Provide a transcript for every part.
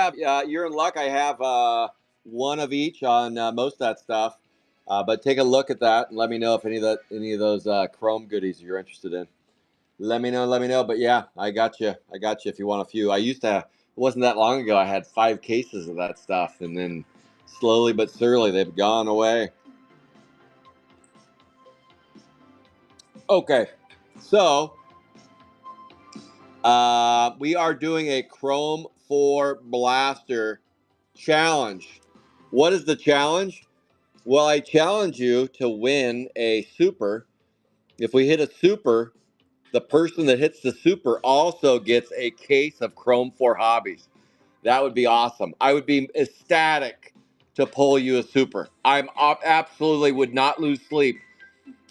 have, you're in luck. I have one of each on most of that stuff. But take a look at that and let me know if any of those Chrome goodies you're interested in. Let me know. Let me know. But yeah, I got you. I got you. If you want a few, I used to. It wasn't that long ago. I had 5 cases of that stuff, and then slowly but surely they've gone away. Okay, so we are doing a Chrome 4 Blaster challenge. What is the challenge? Well, I challenge you to win a super. If we hit a super, the person that hits the super also gets a case of Chrome 4 Hobbies. That would be awesome. I would be ecstatic to pull you a super. Absolutely would not lose sleep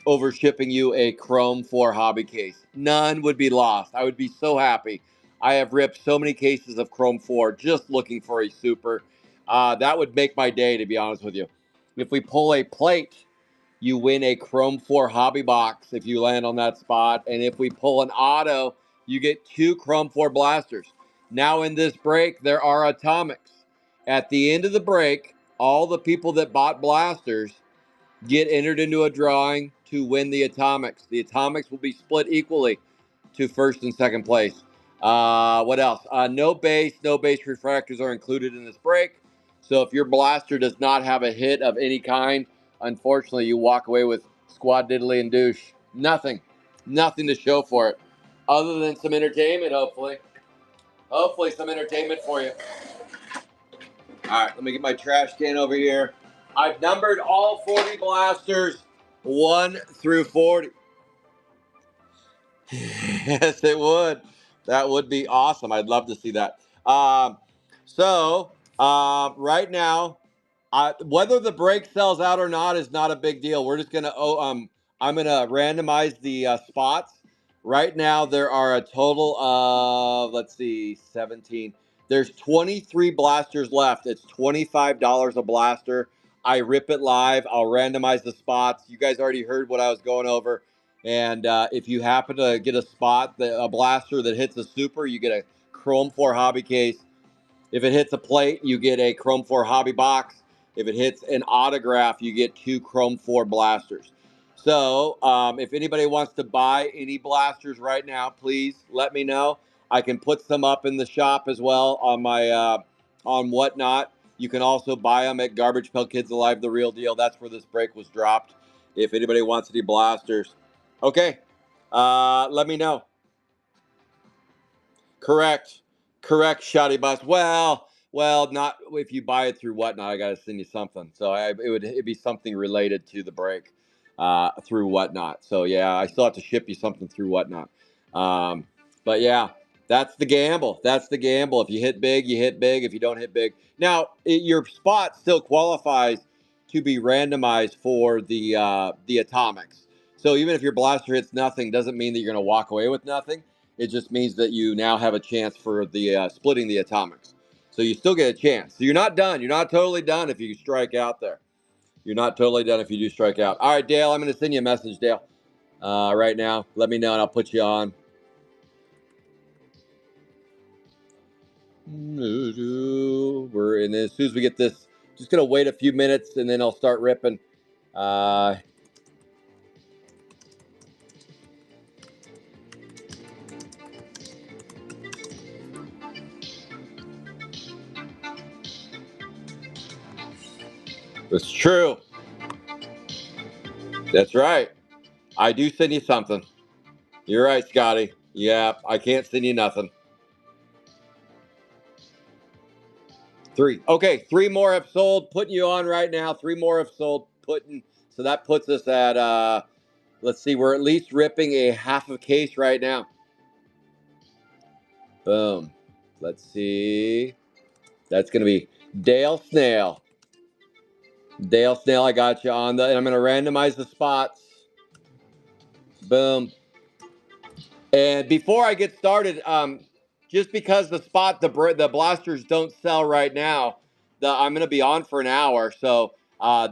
over shipping you a Chrome 4 hobby case. None would be lost. I would be so happy. I have ripped so many cases of Chrome 4 just looking for a super. That would make my day, to be honest with you. If we pull a plate, you win a Chrome 4 hobby box if you land on that spot. And if we pull an auto, you get 2 Chrome 4 blasters. Now in this break, there are atomics. At the end of the break, all the people that bought blasters get entered into a drawing to win the atomics. The atomics will be split equally to first and second place. What else? No base refractors are included in this break. So if your blaster does not have a hit of any kind, unfortunately, you walk away with squad diddly and douche. Nothing to show for it, other than some entertainment. Hopefully some entertainment for you. All right, let me get my trash can over here. I've numbered all 40 blasters 1 through 40. Yes, it would. That would be awesome. I'd love to see that. Right now, whether the break sells out or not is not a big deal. We're just gonna I'm gonna randomize the spots. Right now, there are a total of 17. There's 23 blasters left. It's $25 a blaster. I rip it live. I'll randomize the spots. You guys already heard what I was going over. And if you happen to get a spot, a blaster that hits a super, you get a Chrome 4 hobby case. If it hits a plate, you get a Chrome 4 hobby box. If it hits an autograph, you get 2 Chrome 4 blasters. So if anybody wants to buy any blasters right now, please let me know. I can put some up in the shop as well on my on Whatnot. You can also buy them at Garbage Pail Kids Alive, the real deal. That's where this break was dropped. If anybody wants any blasters, okay, let me know. Correct, Shoddy Bus. Well, not if you buy it through Whatnot. I got to send you something. So it'd be something related to the break through Whatnot. So yeah, I still have to ship you something through Whatnot. But yeah, that's the gamble. That's the gamble. If you hit big, you hit big. If you don't hit big, now your spot still qualifies to be randomized for the atomics. So even if your blaster hits nothing, doesn't mean that you're going to walk away with nothing. It just means that you now have a chance for the splitting the atomics. So you still get a chance. So you're not done. You're not totally done if you strike out there. You're not totally done if you do strike out. All right, Dale, I'm going to send you a message, Dale, right now. Let me know, and I'll put you on. And as soon as we get this, just going to wait a few minutes, and then I'll start ripping. It's true. That's right. I do send you something. You're right, Scotty. Yeah, I can't send you nothing. 3. Okay, 3 more have sold. Putting you on right now. 3 more have sold. So that puts us at let's see, we're at least ripping a half a case right now. Boom. Let's see. That's gonna be Dale Snail. Dale Snail, I got you on and I'm gonna randomize the spots. Boom. And before I get started, just because the blasters don't sell right now, I'm going to be on for an hour, so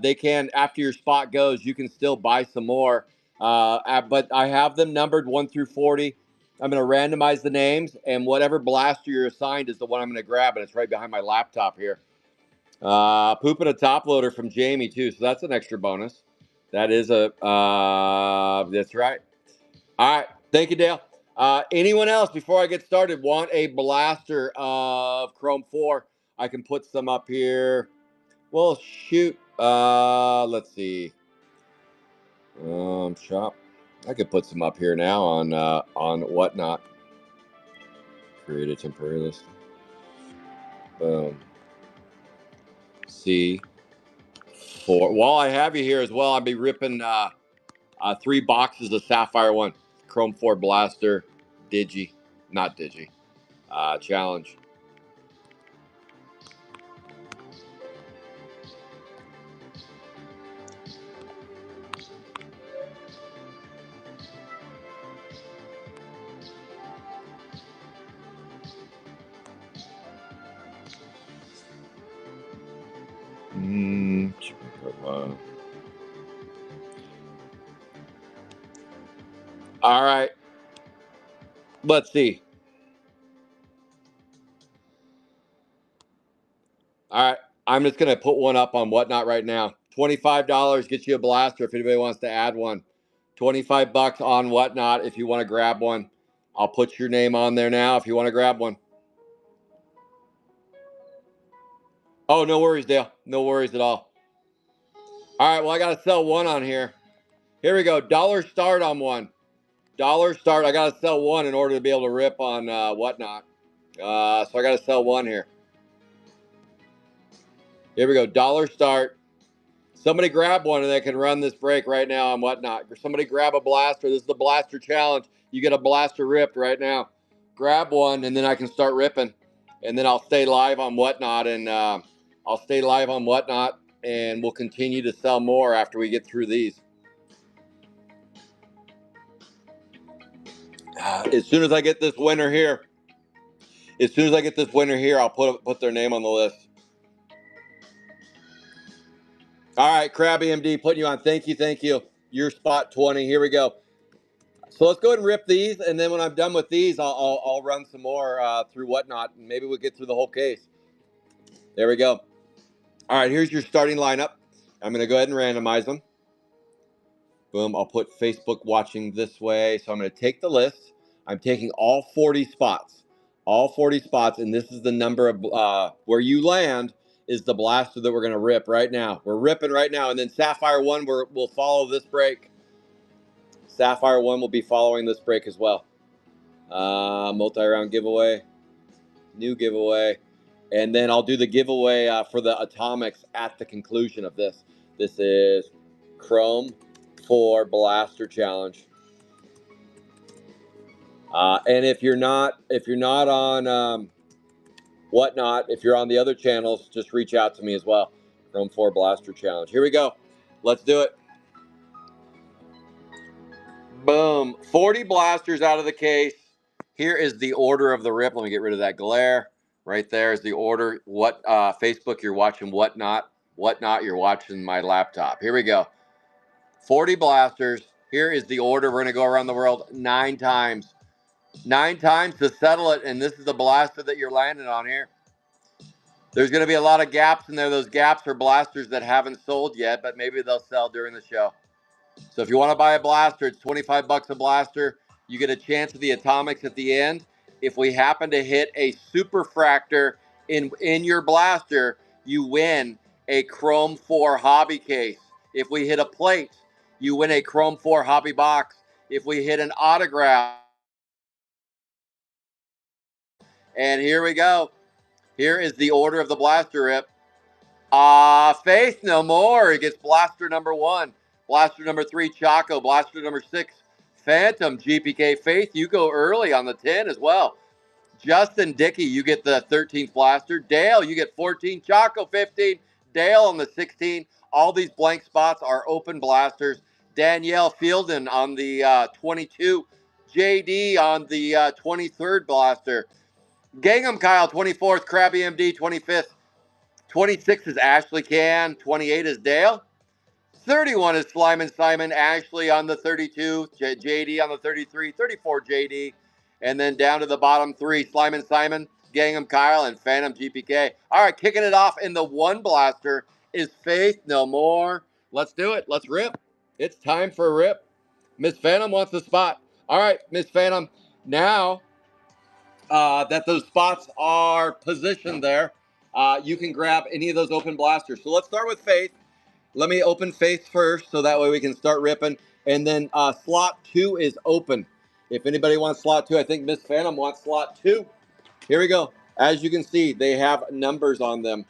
they can, after your spot goes, you can still buy some more. But I have them numbered 1 through 40. I'm going to randomize the names, and whatever blaster you're assigned is the one I'm going to grab, and it's right behind my laptop here. Pooping a top loader from Jamie, too, so that's an extra bonus. That is that's right. All right. Thank you, Dale. Anyone else, before I get started, want a blaster of Chrome 4? I can put some up here. Well, shoot. Let's see. Shop. I could put some up here now on Whatnot. Create a temporary list. Boom. C4. While I have you here as well, I'll be ripping 3 boxes of Sapphire 1 Chrome 4 Blaster not Digi challenge. All right. Let's see. All right. I'm just going to put one up on Whatnot right now. $25 gets you a blaster if anybody wants to add one. $25 on Whatnot if you want to grab one. I'll put your name on there now if you want to grab one. Oh, no worries, Dale. No worries at all. All right. Well, I got to sell one on here. Here we go. $1 start on one. $1 start. I got to sell one in order to be able to rip on Whatnot. So I got to sell one here. Here we go. $1 start. Somebody grab one and they can run this break right now on Whatnot. Somebody grab a blaster. This is the blaster challenge. You get a blaster ripped right now. Grab one and then I can start ripping. And then I'll stay live on Whatnot and we'll continue to sell more after we get through these. As soon as I get this winner here, I'll put their name on the list. All right, Krabby MD, putting you on. Thank you. Your spot 20. Here we go. So let's go ahead and rip these, and then when I'm done with these, I'll run some more through Whatnot, and maybe we'll get through the whole case. There we go. All right, here's your starting lineup. I'm going to go ahead and randomize them. Boom, I'll put Facebook watching this way. So I'm going to take the list. I'm taking all 40 spots. All 40 spots, and this is the number of where you land is the blaster that we're going to rip right now. We're ripping right now, and then Sapphire 1 will follow this break. Sapphire 1 will be following this break as well. Multi-round giveaway, new giveaway, and then I'll do the giveaway for the atomics at the conclusion of this. This is Chrome 4 Blaster Challenge. And if you're not on Whatnot, if you're on the other channels, just reach out to me as well. Chrome 4 Blaster Challenge. Here we go. Let's do it. Boom. 40 blasters out of the case. Here is the order of the rip. Let me get rid of that glare. Right there is the order. Facebook, you're watching Whatnot. Whatnot, you're watching my laptop. Here we go. 40 blasters. Here is the order. We're going to go around the world 9 times. 9 times to settle it, and this is the blaster that you're landing on here. There's going to be a lot of gaps in there. Those gaps are blasters that haven't sold yet, but maybe they'll sell during the show. So if you want to buy a blaster, it's $25 a blaster. You get a chance at the atomics at the end. If we happen to hit a super fractor in your blaster, you win a Chrome 4 hobby case. If we hit a plate, you win a Chrome 4 hobby box. If we hit an autograph, and here we go. Here is the order of the blaster rip. Faith no more. He gets blaster number 1. Blaster number 3, Choco. Blaster number 6, Phantom. GPK. Faith, you go early on the 10 as well. Justin Dickey, you get the 13th blaster. Dale, you get 14. Choco, 15. Dale on the 16. All these blank spots are open blasters. Danielle Fielden on the 22. JD on the 23rd blaster. Gangham Kyle, 24th. Krabby MD, 25th. 26 is Ashley Can. 28 is Dale. 31 is Slyman Simon. Ashley on the 32. JD on the 33. 34 JD. And then down to the bottom three, Slyman Simon, Gangnam Kyle, and Phantom GPK. All right, kicking it off in the one blaster is Faith No More. Let's do it. Let's rip. It's time for a rip. Miss Phantom wants the spot. All right, Miss Phantom, now that those spots are positioned there, you can grab any of those open blasters. So let's start with Faith. Let me open Faith first so that way we can start ripping. And then slot 2 is open. If anybody wants slot 2, I think Miss Phantom wants slot 2. Here we go. As you can see, they have numbers on them.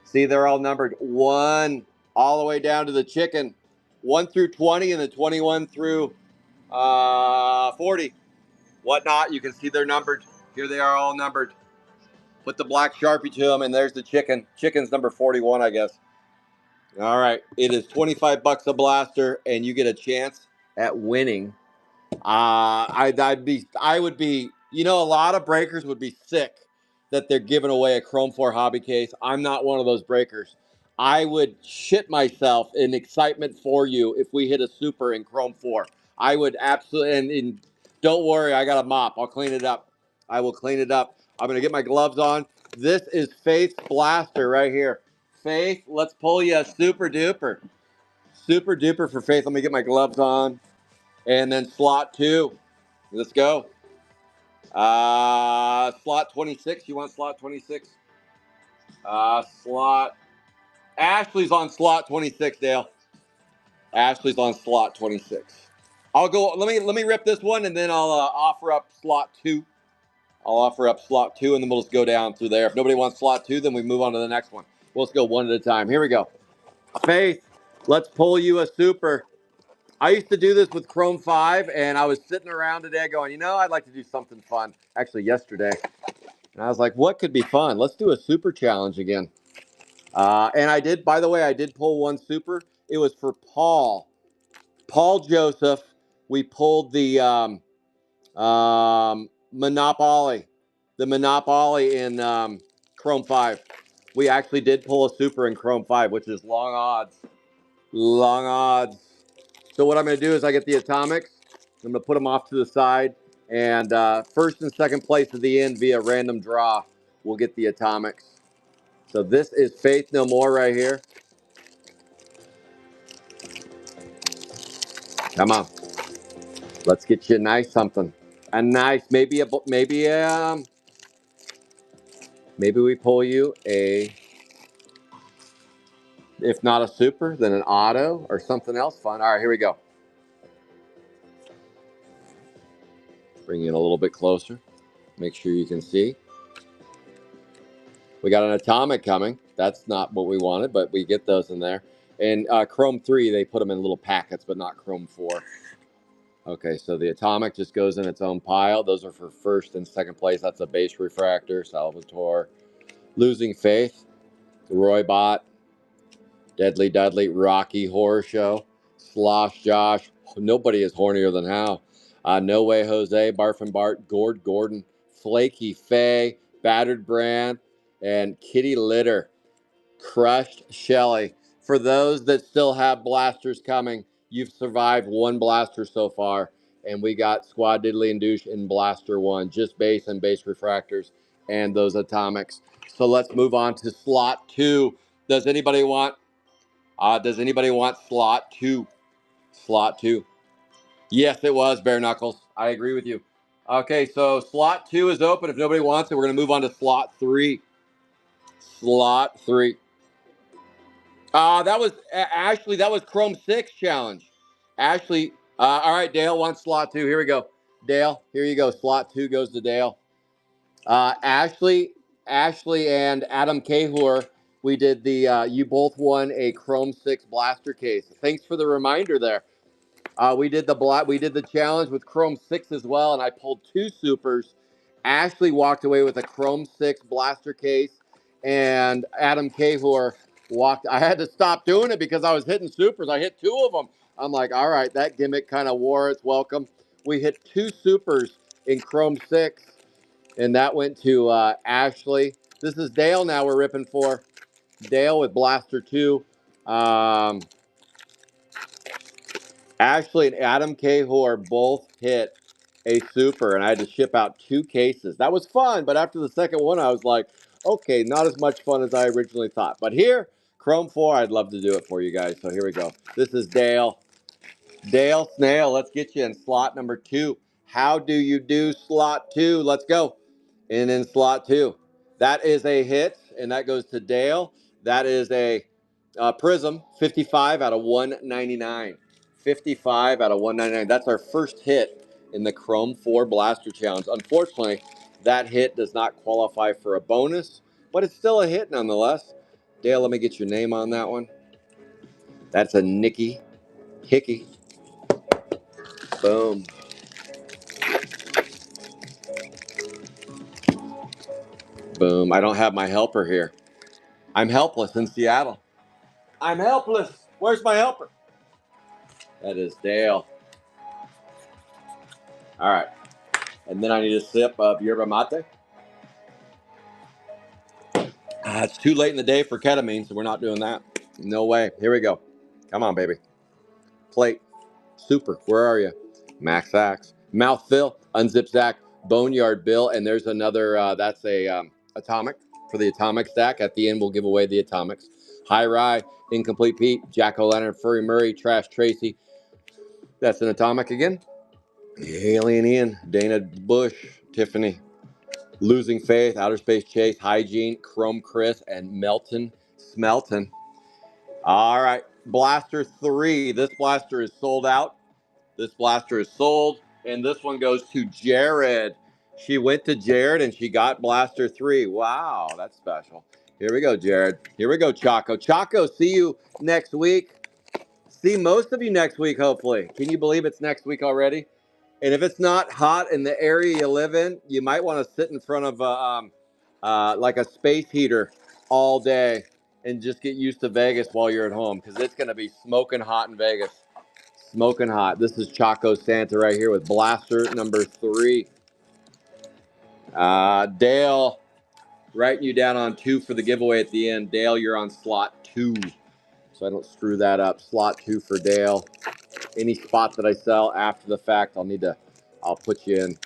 See, they're all numbered 1 all the way down to the chicken. 1 through 20 and then 21 through 40. Whatnot, you can see they're numbered. Here they are all numbered. Put the black Sharpie to them, and there's the chicken. Chicken's number 41, I guess. All right, it is 25 bucks a blaster, and you get a chance at winning. I would be, a lot of breakers would be sick that they're giving away a Chrome 4 hobby case. I'm not one of those breakers. I would shit myself in excitement for you if we hit a super in Chrome 4. I would absolutely, and don't worry, I got a mop. I'll clean it up. I will clean it up. I'm going to get my gloves on. This is Faith's blaster right here. Faith, let's pull you a super duper. Super duper for Faith. Let me get my gloves on. And then slot 2. Let's go. Slot 26. You want slot 26? Slot. Ashley's on slot 26, Dale. Ashley's on slot 26. I'll go. Let me rip this one, and then I'll offer up slot 2. I'll offer up slot 2, and then we'll just go down through there. If nobody wants slot 2, then we move on to the next one. We'll just go one at a time. Here we go. Faith, let's pull you a super. I used to do this with Chrome 5, and I was sitting around today going, I'd like to do something fun. Actually, yesterday. And I was like, what could be fun? Let's do a super challenge again. And I did, by the way, I did pull one super. It was for Paul. Paul Joseph. We pulled the Monopoly. The Monopoly in Chrome 5. We actually did pull a super in Chrome 5, which is long odds. Long odds. So what I'm going to do is I get the atomics. I'm going to put them off to the side. And first and second place at the end via random draw will get the atomics. So this is Faith No More right here. Come on. Let's get you a nice something. A nice, maybe we pull you a, if not a super, then an auto or something else fun. All right, here we go. Bring it a little bit closer. Make sure you can see. We got an atomic coming. That's not what we wanted, but we get those in there. And Chrome 3, they put them in little packets, but not Chrome 4. Okay, so the atomic just goes in its own pile. Those are for first and second place. That's a base refractor, Salvatore. Losing Faith, Roy Bott, Deadly Dudley, Rocky Horror Show, Slosh Josh. Nobody is hornier than Hal. No Way Jose, Barf and Bart, Gord Gordon, Flaky Faye, Battered Brand, and Kitty Litter. Crushed Shelly. For those that still have blasters coming, you've survived one blaster so far, and we got Squad Diddley and Douche in blaster 1, just base and base refractors and those atomics. So let's move on to slot 2. Does anybody want slot 2? Slot 2. Yes, it was Bare Knuckles. I agree with you. Okay, so slot 2 is open. If nobody wants it, we're going to move on to slot 3. Slot 3. That was Ashley. That was Chrome 6 challenge. Ashley. All right, Dale wants slot 2. Here we go. Dale, here you go. Slot 2 goes to Dale. Ashley, and Adam Cahor. We did the. You both won a Chrome 6 blaster case. Thanks for the reminder there. We did the challenge with Chrome 6 as well, and I pulled 2 supers. Ashley walked away with a Chrome 6 blaster case, and Adam Cahor walked. I had to stop doing it because I was hitting supers. I hit 2 of them. I'm like, all right, that gimmick kind of wore its welcome. We hit 2 supers in Chrome 6, and that went to Ashley. This is Dale now we're ripping for. Dale with blaster 2. Ashley and Adam Cahor both hit a super, and I had to ship out 2 cases. That was fun, but after the second one, I was like, okay, not as much fun as I originally thought. But here, Chrome 4, I'd love to do it for you guys. So here we go. This is Dale. Dale Snail, let's get you in slot number 2. How do you do slot 2? Let's go. And in slot 2. That is a hit, and that goes to Dale. That is a Prism, 55 out of 199. 55 out of 199. That's our first hit in the Chrome 4 Blaster Challenge. Unfortunately, that hit does not qualify for a bonus, but it's still a hit nonetheless. Dale, let me get your name on that one. That's a Nicky Hickey. Boom. Boom. I don't have my helper here. I'm helpless in Seattle. I'm helpless. Where's my helper? That is Dale. All right. And then I need a sip of yerba mate. It's too late in the day for ketamine, so we're not doing that. No way. Here we go. Come on, baby. Plate. Super. Where are you? Max Axe. Mouthful. Unzip Zach. Boneyard Bill. And there's another, that's a atomic for the atomic stack. At the end, we'll give away the atomics. High Rye. Incomplete Pete. Jack O'Lantern. Furry Murray. Trash Tracy. That's an atomic again. Alien Ian. Dana Bush. Tiffany. Losing Faith, Outer Space Chase, Hygiene, Chrome Chris, and Melton Smelton. All right, Blaster 3. This blaster is sold out. This blaster is sold, and this one goes to Jared. She went to Jared, and she got Blaster 3. Wow, that's special. Here we go, Jared. Here we go, Choco. Choco, see you next week. See most of you next week, hopefully. Can you believe it's next week already? And if it's not hot in the area you live in, you might want to sit in front of like a space heater all day and just get used to Vegas while you're at home, because it's going to be smoking hot in Vegas. Smoking hot. This is Choco Santa right here with Blaster number 3. Dale, writing you down on 2 for the giveaway at the end. Dale, you're on slot 2, so I don't screw that up. Slot 2 for Dale. Any spot that I sell after the fact, I'll put you in.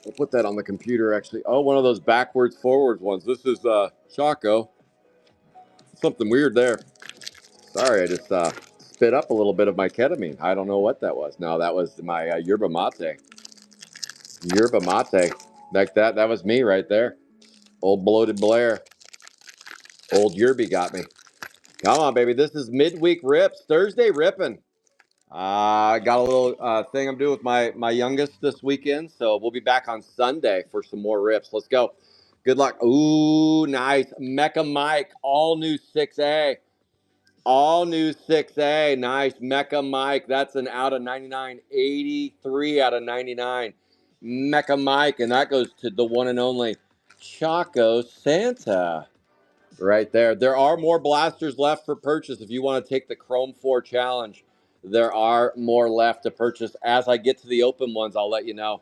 We'll put that on the computer, actually. Oh, one of those backwards, forwards ones. This is Choco. Something weird there. Sorry, I just spit up a little bit of my ketamine. I don't know what that was. No, that was my yerba mate. Yerba mate. Like that. That was me right there. Old bloated Blair. Old yerby got me. Come on, baby. This is midweek rips. Thursday ripping. I got a little thing I'm doing with my youngest this weekend, so we'll be back on Sunday for some more rips. Let's go. Good luck. Ooh, nice. Mecha Mike, all new 6A. All new 6A. Nice. Mecha Mike. That's an out of 99. 83 out of 99. Mecha Mike, and that goes to the one and only Choco Santa. Right there. There are more blasters left for purchase if you want to take the Chrome 4 challenge. There are more left to purchase. As I get to the open ones, I'll let you know.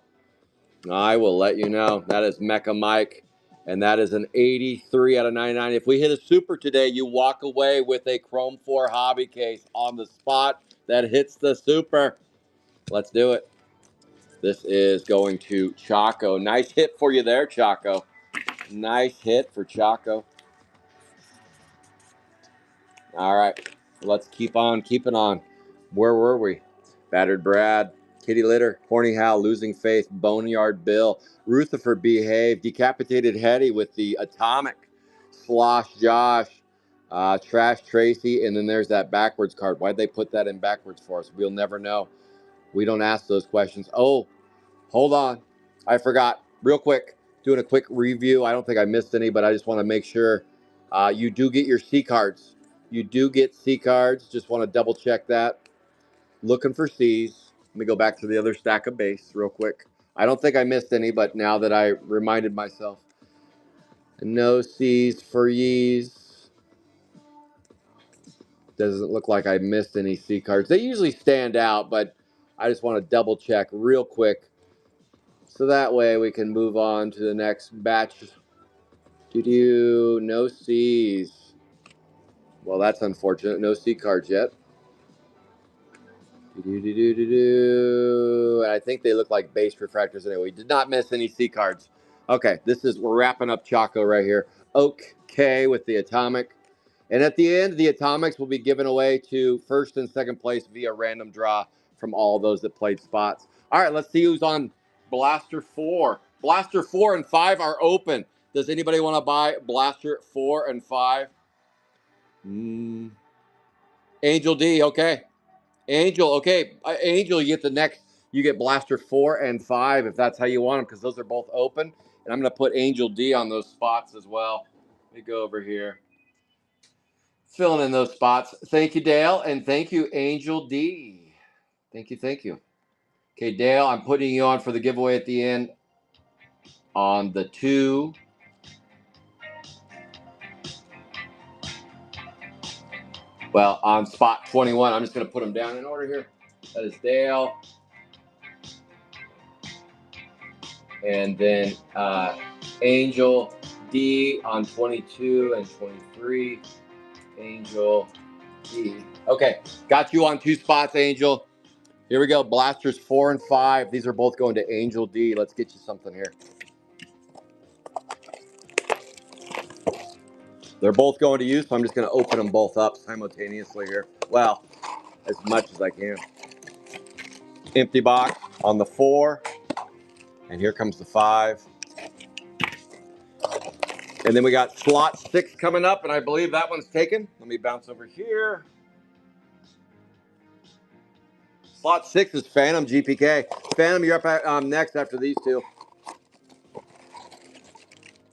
I will let you know. That is Mecha Mike, and that is an 83 out of 99. If we hit a super today, you walk away with a Chrome 4 hobby case on the spot that hits the super. Let's do it. This is going to Choco. Nice hit for you there, Choco. Nice hit for Choco. All right, let's keep on keeping on. Where were we? Battered Brad, Kitty Litter, Horny Hal, Losing Faith, Boneyard Bill, Rutherford Behave, Decapitated Hetty with the Atomic, Slosh Josh, Trash Tracy, and then there's that backwards card. Why'd they put that in backwards for us? We'll never know. We don't ask those questions. Oh, hold on. I forgot. Real quick, doing a quick review. I don't think I missed any, but I just want to make sure you do get your C cards. You do get C cards. Just want to double check that. Looking for C's. Let me go back to the other stack of base real quick. I don't think I missed any, but now that I reminded myself. No C's for yees. Doesn't look like I missed any C cards. They usually stand out, but I just want to double check real quick. So that way we can move on to the next batch. No C's. Well, that's unfortunate. No C cards yet. And I think they look like base refractors anyway. We did not miss any C cards. Okay, we're wrapping up Choco right here. Oak K with the atomic. And at the end, the atomics will be given away to first and second place via random draw from all those that played spots. All right, let's see who's on Blaster 4. Blaster 4 and 5 are open. Does anybody want to buy Blaster 4 and 5? Angel D, okay. Angel, okay. Angel, you get the next. You get Blaster 4 and 5 if that's how you want them, because those are both open. And I'm going to put Angel D on those spots as well. Let me go over here. Filling in those spots. Thank you, Dale, and thank you, Angel D. Thank you, thank you. Okay, Dale, I'm putting you on for the giveaway at the end on the 2. Well, on spot 21. I'm just going to put them down in order here. That is Dale. And then Angel D on 22 and 23. Angel D. Okay, got you on 2 spots, Angel. Here we go. Blasters 4 and 5. These are both going to Angel D. Let's get you something here. They're both going to you, so I'm just going to open them both up simultaneously here. Well, as much as I can. Empty box on the 4. And here comes the 5. And then we got slot 6 coming up, and I believe that one's taken. Let me bounce over here. Slot 6 is Phantom GPK. Phantom, you're up next after these 2.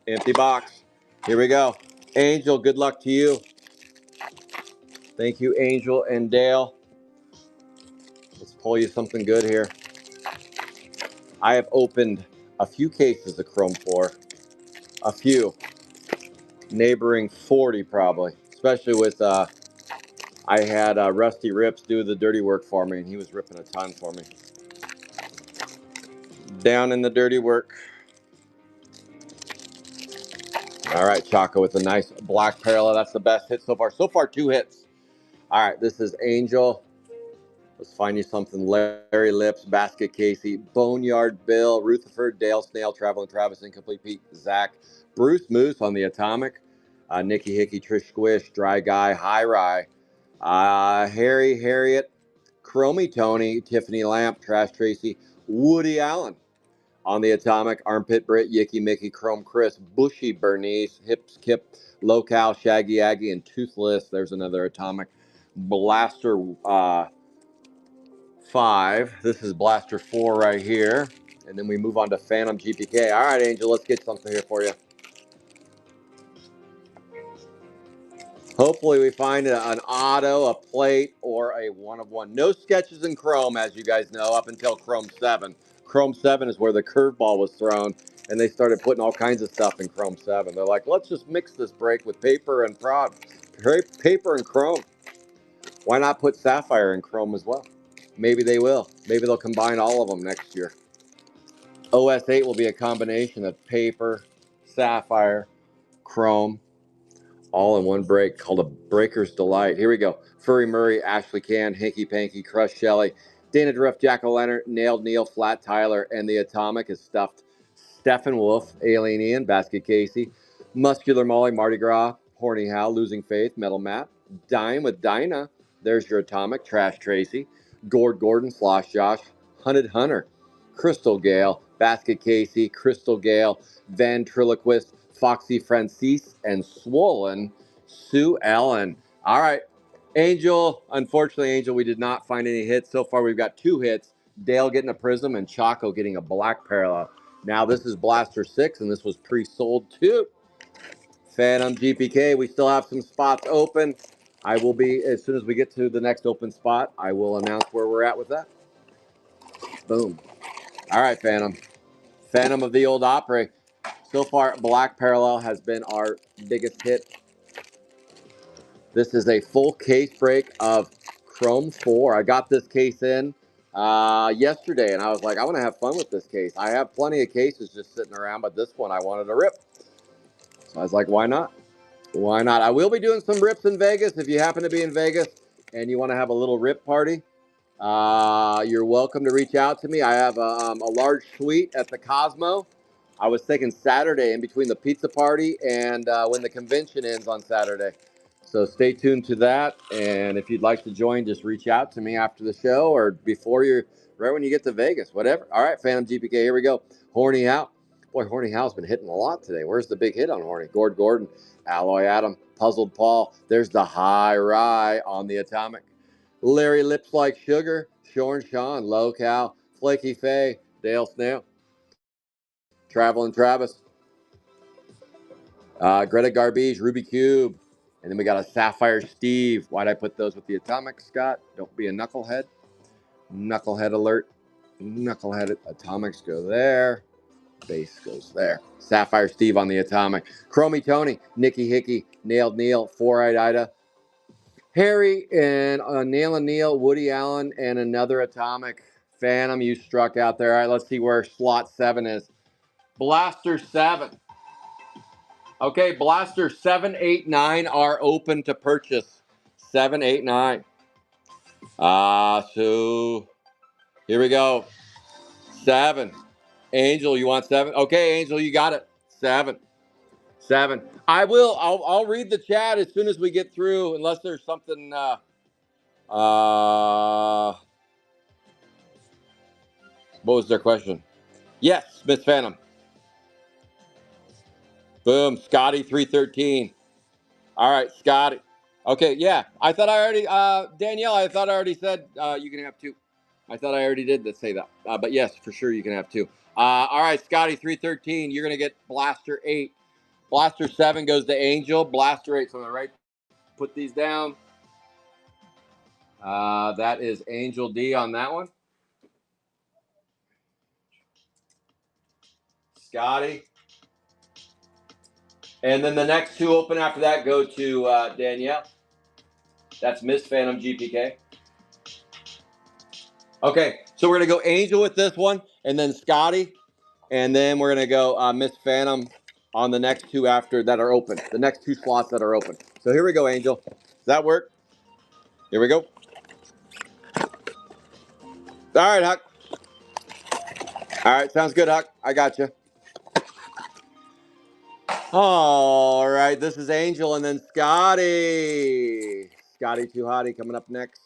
Empty box. Here we go. Angel, good luck to you. Thank you, Angel and Dale. Let's pull you something good here. I have opened a few cases of Chrome 4. A few. Neighboring 40 probably. Especially with, I had Rusty Rips do the dirty work for me, and he was ripping a ton for me. Down in the dirty work. All right, Choco with a nice black parallel. That's the best hit so far. So far, 2 hits. All right, this is Angel. Let's find you something. Larry Lips, Basket Casey, Boneyard Bill, Rutherford, Dale Snail, Traveling Travis, Incomplete Pete, Zach, Bruce Moose on the Atomic, Nikki Hickey, Trish Squish, Dry Guy, High Rye, Harry Harriet, Chromie Tony, Tiffany Lamp, Trash Tracy, Woody Allen. On the Atomic, Armpit Brit, Yicky Mickey, Chrome Chris, Bushy Bernice, Hips Kip, Local, Shaggy Aggie, and Toothless. There's another Atomic. Blaster 5. This is Blaster 4 right here. And then we move on to Phantom GPK. All right, Angel, let's get something here for you. Hopefully we find an auto, a plate, or a 1 of 1. No sketches in Chrome, as you guys know, up until Chrome 7. Chrome 7 is where the curveball was thrown, and they started putting all kinds of stuff in Chrome 7. They're like, let's just mix this break with paper and paper and Chrome. Why not put Sapphire in Chrome as well? Maybe they will. Maybe they'll combine all of them next year. OS 8 will be a combination of paper, Sapphire, Chrome, all in one break called a Breaker's Delight. Here we go. Furry Murray, Ashley Can, Hanky Panky, Crush Shelley, Dana Drift, Jack O'Leonard, Nailed Neil, Flat Tyler, and the Atomic is stuffed. Stephen Wolf, Alien Ian, Basket Casey, Muscular Molly, Mardi Gras, Horny Hal, Losing Faith, Metal Matt, Dime with Dinah. There's your Atomic, Trash Tracy, Gord Gordon, Slosh Josh, Hunted Hunter, Crystal Gale, Basket Casey, Crystal Gale, Ventriloquist, Foxy Francis, and Swollen Sue Ellen. All right, Angel. Unfortunately, Angel, we did not find any hits. So far, we've got 2 hits. Dale getting a Prism and Choco getting a black parallel. Now, this is Blaster 6, and this was pre-sold too. Phantom GPK, we still have some spots open. I will be, as soon as we get to the next open spot, I will announce where we're at with that. Boom. All right, Phantom. Phantom of the Old Opry. So far, Black Parallel has been our biggest hit. This is a full case break of Chrome 4. I got this case in yesterday, and I was like, I want to have fun with this case. I have plenty of cases just sitting around, but this one I wanted to rip. So I was like, why not? Why not? I will be doing some rips in Vegas. If you happen to be in Vegas and you want to have a little rip party, You're welcome to reach out to me. I have a large suite at the Cosmo. I was thinking Saturday in between the pizza party and when the convention ends on Saturday. So stay tuned to that. And if you'd like to join, just reach out to me after the show or before you're right when you get to Vegas, whatever. All right, Phantom GPK, here we go. Horny Howl. Boy, Horny Howl's been hitting a lot today. Where's the big hit on Horny? Gord Gordon, Alloy Adam, Puzzled Paul. There's the high rye on the Atomic. Larry Lips Like Sugar, Shorn Sean, Low Cow, Flaky Faye, Dale Snail, Traveling Travis, Greta Garbage, Ruby Cube, and then we got a Sapphire Steve. Why'd I put those with the Atomic, Scott? Don't be a knucklehead. Knucklehead alert. Knucklehead Atomics go there. Base goes there. Sapphire Steve on the Atomic. Chromie Tony, Nicky Hickey, Nailed Neil, Four-Eyed Ida, Harry and Neil and Neil, Woody Allen, and another Atomic. Phantom, you struck out there. All right, let's see where slot 7 is. Blaster 7. Okay, Blaster 7, 8, 9 are open to purchase. 7, 8, 9. So here we go. 7. Angel, you want 7? Okay, Angel, you got it. 7. 7. I'll read the chat as soon as we get through, unless there's something what was their question? Yes, Miss Phantom. Boom, Scotty 313. All right, Scotty. Okay, yeah. I thought I already Danielle, I thought I already said you can have 2. I thought I already did say that. But yes, for sure you can have 2. All right, Scotty 313, you're going to get Blaster 8. Blaster 7 goes to Angel. Blaster 8, so I'm going to put these down. That is Angel D on that one. Scotty. And then the next 2 open after that go to Danielle. That's Miss Phantom GPK. Okay, so we're going to go Angel with this one, and then Scotty, and then we're going to go Miss Phantom on the next 2 after that are open, the next 2 slots that are open. So here we go, Angel. Does that work? Here we go. All right, Huck. All right, sounds good, Huck. I got you. All right, this is Angel, and then Scotty. Scotty Too Hottie coming up next.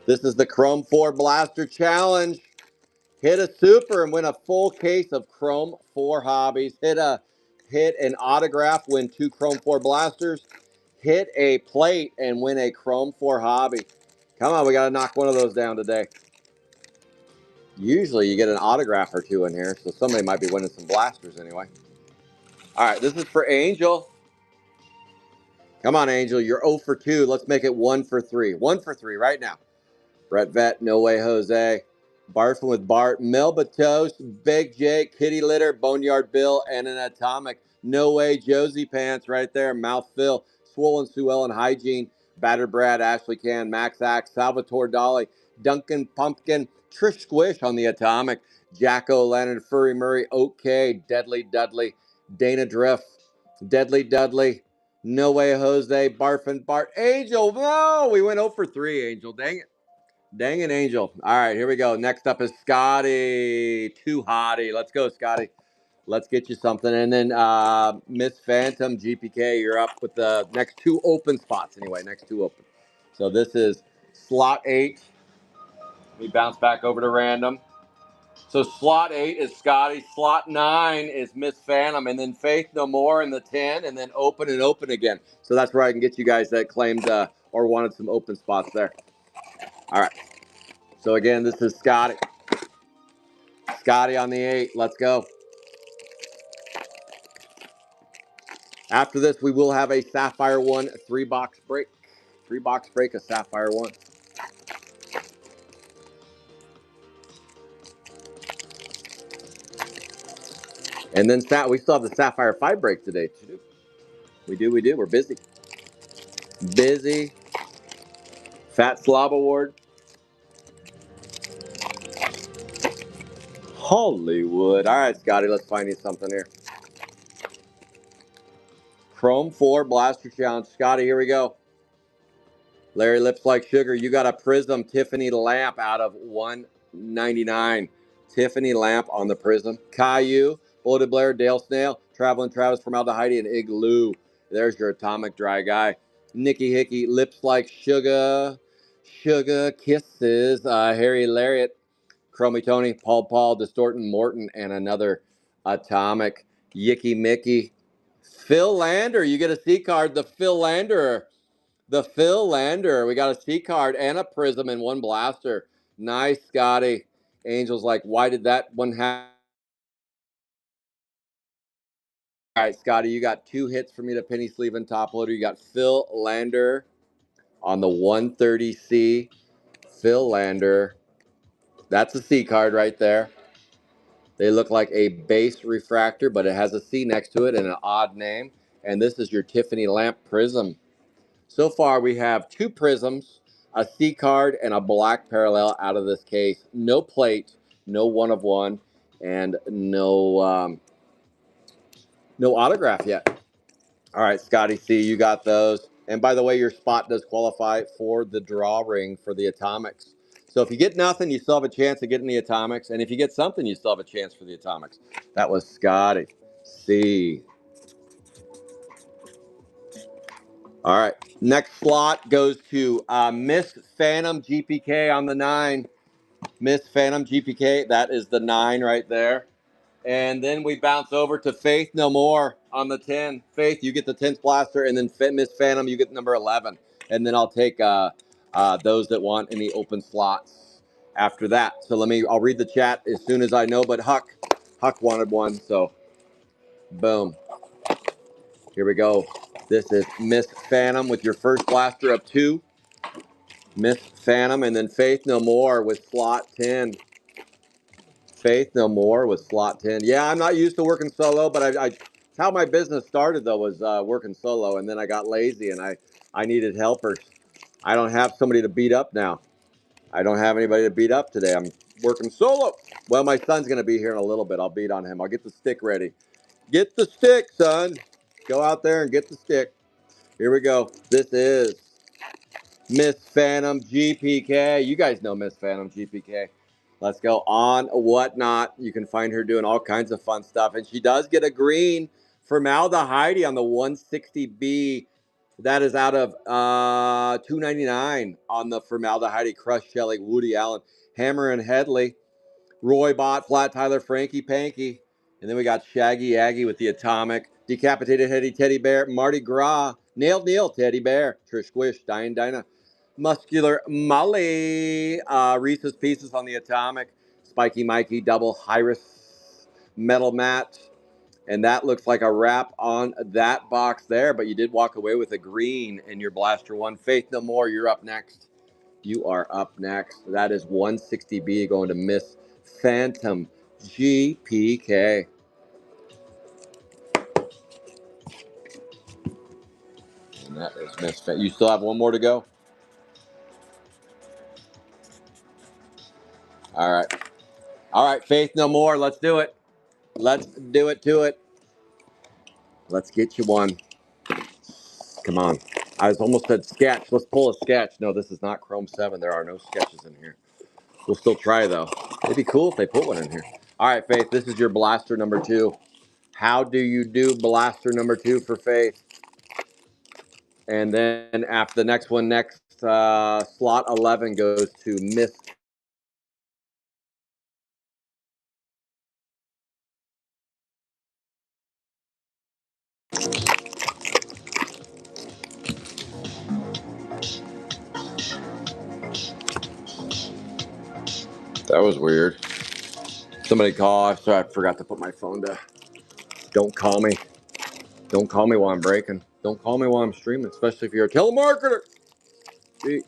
This is the Chrome 4 Blaster Challenge. Hit a super and win a full case of Chrome 4 Hobbies. Hit an autograph, win 2 Chrome 4 blasters. Hit a plate and win a Chrome 4 hobby. Come on, we got to knock one of those down today. Usually you get an autograph or 2 in here, so somebody might be winning some blasters anyway. All right, this is for Angel. Come on, Angel, you're 0 for 2. Let's make it 1 for 3. 1 for 3 right now. Brett Vett, No Way Jose. Barfing with Bart, Melba Toast, Big Jake, Kitty Litter, Boneyard Bill, and an Atomic. No Way, Josie Pants right there, Mouth Phil, Swollen Sue Ellen Hygiene, Batter Brad, Ashley Can, Max Axe, Salvatore Dolly, Duncan Pumpkin, Trish Squish on the Atomic, Jacko Leonard, Furry Murray, OK, Deadly Dudley, Dana Drift, Deadly Dudley, No Way Jose, Barfing Bart, Angel. No, we went 0 for 3, Angel. Dang it. Dang it, Angel. All right, here we go. Next up is Scotty. Too Hottie. Let's go, Scotty. Let's get you something. And then Miss Phantom GPK, you're up with the next 2 open spots anyway. Next 2 open. So this is slot 8. Let me bounce back over to random. So slot 8 is Scotty. Slot 9 is Miss Phantom. And then Faith No More in the 10. And then open and open again. So that's where I can get you guys that claimed or wanted some open spots there. All right. So again, this is Scotty. Scotty on the 8. Let's go. After this, we will have a Sapphire 1 3-box break. 3-box break, a Sapphire 1. And then we still have the Sapphire 5 break today, too. We do. We're busy. Busy. Fat Slob Award. Hollywood. All right, Scotty, let's find you something here. Chrome 4 Blaster Challenge. Scotty, here we go. Larry Lips Like Sugar, you got a Prism Tiffany lamp out of 199. Tiffany lamp on the Prism. Caillou, Bloated Blair, Dale Snail, Traveling Travis, Formaldehyde, and Igloo. There's your Atomic Dry Guy. Nicky Hickey, Lips Like Sugar. Sugar Kisses, Harry Lariat, Chromie Tony, Paul, Distortin Morton, and another Atomic. Yicky Mickey. Phil Lander, you get a C card. The Phil Lander. The Phil Lander. We got a C card and a Prism and one blaster. Nice, Scotty. Angel's like, why did that one happen? All right, Scotty, you got 2 hits for me to penny sleeve and top loader. You got Phil Lander on the 130C. Phil Lander. That's a C card right there. They look like a base refractor, but it has a C next to it and an odd name. And this is your Tiffany lamp Prism. So far, we have 2 Prisms, a C card, and a black parallel out of this case. No plate, no 1 of 1, and no autograph yet. All right, Scotty C, you got those. And by the way, your spot does qualify for the draw ring for the Atomics. So if you get nothing, you still have a chance of getting the Atomics. And if you get something, you still have a chance for the Atomics. That was Scotty C. All right, next slot goes to Miss Phantom GPK on the 9. Miss Phantom GPK, that is the 9 right there. And then we bounce over to Faith No More on the 10. Faith, you get the 10th blaster, and then Miss Phantom, you get number 11. And then I'll take those that want any open slots after that. So I'll read the chat as soon as I know. But Huck wanted one, so boom. Here we go. This is Miss Phantom with your first blaster of 2. Miss Phantom, and then Faith No More with slot 10. Faith No More with slot 10. Yeah, I'm not used to working solo, but it's how my business started, though, was working solo, and then I got lazy, and I needed helpers. I don't have somebody to beat up now. I don't have anybody to beat up today. I'm working solo. Well, my son's going to be here in a little bit. I'll beat on him. I'll get the stick ready. Get the stick, son. Go out there and get the stick. Here we go. This is Miss Phantom GPK. You guys know Miss Phantom GPK. Let's go on Whatnot. You can find her doing all kinds of fun stuff. And she does get a green formaldehyde on the 160B. That is out of $2.99 on the formaldehyde Crush Shelley, Woody Allen, Hammer and Headley, Roy Bott, Flat Tyler, Frankie Panky. And then we got Shaggy Aggie with the Atomic, Decapitated Hetty Teddy Bear, Mardi Gras, Nailed Neil Teddy Bear, Trish Squish, Diane Dinah, Muscular Molly, Reese's Pieces on the Atomic, Spiky Mikey, Double Hyris, Metal Mat. And that looks like a wrap on that box there, but you did walk away with a green in your Blaster 1. Faith No More, you're up next. You are up next. That is 160B going to Miss Phantom GPK. And that is Miss Phantom. You still have one more to go? All right. All right, Faith No More. Let's do it. Let's do it to it. Let's get you one. Come on. I was almost said sketch. Let's pull a sketch. No, this is not Chrome 7. There are no sketches in here. We'll still try, though. It'd be cool if they put one in here. All right, Faith, this is your blaster number 2. How do you do blaster number 2 for Faith? And then after the next one, slot 11 goes to Miss. That was weird. Somebody call. Sorry, I forgot to put my phone down. Don't call me. Don't call me while I'm breaking. Don't call me while I'm streaming, especially if you're a telemarketer. Jeez.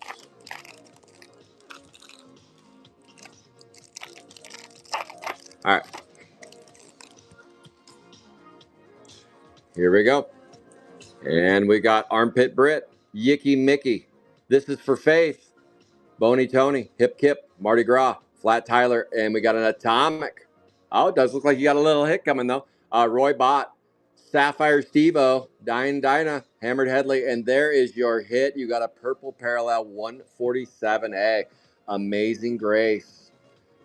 All right. Here we go. And we got Armpit Brit, Yicky Mickey. This is for Faith, Boney Tony, Hip Kip, Mardi Gras, Flat Tyler, and we got an Atomic. Oh, it does look like you got a little hit coming, though. Roy Bott, Sapphire Stevo, Dinah, Hammered Headley, and there is your hit. You got a purple parallel 147A. Amazing Grace.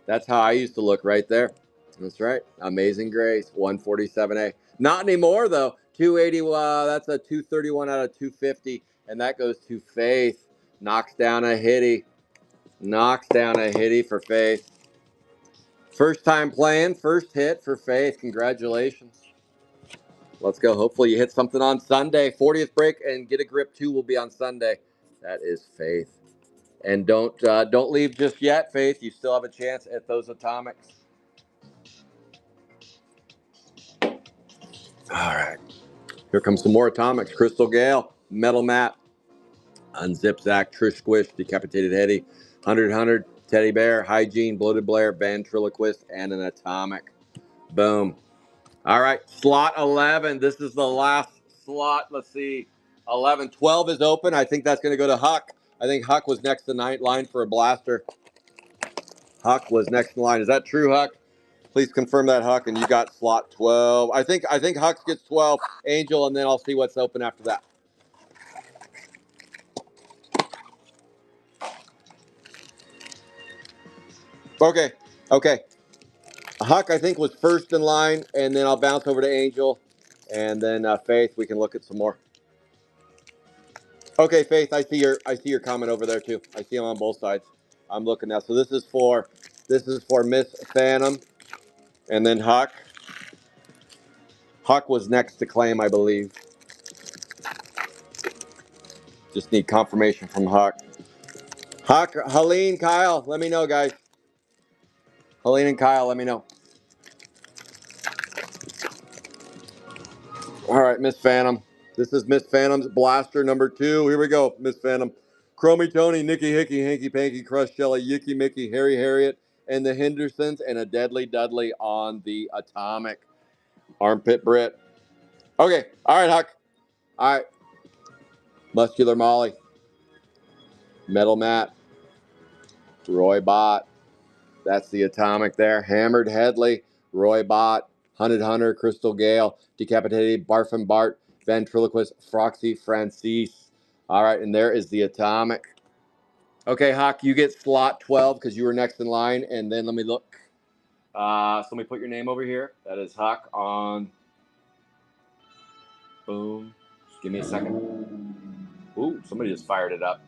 That's how I used to look right there. That's right. Amazing Grace, 147A. Not anymore, though. 280, that's a 231 out of 250, and that goes to Faith. Knocks down a hitty. Knocks down a hitty for Faith. First time playing, first hit for Faith. Congratulations. Let's go. Hopefully you hit something on Sunday. 40th break and Get a Grip 2 will be on Sunday. That is Faith. And don't leave just yet, Faith. You still have a chance at those atomics. All right. Here comes some more atomics. Crystal Gale, Metal Matte, Unzip Zach, Trish Squish, Decapitated Hetty, 100 Teddy Bear, Hygiene, Bloated Blair, Ventriloquist, and an atomic. Boom. All right. Slot 11. This is the last slot. Let's see. 11. 12 is open. I think that's going to go to Huck. I think Huck was next in line for a blaster. Huck was next in line. Is that true, Huck? Please confirm that, Huck. And you got slot 12. I think Huck gets 12, Angel, and then I'll see what's open after that. Okay. Huck, I think, was first in line, and then I'll bounce over to Angel, and then Faith. We can look at some more. Okay, Faith, I see your comment over there too. I see them on both sides. I'm looking now. So this is for Miss Phantom, and then Huck. Huck was next to claim, I believe. Just need confirmation from Huck. Huck, Helene, Kyle, let me know, guys. Helene and Kyle, let me know. All right, Miss Phantom. This is Miss Phantom's blaster number 2. Here we go, Miss Phantom. Chromie Tony, Nicky Hickey, Hanky Panky, Crush Shelly, Yicky Mickey, Harry Harriet, and the Hendersons, and a Deadly Dudley on the atomic. Armpit Brit. Okay. All right, Huck. All right. Muscular Molly. Metal Matt. Roy Bott. That's the atomic there. Hammered Headley. Roy Bott. Hunted Hunter. Crystal Gale. Decapitated. Barfin Bart. Ventriloquist. Froxy Francis. All right. And there is the atomic. Okay, Huck, you get slot 12 because you were next in line. And then let me look. So let me put your name over here. That is Huck on. Boom. Just give me a second. Ooh, somebody just fired it up.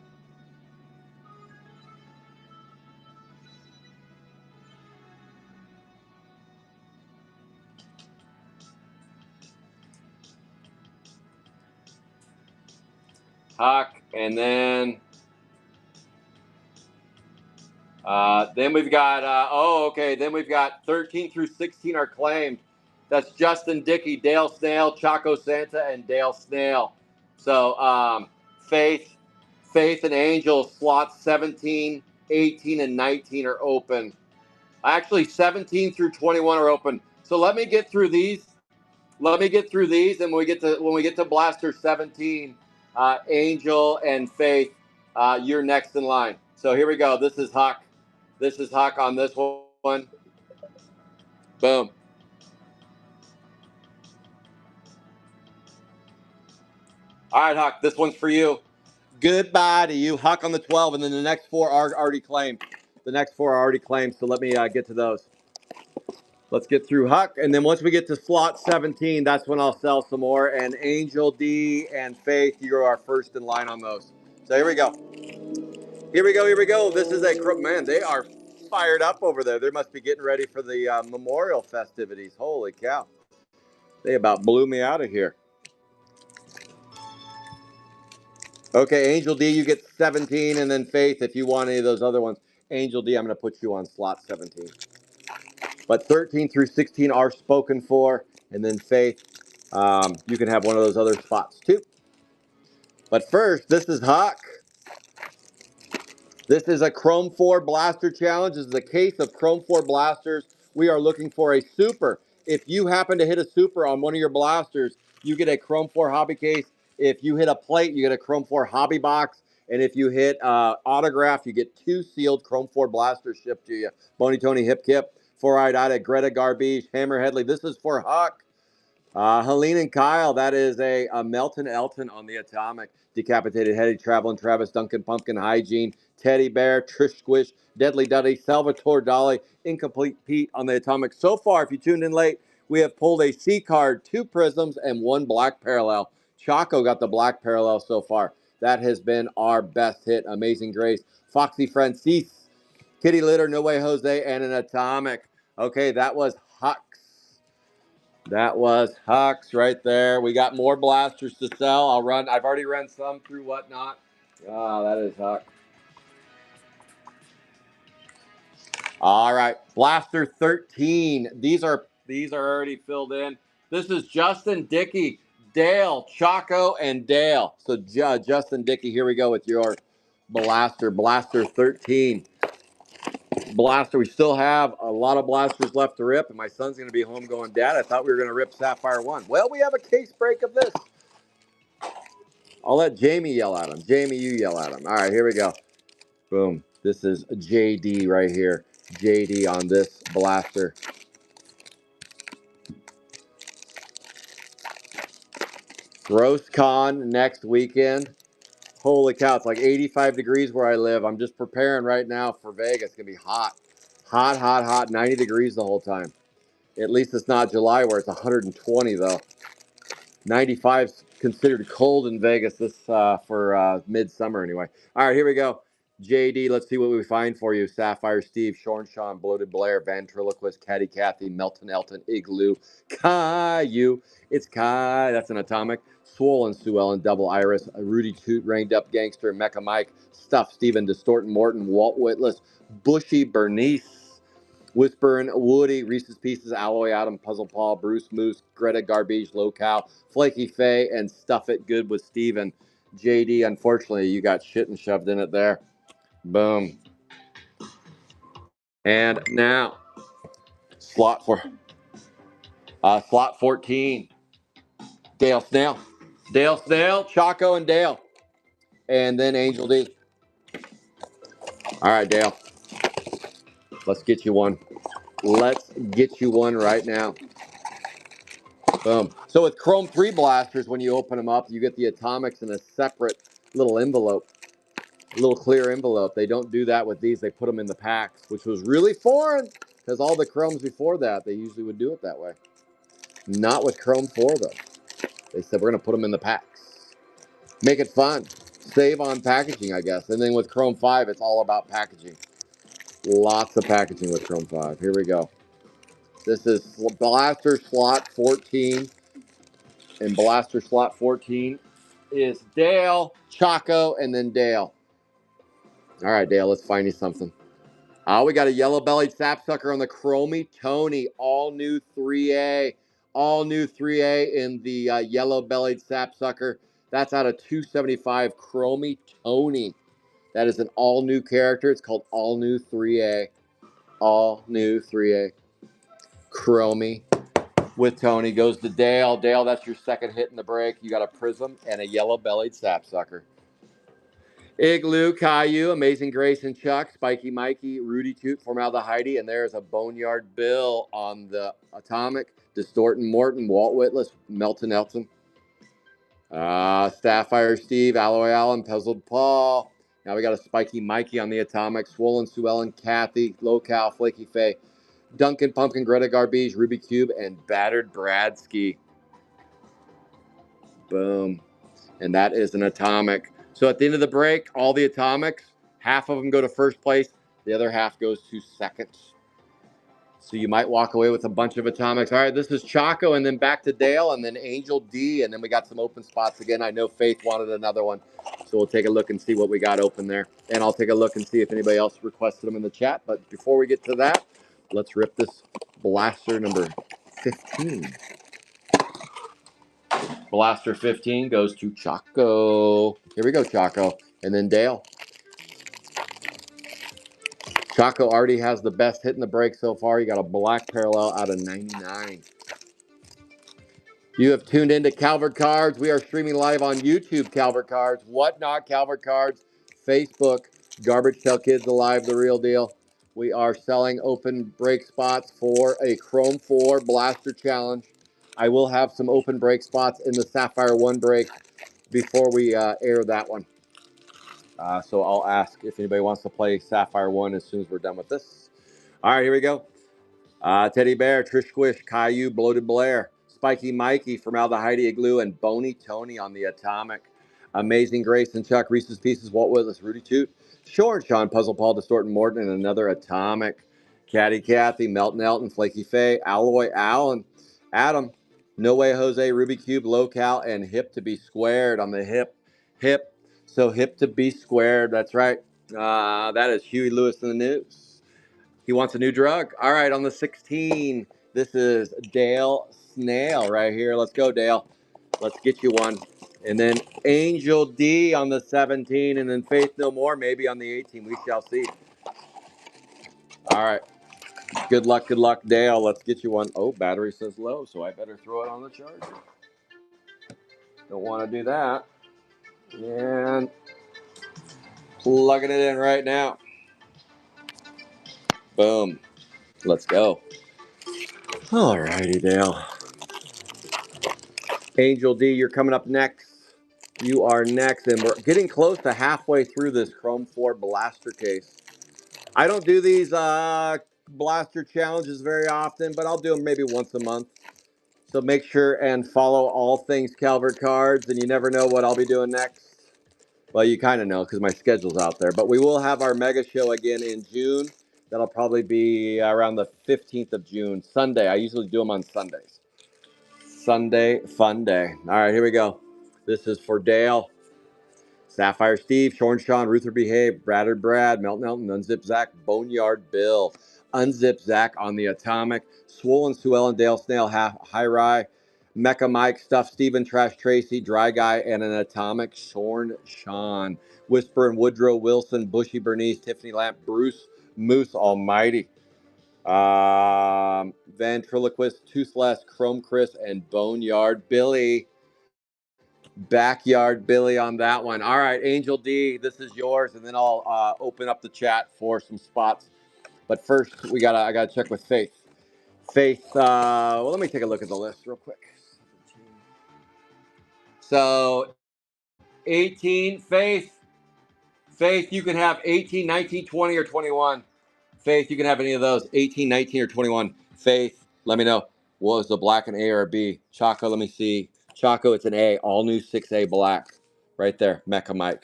Huck, and then we've got, then we've got 13 through 16 are claimed. That's Justin Dickey, Dale Snail, Chaco Santa, and Dale Snail. So Faith, and Angel, slots 17, 18, and 19 are open. Actually, 17 through 21 are open. So let me get through these. And when we get to Blaster 17, Angel and Faith, you're next in line. So here we go. This is Huck. On this one. Boom. All right, Huck. This one's for you. Goodbye to you, Huck, on the 12, and then the next 4 are already claimed. So let me get to those. Let's get through Huck, and then once we get to slot 17, that's when I'll sell some more. And Angel, D, and Faith, you're our first in line on those. So here we go. This is man. They are fired up over there. They must be getting ready for the memorial festivities. Holy cow! They about blew me out of here. Okay, Angel D, you get 17, and then Faith, if you want any of those other ones, Angel D, I'm going to put you on slot 17. But 13 through 16 are spoken for, and then Faith, you can have one of those other spots too. But first, this is Huck. This is a Chrome 4 Blaster Challenge. This is a case of Chrome 4 blasters. We are looking for a super. If you happen to hit a super on one of your blasters, you get a Chrome 4 hobby case. If you hit a plate, you get a Chrome 4 hobby box. And if you hit autograph, you get 2 sealed Chrome 4 blasters shipped to you. Boney Tony, Hip Kip, Four-Eyed Ida, Greta Garbage, Hammer Headley. This is for Huck. Helene and Kyle, that is a Melton Elton on the Atomic. Decapitated Hetty, Traveling Travis, Duncan Pumpkin, Hygiene, Teddy Bear, Trish Squish, Deadly Duddy, Salvatore Dali, Incomplete Pete on the Atomic. So far, if you tuned in late, we have pulled a C card, 2 prisms, and 1 black parallel. Chaco got the black parallel so far. That has been our best hit. Amazing Grace, Foxy Francis, Kitty Litter, No Way Jose, and an Atomic. Okay, that was Hux. That was Hux right there. We got more blasters to sell. I've already run some through Whatnot. That is Hux. All right, Blaster 13. These are already filled in. This is Justin Dickey, Dale, Chaco, and Dale. So Justin Dickey, here we go with your Blaster 13. Blaster, we still have a lot of blasters left to rip, and my son's going to be home going, Dad, I thought we were going to rip Sapphire 1. Well, we have a case break of this. I'll let Jamie yell at him. Jamie, you yell at him. All right, here we go. Boom. This is JD right here. JD on this blaster. Roast Con next weekend. Holy cow, it's like 85 degrees where I live. I'm just preparing right now for Vegas. It's going to be hot. Hot, hot, hot. 90 degrees the whole time. At least it's not July where it's 120 though. 95 is considered cold in Vegas this for midsummer anyway. All right, here we go. JD, let's see what we find for you. Sapphire Steve, Shorn Sean, Bloated Blair, Ventriloquist, Caddy Cathy, Melton Elton, Igloo, Caillou. It's Kai. That's an Atomic. Swollen Sue Ellen, Double Iris, Rudy Toot, Rained Up Gangster, Mecha Mike, Stuff Steven, Distortin Morton, Walt Whitless, Bushy Bernice. Whispering Woody, Reese's Pieces, Alloy Adam, Puzzle Paul, Bruce Moose, Greta Garbage, Locale, Flaky Faye, and Stuff It Good with Steven. JD, unfortunately, you got shit and shoved in it there. Boom. And now, slot 14. Dale Snail. Dale Snail, Chaco, and Dale. And then Angel D. All right, Dale. Let's get you one. Let's get you one right now. Boom. So with Chrome 3 blasters, when you open them up, you get the atomics in a separate little envelope, a little clear envelope. They don't do that with these. They put them in the packs, which was really foreign because all the Chromes before that, they usually would do it that way. Not with Chrome 4, though. They said, we're going to put them in the packs. Make it fun. Save on packaging, I guess. And then with Chrome 5, it's all about packaging. Lots of packaging with Chrome 5. Here we go. This is Blaster Slot 14. And Blaster Slot 14 is Dale, Chaco, and then Dale. All right, Dale, let's find you something. We got a yellow-bellied sapsucker on the Chromie Tony, all new 3A. All new 3A in the yellow-bellied sapsucker. That's out of 275 Chromie Tony. That is an all-new character. It's called All New 3A. All New 3A. Chromie with Tony goes to Dale. Dale, that's your second hit in the break. You got a prism and a yellow-bellied sapsucker. Igloo, Caillou, Amazing Grace and Chuck, Spiky Mikey, Rudy Toot, Formaldehyde, and there's a Boneyard Bill on the Atomic, Distortin Morton, Walt Whitless, Melton Elton, Sapphire Steve, Alloy Allen, Puzzled Paul. Now we got a Spiky Mikey on the Atomic, Swollen Sue Ellen, Kathy, Locale, Flaky Faye, Duncan Pumpkin, Greta Garbage, Ruby Cube, and Battered Bradsky. Boom. And that is an Atomic. So at the end of the break, all the Atomics, half of them go to first place. The other half goes to second. So you might walk away with a bunch of Atomics. All right, this is Chaco, and then back to Dale, and then Angel D, and then we got some open spots again. I know Faith wanted another one. So we'll take a look and see what we got open there. And I'll take a look and see if anybody else requested them in the chat. But before we get to that, let's rip this Blaster number 15. Blaster 15 goes to Chaco. Here we go, Chaco. And then Dale. Chaco already has the best hit in the break so far. You got a black parallel out of 99. You have tuned into Calvert Cards. We are streaming live on YouTube, Calvert Cards, Whatnot, Calvert Cards, Facebook, Garbage Tell Kids Alive, The Real Deal. We are selling open break spots for a Chrome 4 Blaster Challenge. I will have some open break spots in the Sapphire 1 break before we air that one. So I'll ask if anybody wants to play Sapphire 1 as soon as we're done with this. All right, here we go. Teddy Bear, Trish Squish, Caillou, Bloated Blair, Spiky Mikey, Formaldehyde Igloo, and Bony Tony on the Atomic. Amazing Grace and Chuck, Reese's Pieces, Walt Willis, Rudy Toot, Shore and Sean, Puzzle Paul, Distort and Morton, and another Atomic. Caddy Kathy, Melton Elton, Flaky Faye, Alloy Allen, Adam, No Way Jose, Ruby Cube, Local, and Hip to Be Squared on the hip. So hip to be squared. That's right. That is Huey Lewis in the news. He wants a new drug. All right, on the 16, this is Dale Snail right here. Let's go, Dale. Let's get you one. And then Angel D on the 17, and then Faith No More maybe on the 18. We shall see. All right. Good luck, Dale. Let's get you one. Oh, battery says low, so I better throw it on the charger. Don't want to do that. And plugging it in right now. Boom. Let's go. All righty, Dale. Angel D, you're coming up next. You are next, and we're getting close to halfway through this Chrome 4 blaster case. I don't do these blaster challenges very often, but I'll do them maybe once a month. So make sure and follow all things Calvert Cards, and you never know what I'll be doing next. Well, you kind of know because my schedule's out there. But we will have our mega show again in June. That'll probably be around the 15th of June, Sunday. I usually do them on Sundays. Sunday fun day. All right, here we go. This is for Dale. Sapphire Steve, Shorn Sean, Ruther Behave, Bradder Brad, Melton Elton, Unzip Zach, Boneyard Bill, Unzip Zach on the Atomic, Swollen Sue Ellen, Dale Snail, High Rye, Mecha Mike, Stuff Steven, Trash Tracy, Dry Guy, and an Atomic, Shorn Sean, Whisper and Woodrow Wilson, Bushy Bernice, Tiffany Lamp, Bruce Moose Almighty, Ventriloquist, Toothless, Chrome Chris, and Boneyard Billy. Backyard Billy on that one. All right, Angel D, this is yours, and then I'll open up the chat for some spots. But first, I gotta check with Faith. Faith, well, let me take a look at the list real quick. So, 18, Faith, you can have 18, 19, 20, or 21. Faith, you can have any of those, 18, 19, or 21. Faith, let me know. What was the black an A or a B? Choco, let me see. Choco, it's an A. All new 6A black. Right there, Mecha Mike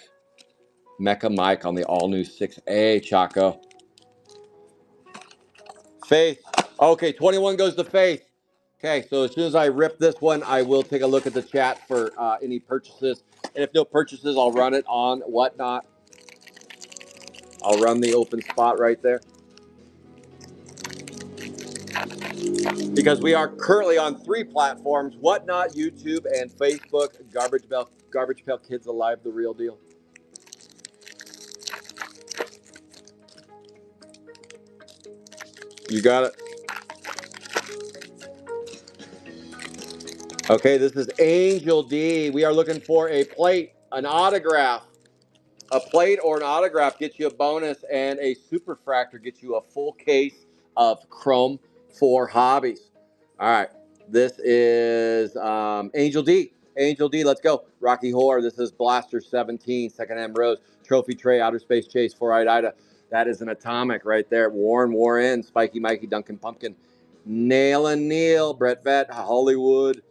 on the all new 6A, Choco. Faith. Okay, 21 goes to Faith. Okay, so as soon as I rip this one, I will take a look at the chat for any purchases. And if no purchases, I'll run it on Whatnot. I'll run the open spot right there. Because we are currently on 3 platforms: Whatnot, YouTube, and Facebook. Garbage Pail Kids Alive, the real deal. You got it. Okay, this is Angel D. We are looking for a plate, an autograph. A plate or an autograph gets you a bonus, and a superfractor gets you a full case of Chrome 4 Hobbies. All right, this is Angel D. Angel D, let's go. Rocky Horror, this is Blaster 17, Second M Rose, Trophy Tray, Outer Space Chase, 4-Eyed Ida. That is an Atomic right there. Warren, Spiky Mikey, Duncan Pumpkin, Nail and Neil, Brett Vett, Hollywood,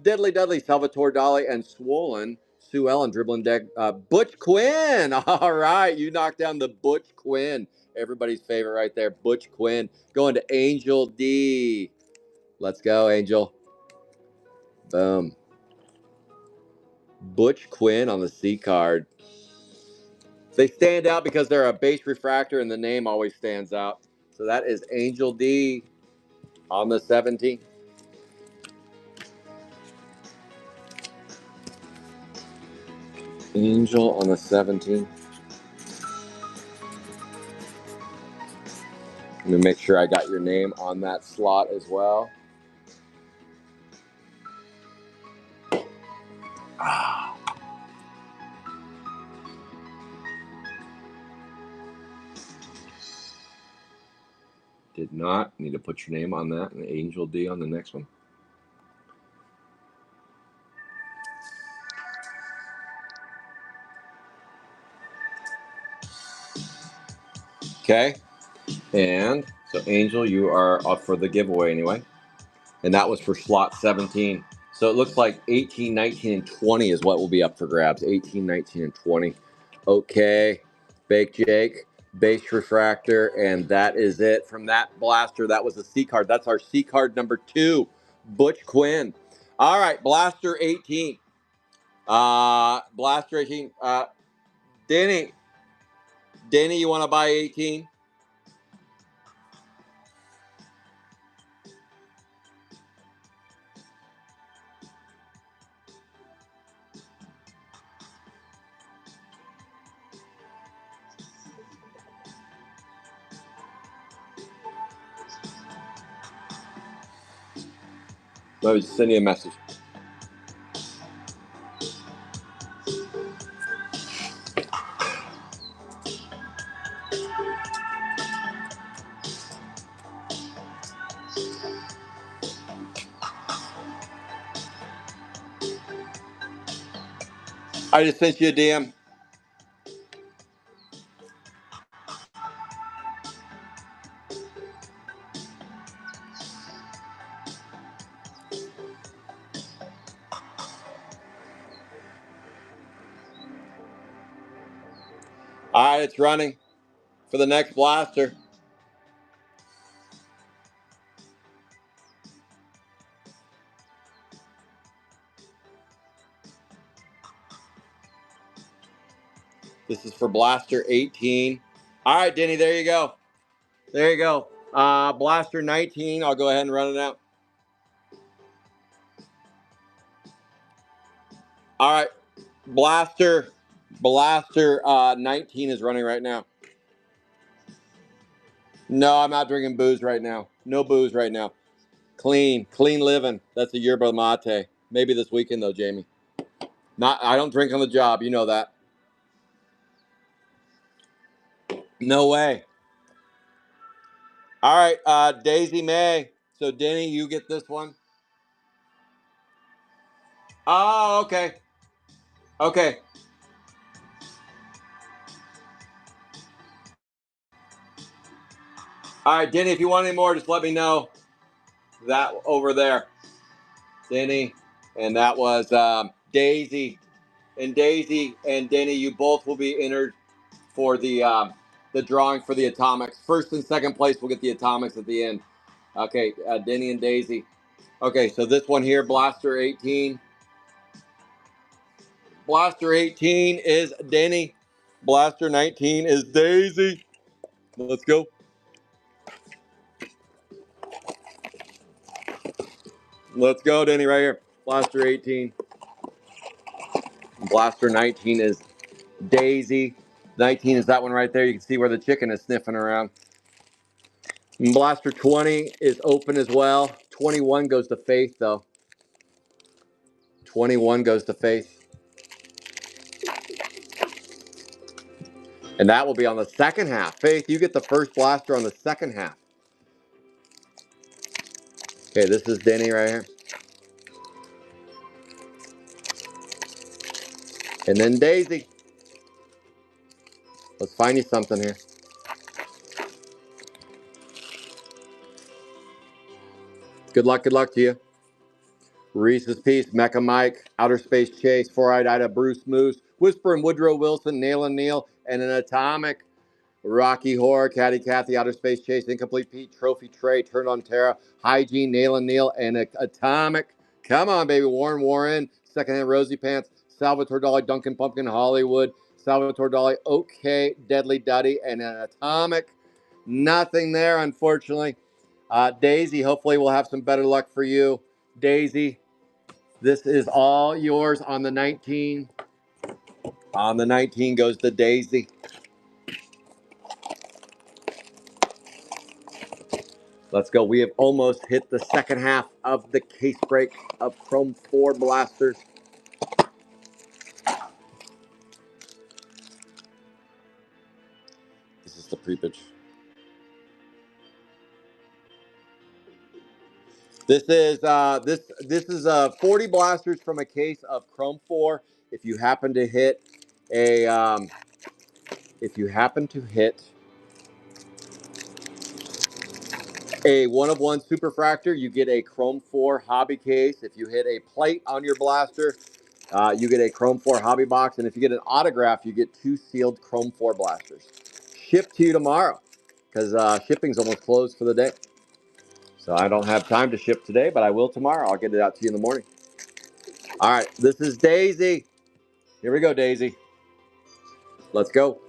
Deadly Dudley, Salvatore Dali, and Swollen Sue Ellen, Dribbling Deck, Butch Quinn. All right, you knocked down the Butch Quinn. Everybody's favorite right there, Butch Quinn. Going to Angel D. Let's go, Angel. Boom. Butch Quinn on the C card. They stand out because they're a base refractor, and the name always stands out. So that is Angel D on the 17. Angel on the 17. Let me make sure I got your name on that slot as well. Did not need to put your name on that, and Angel D on the next one. Okay. And so, Angel, you are up for the giveaway anyway. And that was for slot 17. So it looks like 18, 19, and 20 is what will be up for grabs. 18, 19, and 20. Okay. Bake Jake, base refractor, and that is it from that blaster. That was a C card. That's our C card number 2, Butch Quinn. All right, blaster 18. Blaster 18. Danny, you want to buy 18? Let me send you a message. I just sent you a DM. All right, it's running for the next blaster. This is for blaster 18. All right, Denny, there you go. There you go. Blaster 19. I'll go ahead and run it out. All right, blaster 19 is running right now. No, I'm not drinking booze right now. No booze right now. Clean living. That's a yerba mate. Maybe this weekend though, Jamie. I don't drink on the job. You know that. No way. All right, Daisy May. So Denny, you get this one. Oh, okay. Okay. All right, Denny, if you want any more, just let me know. That over there, Denny, and that was Daisy. And Daisy and Denny, you both will be entered for the drawing for the atomics. First and second place will get the atomics at the end. Okay, Denny and Daisy. Okay, so this one here, Blaster 18. Blaster 18 is Denny. Blaster 19 is Daisy. Let's go. Let's go, Denny, right here. Blaster 18. Blaster 19 is Daisy. 19 is that one right there. You can see where the chicken is sniffing around. And Blaster 20 is open as well. 21 goes to Faith, though. 21 goes to Faith. And that will be on the second half. Faith, you get the first blaster on the second half. Okay, this is Denny right here. And then Daisy. Let's find you something here. Good luck to you. Reese's Piece, Mecha Mike, Outer Space Chase, Four-Eyed Ida, Bruce Moose, Whisper and Woodrow Wilson, Nail and Neil, and an Atomic. Rocky Horror, Caddy Cathy, Outer Space Chase, Incomplete Pete, Trophy Trey, Turn on Terra, Hygiene, Nail and Neil, and Atomic. Come on, baby. Warren, Secondhand Rosie Pants, Salvatore Dali, Duncan Pumpkin, Hollywood, Salvatore Dali, OK, Deadly Duddy, and an Atomic. Nothing there, unfortunately. Daisy, hopefully we'll have some better luck for you. Daisy, this is all yours on the 19. On the 19 goes the Daisy. Let's go. We have almost hit the second half of the case break of Chrome 4 blasters. This is the pre-pitch. This is 40 blasters from a case of Chrome 4. If you happen to hit a A 1-of-1 superfractor, you get a Chrome 4 hobby case. If you hit a plate on your blaster, you get a Chrome 4 hobby box. And if you get an autograph, you get 2 sealed Chrome 4 blasters. Shipped to you tomorrow because shipping's almost closed for the day. So I don't have time to ship today, but I will tomorrow. I'll get it out to you in the morning. All right, this is Daisy. Here we go, Daisy. Let's go.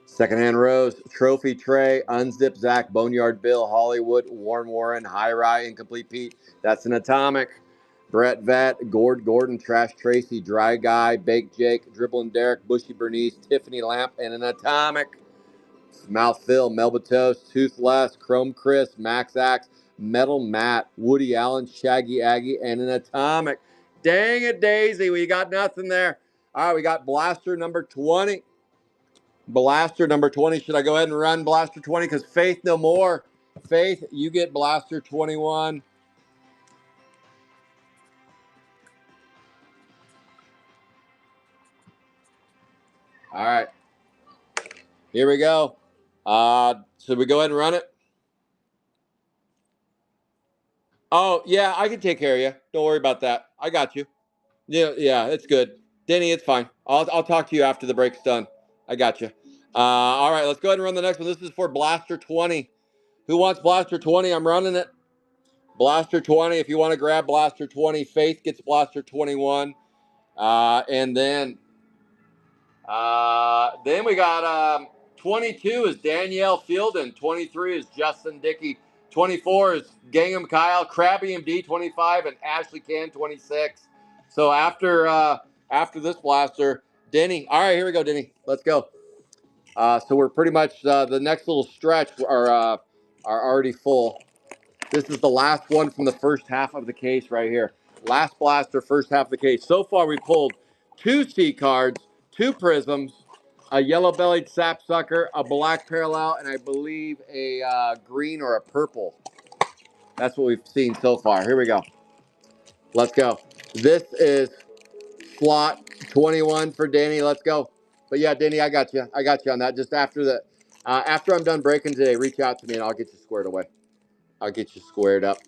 Secondhand Rose, Trophy Trey, Unzip Zach, Boneyard Bill, Hollywood, Warren, High Rye, Incomplete Pete. That's an atomic. Brett Vet, Gordon, Trash Tracy, Dry Guy, Baked Jake, Dribbling Derek, Bushy Bernice, Tiffany Lamp, and an atomic. Mouth Phil, Melba Toast, Toothless, Chrome Chris, Max Axe, Metal Matt, Woody Allen, Shaggy Aggie, and an atomic. Dang it, Daisy, we got nothing there. All right, we got Blaster number 20. Blaster number 20. Should I go ahead and run Blaster 20? Because Faith no more. Faith, you get Blaster 21. All right. Here we go. Should we go ahead and run it? Oh, yeah, I can take care of you. Don't worry about that. I got you. Yeah, it's good. Denny, it's fine. I'll talk to you after the break's done. I got you. All right, let's go ahead and run the next one. This is for Blaster 20. Who wants Blaster 20? I'm running it. Blaster 20. If you want to grab Blaster 20, Faith gets Blaster 21. And then we got 22 is Danielle Fielden. 23 is Justin Dickey. 24 is Gangham Kyle, Krabby MD 25, and Ashley Can 26. So after this blaster, Denny. All right, here we go, Denny. Let's go. So we're pretty much the next little stretch are already full. This is the last one from the first half of the case right here. Last blaster, first half of the case. So far, we pulled 2 C cards, 2 prisms, a yellow-bellied sapsucker, a black parallel, and I believe a green or a purple. That's what we've seen so far. Here we go. Let's go. This is slot 21 for Danny. Let's go. But yeah, Danny, I got you. I got you on that. Just after I'm done breaking today, reach out to me and I'll get you squared away. I'll get you squared up.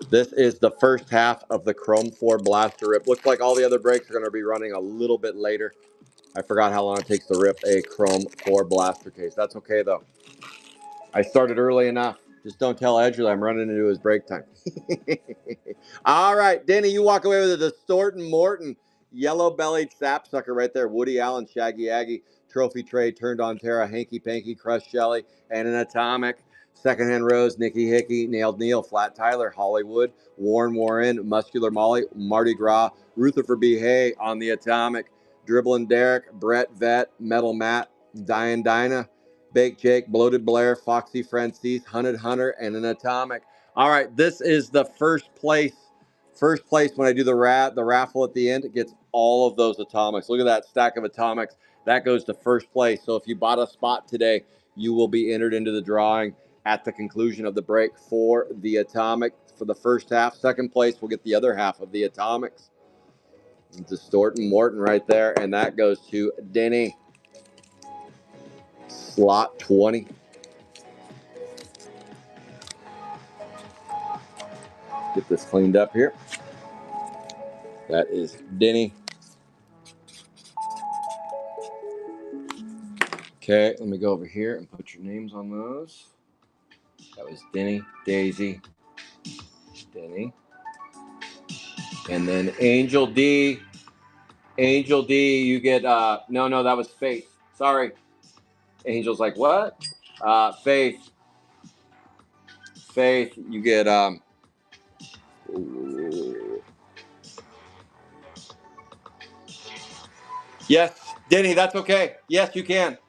This is the first half of the Chrome 4 Blaster Rip. Looks like all the other breaks are going to be running a little bit later. I forgot how long it takes to rip a Chrome 4 Blaster case. That's okay, though. I started early enough. Just don't tell Edgerly I'm running into his break time. All right, Denny, you walk away with a Distortin' Morton yellow-bellied sapsucker right there. Woody Allen, Shaggy Aggie, Trophy Trey, Turned on Terra, Hanky Panky, Crushed Shelly, and an Atomic. Secondhand Rose, Nikki Hickey, Nailed Neil, Flat Tyler, Hollywood, Warren, Muscular Molly, Mardi Gras, Rutherford B. Hay on the Atomic, Dribbling Derek, Brett Vet, Metal Matt, Dinah, Baked Jake, Bloated Blair, Foxy Francis, Hunted Hunter, and an Atomic. All right, this is the first place. First place when I do the raffle at the end, it gets all of those atomics. Look at that stack of atomics. That goes to first place. So if you bought a spot today, you will be entered into the drawing at the conclusion of the break for the atomic for the first half. Second place will get the other half of the atomics. Distortin' Morton right there, and that goes to Denny. Slot 20. Get this cleaned up here. That is Denny. Okay, let me go over here and put your names on those. That was Denny, Daisy, Denny. And then Angel D. Angel D, you get, no, that was Faith. Sorry. Angel's like, what? Faith. Faith, you get, yes, Denny, that's okay. Yes, you can.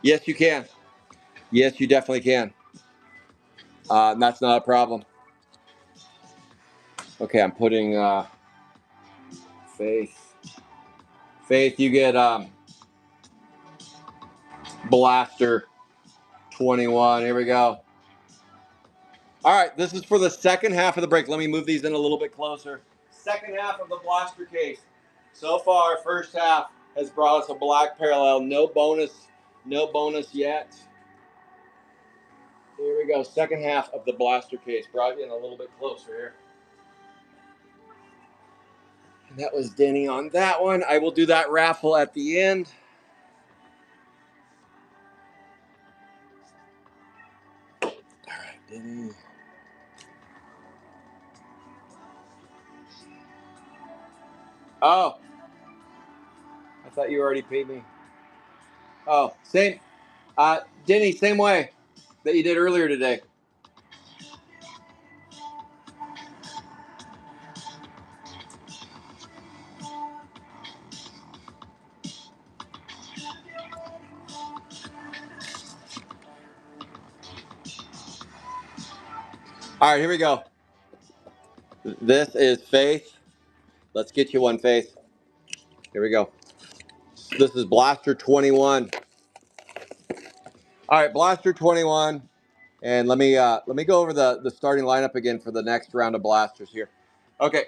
Yes, you can. Yes, you definitely can. That's not a problem. Okay, I'm putting Faith. Faith, you get Blaster 21. Here we go. All right, this is for the second half of the break. Let me move these in a little bit closer. Second half of the blaster case. So far, first half has brought us a black parallel. No bonus yet. Here we go. Second half of the blaster case. Brought you in a little bit closer here. And that was Denny on that one. I will do that raffle at the end. All right, Denny. Oh, I thought you already paid me. Oh, same. Denny, same way that you did earlier today. All right, here we go. This is Faith. Let's get you one, Faith. Here we go. This is Blaster 21. All right, Blaster 21. And let me go over the starting lineup again for the next round of blasters here. Okay.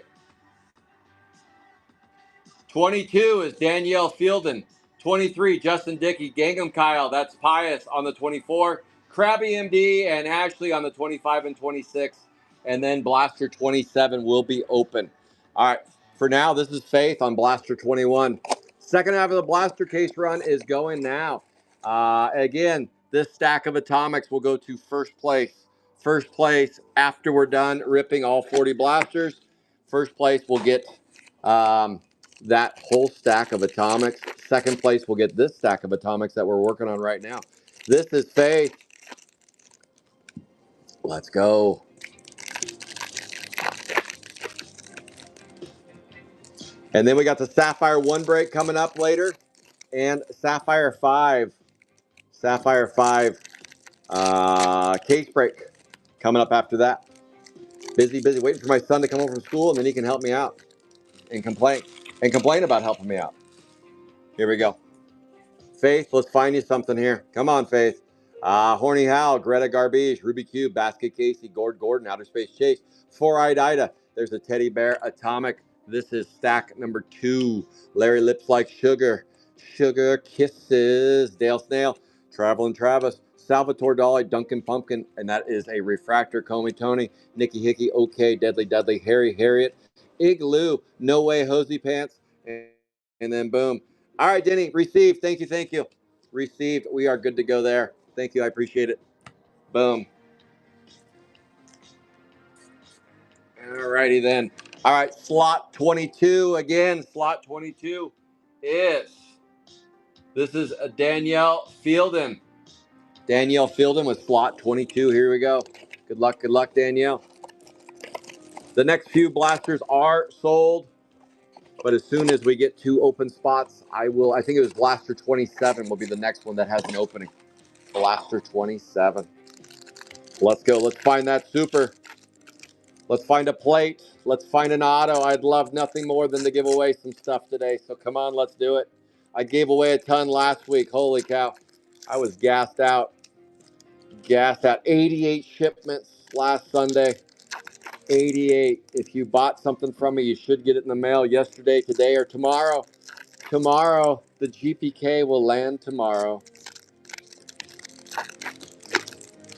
22 is Danielle Fielden. 23, Justin Dickey. Gangnam Kyle, that's Pius on the 24. Krabby MD and Ashley on the 25 and 26. And then Blaster 27 will be open. All right, for now, this is Faith on Blaster 21. Second half of the Blaster case run is going now. Again, this stack of atomics will go to first place. First place after we're done ripping all 40 blasters. First place will get that whole stack of atomics. Second place will get this stack of atomics that we're working on right now. This is Faith. Let's go. And then we got the Sapphire 1 break coming up later. And Sapphire 5. Sapphire 5 case break coming up after that. Busy, waiting for my son to come home from school, and then he can help me out and complain about helping me out. Here we go. Faith, let's find you something here. Come on, Faith. Horny Hal, Greta Garbage, Ruby Cube, Basket Casey, Gordon, Outer Space Chase, Four-Eyed Ida. There's a teddy bear, Atomic. This is stack number 2. Larry Lips Like Sugar, Sugar Kisses, Dale Snail, Traveling Travis, Salvatore Dali, Duncan Pumpkin, and that is a Refractor, Comey Tony, Nicky Hickey, OK, Deadly Dudley, Harry Harriet, Igloo, No Way Hosey Pants, and then boom. All right, Denny, received. Thank you. Received. We are good to go there. Thank you. I appreciate it. Boom. All righty then. All right, slot 22 again. Slot 22 is, this is Danielle Fielden. Danielle Fielden with slot 22. Here we go. Good luck, Danielle. The next few blasters are sold, but as soon as we get 2 open spots, I think it was blaster 27 will be the next one that has an opening. Blaster 27. Let's go. Let's find that super. Let's find a plate. Let's find an auto. I'd love nothing more than to give away some stuff today. So come on, let's do it. I gave away a ton last week. Holy cow. I was gassed out. 88 shipments last Sunday. 88. If you bought something from me, you should get it in the mail yesterday, today, or tomorrow. Tomorrow. The GPK will land tomorrow.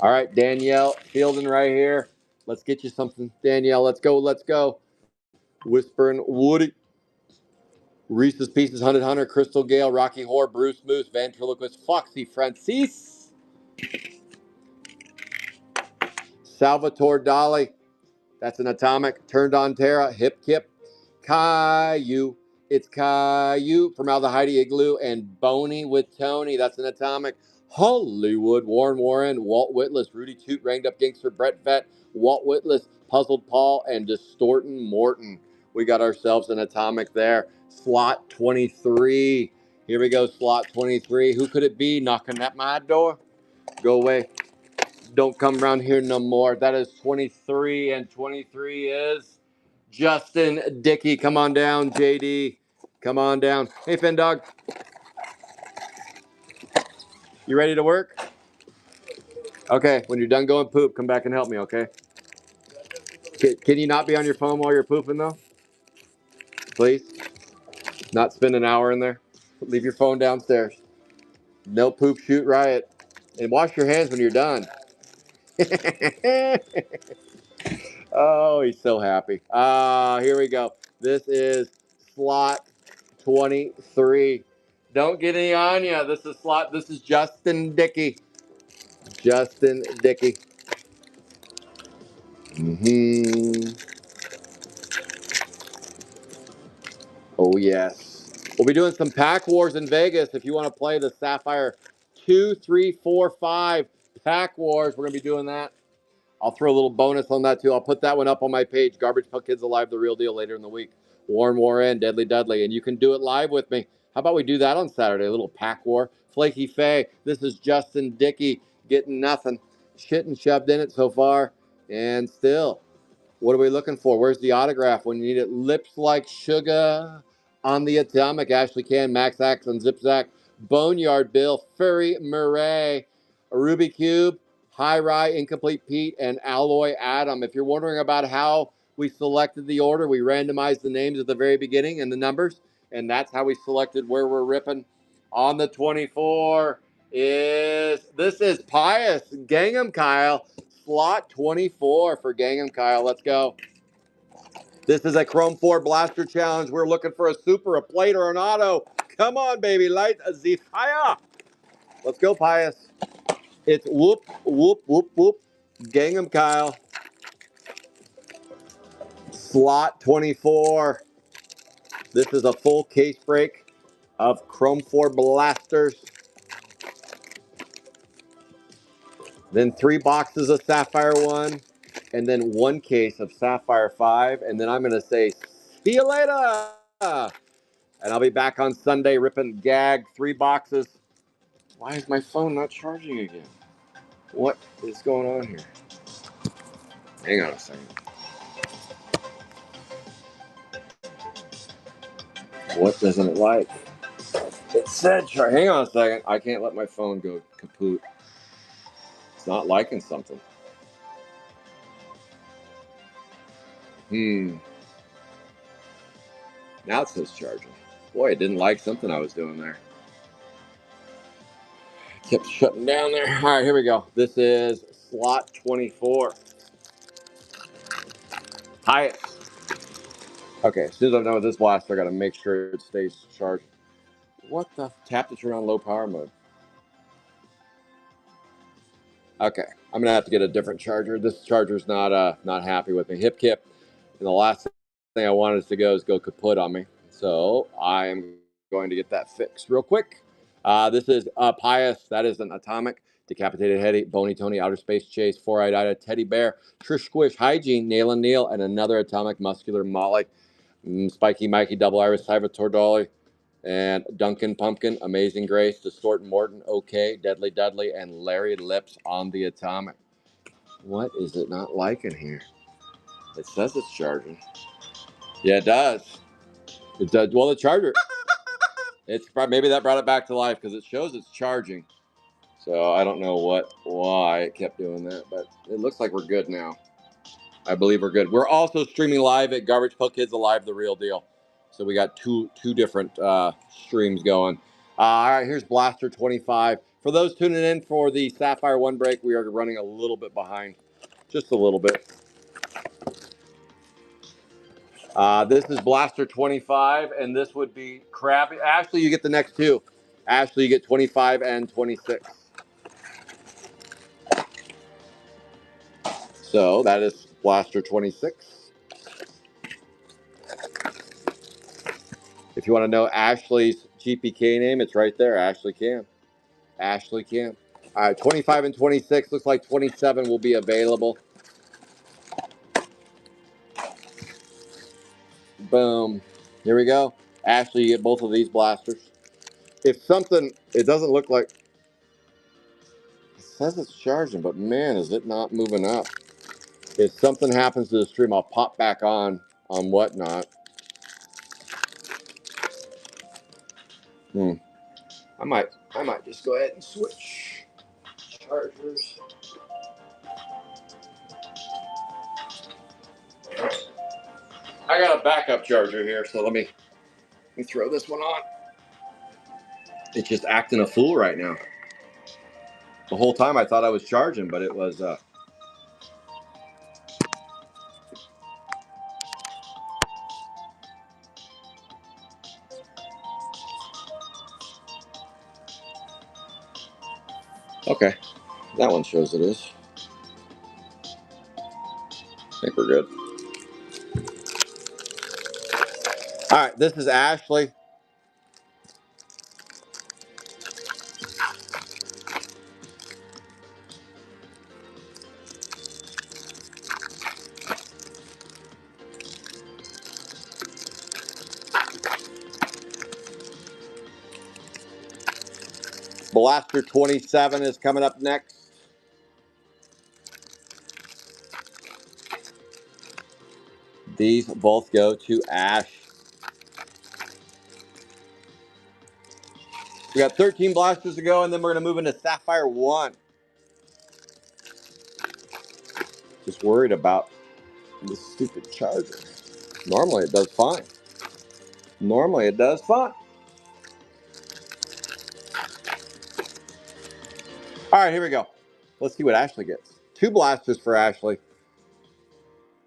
All right, Danielle Fielden right here. Let's get you something, Danielle. Let's go. Whispering Woody. Reese's Pieces, Hunter, Crystal Gale, Rocky Horror, Bruce Moose, Ventriloquist, Foxy Francis, Salvatore Dali. That's an Atomic. Turned on Terra, Hip Kip, Caillou. It's Caillou, Formaldehyde Igloo, and Boney with Tony. That's an Atomic. Hollywood, Warren, Walt Whitless, Rudy Toot, Ranged Up Gangster, Brett Vett, Walt Whitless, Puzzled Paul, and Distortin' Morton. We got ourselves an Atomic there. Slot 23. Here we go, slot 23. Who could it be knocking at my door? Go away. Don't come around here no more. That is 23, and 23 is Justin Dickey. Come on down, JD. Come on down. Hey, Fin Dog. You ready to work? Okay, when you're done going poop, come back and help me, okay? Can you not be on your phone while you're pooping though? Please, not spend an hour in there. Leave your phone downstairs. No poop shoot riot, and wash your hands when you're done. Oh, he's so happy. Here we go. This is slot 23. Don't get any on ya. This is slot. This is Justin Dickey. Justin Dickey. Oh yes. We'll be doing some pack wars in Vegas. If you want to play the Sapphire 2, 3, 4, 5 pack wars, we're gonna be doing that. I'll throw a little bonus on that too. I'll put that one up on my page. Garbage Pail Kids Alive, the real deal, later in the week. Warren, Deadly Dudley, and you can do it live with me. How about we do that on Saturday? A little pack war. Flaky Faye. This is Justin Dickey getting nothing. Shit and shoved in it so far, and still. What are we looking for? Where's the autograph when you need it? Lips like sugar on the atomic. Ashley Can, Max Axe on Zip Zack, Boneyard Bill, Furry Murray, Ruby Cube, High Rye, Incomplete Pete, and Alloy Adam. If you're wondering about how we selected the order, we randomized the names at the very beginning and the numbers, and that's how we selected where we're ripping. On the 24 this is Pius Gangham Kyle. Slot 24 for Gangham Kyle. Let's go. This is a Chrome 4 Blaster Challenge. We're looking for a super, a plate, or an auto. Come on, baby. Light the fire. Let's go, Pius. It's whoop, whoop, whoop, whoop. Gangham Kyle. Slot 24. This is a full case break of Chrome 4 Blasters. Then 3 boxes of Sapphire 1. And then 1 case of Sapphire 5. And then I'm going to say, see you later. And I'll be back on Sunday ripping gag 3 boxes. Why is my phone not charging again? What is going on here? Hang on a second. What doesn't it like? It said charge. Hang on a second. I can't let my phone go kaput. It's not liking something. Now it says charging. Boy, it didn't like something I was doing there. Kept shutting down there. All right, here we go. This is slot 24. Hyatt. Okay, as soon as I'm done with this blaster, I got to make sure it stays charged. What the? Tap to turn on low power mode. Okay, I'm gonna have to get a different charger. This charger's not happy with me. Hip kip, and the last thing I wanted is to go kaput on me. So I am going to get that fixed real quick. This is Pius. That is an atomic. Decapitated Hetty, Bony Tony, Outer Space Chase, Four-Eyed Ida, Teddy Bear, Trish Squish, Hygiene, Nail and Neil, and another atomic muscular Molly, Spiky Mikey, Double Iris, Salvatore Dolly, and Duncan Pumpkin, Amazing Grace, Distort Morton, OK, Deadly Dudley, and Larry Lips on the atomic. What is it not liking here? It says it's charging. Yeah, it does. It does. Well, the charger. It's maybe that brought it back to life because it shows it's charging. So I don't know why it kept doing that, but it looks like we're good now. I believe we're good. We're also streaming live at Garbage Pail Kids Alive, the real deal. So we got two different streams going. All right, here's Blaster 25. For those tuning in for the Sapphire 1 break, we are running a little bit behind. Just a little bit. This is Blaster 25, and this would be Crabby. Ashley, you get the next 2. Ashley, you get 25 and 26. So that is Blaster 26. If you want to know Ashley's GPK name, it's right there. Ashley Cam. Ashley Cam. All right, 25 and 26. Looks like 27 will be available. Boom. Here we go. Ashley, you get both of these blasters. If something, it doesn't look like, it says it's charging, but man, is it not moving up. If something happens to the stream, I'll pop back on whatnot. I might just go ahead and switch chargers. I got a backup charger here, so let me throw this one on. It's just acting a fool right now. The whole time I thought I was charging, but it was. Okay, that one shows it is. I think we're good. All right, this is Ashley. Blaster 27 is coming up next. These both go to Ash. We got 13 blasters to go, and then we're going to move into Sapphire 1. Just worried about this stupid charger. Normally it does fine. Normally it does fine. All right, here we go. Let's see what Ashley gets. 2 blasters for Ashley.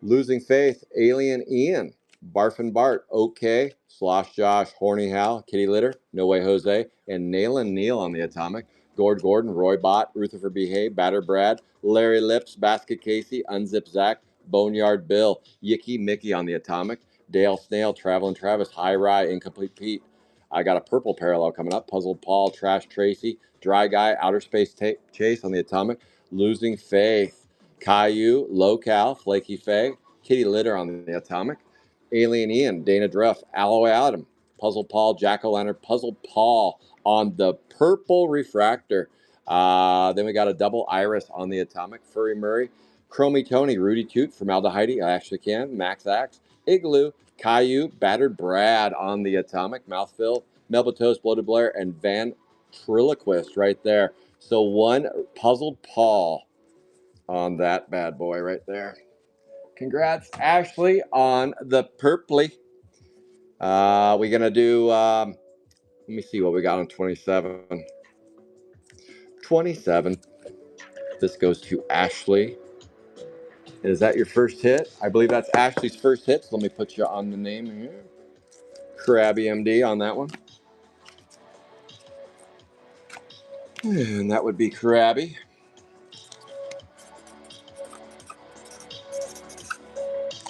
Losing Faith, Alien Ian, Barfin Bart, OK, Slosh Josh, Horny Hal, Kitty Litter, No Way Jose, and Nailin' Neil on the Atomic. Gord Gordon, Roy Bott, Rutherford B. Hay, Batter Brad, Larry Lips, Basket Casey, Unzip Zach, Boneyard Bill, Yicky Mickey on the Atomic. Dale Snail, Travelin' Travis, High Rye, Incomplete Pete. I got a purple parallel coming up. Puzzled Paul, Trash Tracy, Dry Guy, Outer Space Chase on the Atomic. Losing Faith, Caillou, Local, Flaky Faye, Kitty Litter on the Atomic. Alien Ian, Dana Druff, Alloy Adam, Puzzle Paul, Jack-O-Lantern, Puzzle Paul on the purple refractor. Then we got a double Iris on the Atomic. Furry Murray, Chromie Tony, Rudy Toot, Formaldehyde, I actually can, Max Axe, Igloo, Caillou, Battered Brad on the Atomic, Mouthful, Melba Toast, Bloated Blair, and Van Triloquist right there. So one Puzzled Paul on that bad boy right there. Congrats, Ashley, on the purpley. We're going to do, let me see what we got on 27. 27. This goes to Ashley. Is that your first hit? I believe that's Ashley's first hit. So let me put you on the name here. Krabby MD on that one. And that would be Krabby.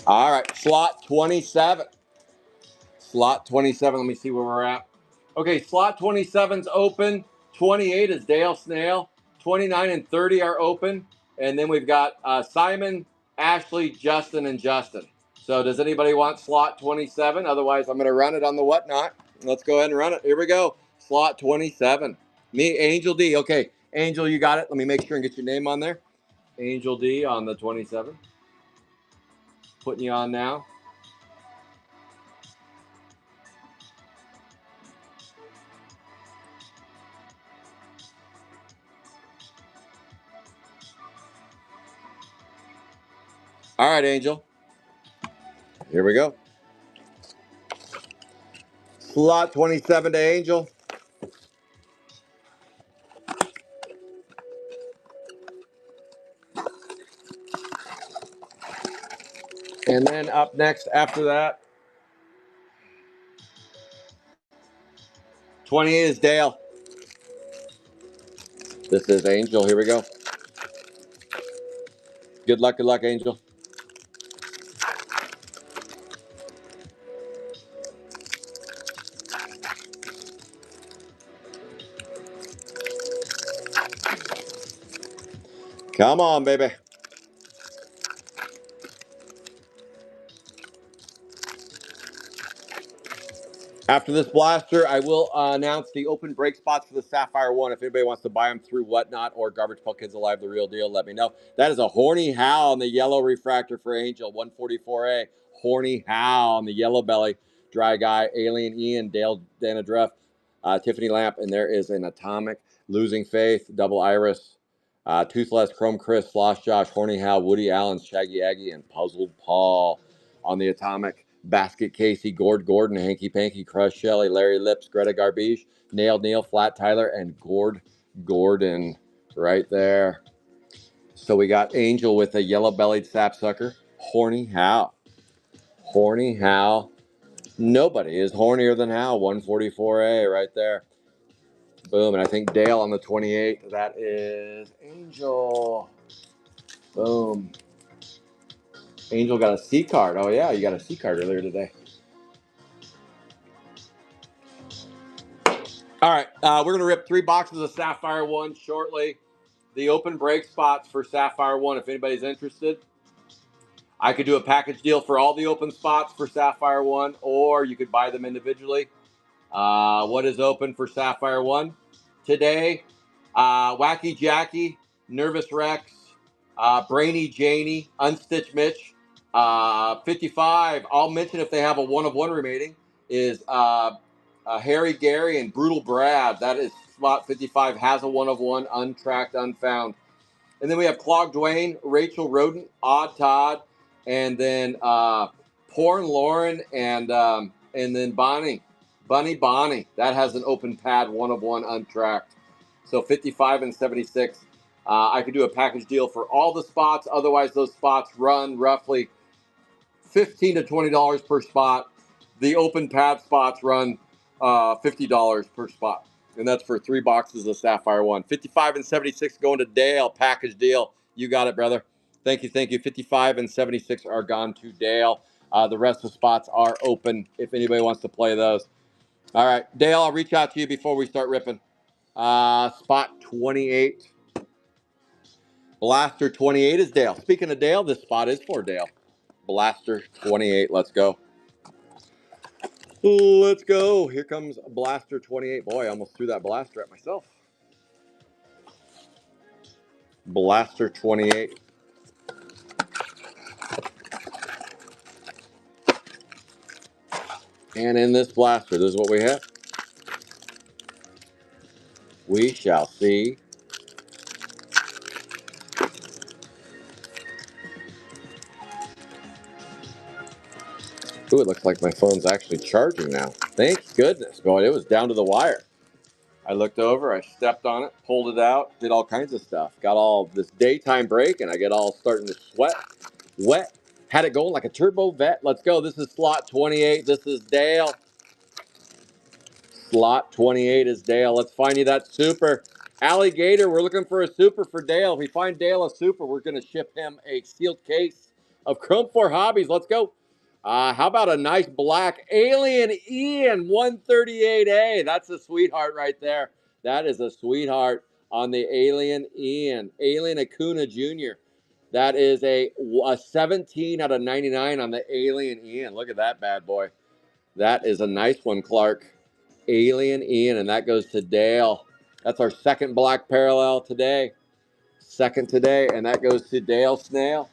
All right, slot 27. Slot 27, let me see where we're at. Okay, slot 27's open. 28 is Dale Snail. 29 and 30 are open. And then we've got Simon, Ashley, Justin, and Justin. So does anybody want slot 27? Otherwise, I'm going to run it on the whatnot. Let's go ahead and run it. Here we go. Slot 27. Me, Angel D. Okay, Angel, you got it. Let me make sure and get your name on there. Angel D on the 27. Putting you on now. All right, Angel. Here we go. Slot 27 to Angel. And then up next after that, 28 is Dale. This is Angel. Here we go. Good luck, Angel. Come on, baby. After this blaster, I will announce the open break spots for the Sapphire 1. If anybody wants to buy them through Whatnot or Garbage Pail Kids Alive, the real deal, let me know. That is a Horny Howl on the yellow refractor for Angel, 144A. Horny Howl on the yellow belly. Dry Guy, Alien Ian, Dana Druff, Tiffany Lamp, and there is an Atomic. Losing Faith, Double Iris, Toothless, Chrome Chris, Slosh Josh, Horny Howl, Woody Allen, Shaggy Aggie, and Puzzled Paul on the Atomic. Basket Casey, Gord Gordon, Hanky Panky, Crush Shelley, Larry Lips, Greta Garbage, Nailed Neil, Flat Tyler, and Gord Gordon right there. So we got Angel with a yellow-bellied sapsucker. Horny Hal. Horny Hal. Nobody is hornier than Hal. 144A right there. Boom. And I think Dale on the 28. That is Angel. Boom. Angel got a C card. Oh, yeah. You got a C card earlier today. All right. We're going to rip 3 boxes of Sapphire 1 shortly. The open break spots for Sapphire 1, if anybody's interested. I could do a package deal for all the open spots for Sapphire 1, or you could buy them individually. What is open for Sapphire 1 today? Wacky Jackie, Nervous Rex, Brainy Janie, Unstitched Mitch, 55. I'll mention if they have a 1 of 1 remaining, is Harry Gary and Brutal Brad. That is spot 55, has a 1 of 1, untracked, unfound. And then we have Clog Dwayne, Rachel Rodent, Odd Todd, and then Porn Lauren, and then Bunny Bonnie. That has an open pad, 1 of 1, untracked. So 55 and 76. I could do a package deal for all the spots. Otherwise, those spots run roughly $15 to $20 per spot. The open pad spots run $50 per spot. And that's for 3 boxes of Sapphire 1. 55 and 76 going to Dale. Package deal. You got it, brother. Thank you, thank you. 55 and 76 are gone to Dale. The rest of the spots are open if anybody wants to play those. All right, Dale, I'll reach out to you before we start ripping. Spot 28. Blaster 28 is Dale. Speaking of Dale, this spot is for Dale. Blaster 28. Let's go. Let's go. Here comes Blaster 28. Boy, I almost threw that blaster at myself. Blaster 28. And in this blaster, this is what we have. We shall see. Ooh, it looks like my phone's actually charging now. Thank goodness. Boy, it was down to the wire. I looked over, I stepped on it, pulled it out, did all kinds of stuff. Got all this daytime break, and I get all starting to sweat. Wet. Had it going like a turbo vet. Let's go. This is slot 28. This is Dale. Slot 28 is Dale. Let's find you that super. Alligator, we're looking for a super for Dale. If we find Dale a super, we're going to ship him a sealed case of Chrome 4 Hobbies. Let's go. How about a nice black Alien Ian 138A? That's a sweetheart right there. That is a sweetheart on the Alien Ian. Alien Acuna Jr. That is a 17 out of 99 on the Alien Ian. Look at that bad boy. That is a nice one, Clark. Alien Ian, and that goes to Dale. That's our second black parallel today. Second today, and that goes to Dale Snail.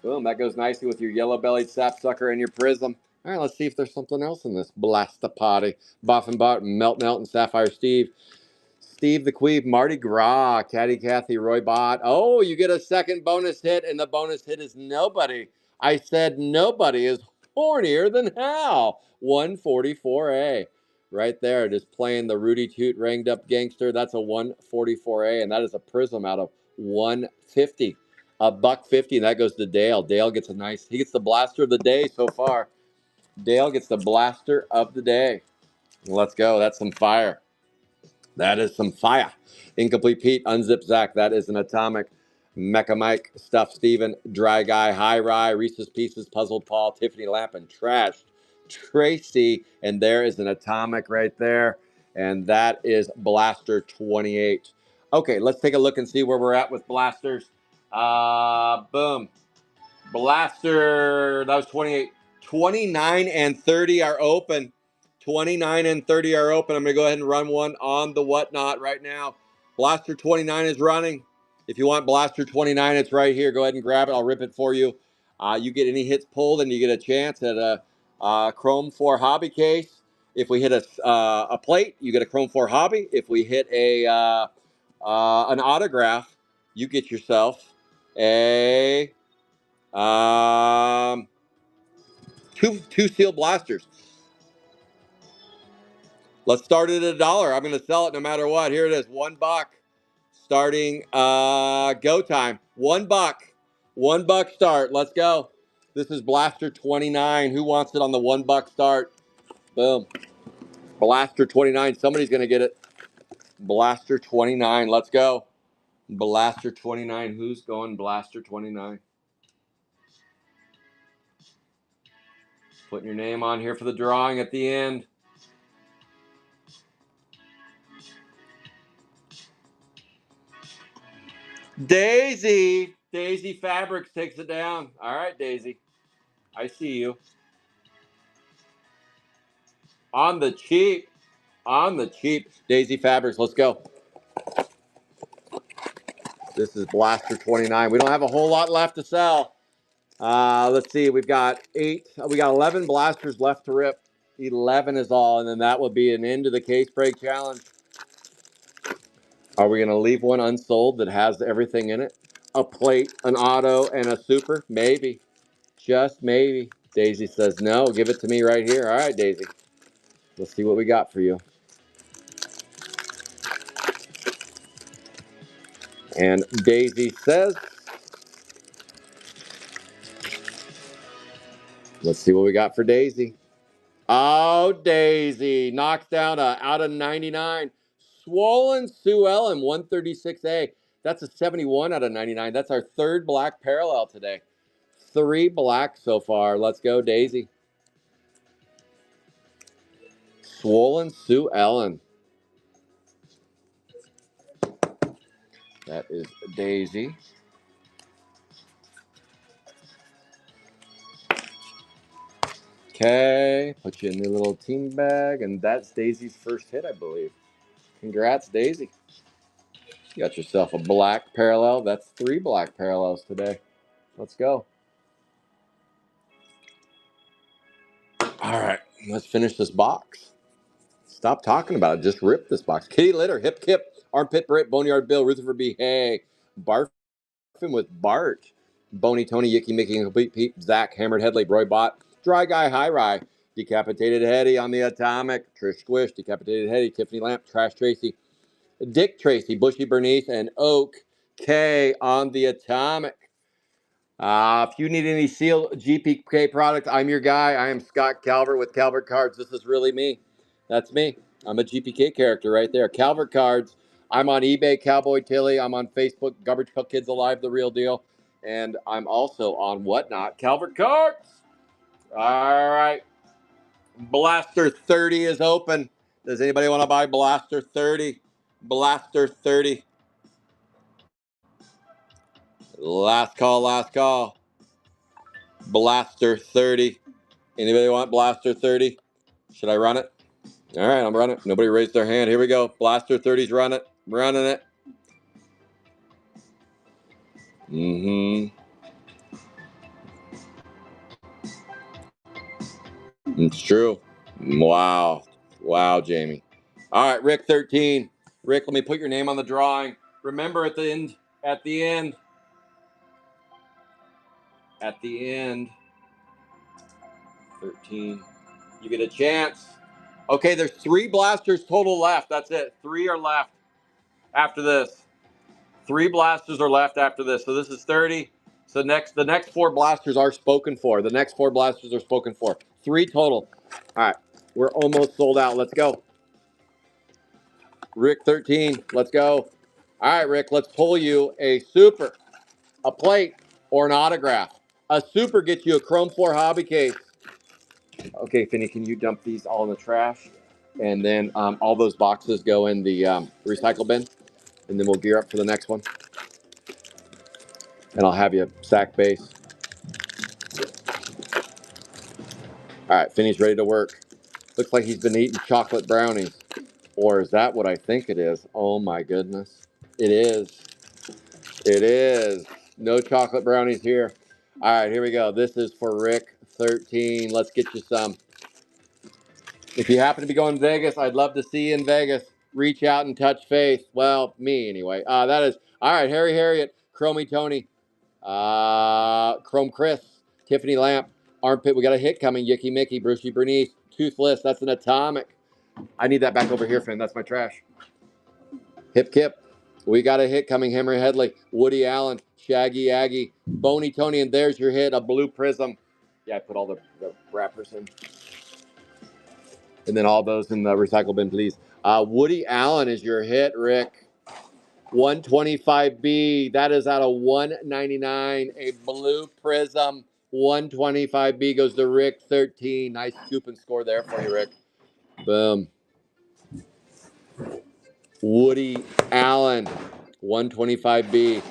Boom, that goes nicely with your yellow-bellied sapsucker and your prism. All right, let's see if there's something else in this blastapati. Buff and Bot, Melt and Sapphire Steve. Steve the Queeb, Marty Gras, Caddy Kathy, Roy Bott. Oh, you get a second bonus hit, and the bonus hit is nobody. I said nobody is hornier than Hal. 144A. Right there, just playing the Rudy Toot ranged up gangster. That's a 144A, and that is a prism out of 150. A $1.50, and that goes to Dale. Dale gets he gets the blaster of the day so far. Dale gets the blaster of the day. Let's go. That's some fire. That is some fire. Incomplete Pete, Unzip Zach. That is an atomic. Mecha Mike, Stuff Steven, Dry Guy, High Rye, Reese's Pieces, Puzzled Paul, Tiffany Lampin, Trashed, Tracy, and there is an atomic right there. And that is Blaster 28. Okay, let's take a look and see where we're at with blasters. Boom. Blaster, that was 28. 29 and 30 are open. 29 and 30 are open. I'm going to go ahead and run one on the whatnot right now. Blaster 29 is running. If you want Blaster 29, it's right here. Go ahead and grab it. I'll rip it for you. You get any hits pulled, and you get a chance at a Chrome 4 Hobby case. If we hit a plate, you get a Chrome 4 Hobby. If we hit an autograph, you get yourself a Two sealed blasters. Let's start it at $1. I'm going to sell it no matter what. Here it is, $1. Starting go time. $1. $1 start. Let's go. This is Blaster 29. Who wants it on the $1 start? Boom. Blaster 29. Somebody's going to get it. Blaster 29. Let's go. Blaster 29. Who's going Blaster 29? Putting your name on here for the drawing at the end. Daisy. Daisy Fabrics takes it down. All right, Daisy. I see you. On the cheap. On the cheap. Daisy Fabrics. Let's go. This is Blaster 29. We don't have a whole lot left to sell. Let's see. We've got 11 blasters left to rip. 11 is all, and then that will be an end to the case break challenge. Are we going to leave one unsold that has everything in it? A plate, an auto, and a super? Maybe. Just maybe. Daisy says no. Give it to me right here. All right, Daisy. Let's see what we got for you. And Daisy says, let's see what we got for Daisy. Oh, Daisy knocks down out of 99. Swollen Sue Ellen, 136A. That's a 71 out of 99. That's our third black parallel today. 3 black so far. Let's go, Daisy. Swollen Sue Ellen. That is Daisy. Okay, put you in the little team bag, and that's Daisy's first hit, I believe. Congrats, Daisy. You got yourself a black parallel. That's 3 black parallels today. Let's go. All right, let's finish this box. Stop talking about it. Just rip this box. Kitty Litter, Hip Kip, Armpit Brit, Boneyard Bill, Rutherford B. Hey, Barfin with Bart, Boney Tony, Yicky Mickey, Complete Pete, Zach, Hammered Headley, Roy Bot, Dry Guy, High Rye, Decapitated Hetty on the Atomic, Trish Squish, Decapitated Hetty, Tiffany Lamp, Trash Tracy, Dick Tracy, Bushy Bernice, and Oak K on the Atomic. If you need any sealed GPK product, I'm your guy. I am Scott Calvert with Calvert Cards. This is really me. That's me. I'm a GPK character right there. Calvert Cards. I'm on eBay, Cowboy Tilly. I'm on Facebook, Garbage Pail Kids Alive, The Real Deal. And I'm also on Whatnot, Calvert Cards. All right. Blaster 30 is open. Does anybody want to buy Blaster 30? Blaster 30. Last call, last call. Blaster 30. Anybody want Blaster 30? Should I run it? All right, I'm running it. Nobody raised their hand. Here we go. Blaster 30's run it. I'm running it. It's true. Wow. Wow, Jamie. All right, Rick 13. Rick, let me put your name on the drawing. Remember at the end, at the end, 13, you get a chance. Okay, there's 3 blasters total left. That's it. 3 are left after this. 3 blasters are left after this. So this is 30. So the next 4 blasters are spoken for. The next 4 blasters are spoken for. 3 total. All right, we're almost sold out. Let's go. Rick 13, let's go. All right, Rick, let's pull you a super, a plate, or an autograph. A super gets you a Chrome 4 hobby case. Okay, Finny, can you dump these all in the trash? And then all those boxes go in the recycle bin. And then we'll gear up for the next one. And I'll have you sack base. All right, Finny's ready to work. Looks like he's been eating chocolate brownies. Or is that what I think it is? Oh my goodness. It is. It is. No chocolate brownies here. All right, here we go. This is for Rick 13. Let's get you some. If you happen to be going to Vegas, I'd love to see you in Vegas. Reach out and touch faith. Well, me anyway. That is, all right, Harry Harriet, Chromey Tony, Chrome Chris, Tiffany Lamp, Armpit, we got a hit coming. Yicky Mickey, Brucey Bernice, Toothless. That's an atomic. I need that back over here, Finn. That's my trash. Hip Kip. We got a hit coming. Hammer Headley, Woody Allen, Shaggy Aggie, Boney Tony, and there's your hit, a blue prism. Yeah, I put all the wrappers in. And then all those in the recycle bin, please. Woody Allen is your hit, Rick. 125B. That is out of 199. A blue prism. 125B goes to Rick 13. Nice scoop and score there for you, Rick. Boom. Woody Allen. 125B.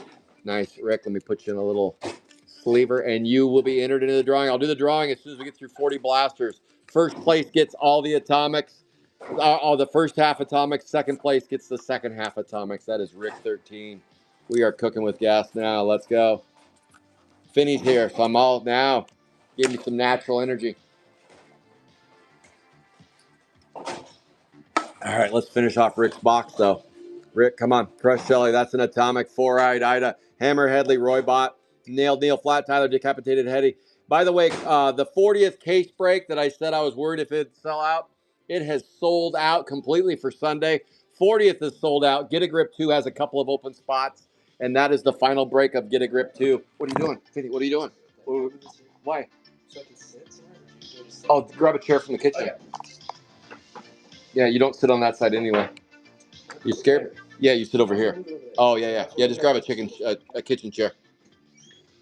Nice, Rick. Let me put you in a little sleever, and you will be entered into the drawing. I'll do the drawing as soon as we get through 40 blasters. First place gets all the atomics. The first half atomics. Second place gets the second half atomics. That is Rick 13. We are cooking with gas now. Let's go. Finney's here, so I'm all now. Give me some natural energy. All right, let's finish off Rick's box, though. Rick, come on. Crush Shelley. That's an atomic. Four-eyed Ida. Hammer Headley. Roy Bot. Nailed Neil. Flat Tyler. Decapitated Hetty. By the way, the 40th case break that I said I was worried if it'd sell out, it has sold out completely for Sunday. 40th is sold out. Get a Grip 2 has a couple of open spots, and that is the final break of Get a Grip 2. What are you doing? Finny, what are you doing? Why? Oh, grab a chair from the kitchen. Yeah, you don't sit on that side anyway. You scared? Yeah, you sit over here. Oh, yeah. Yeah, just grab a kitchen chair.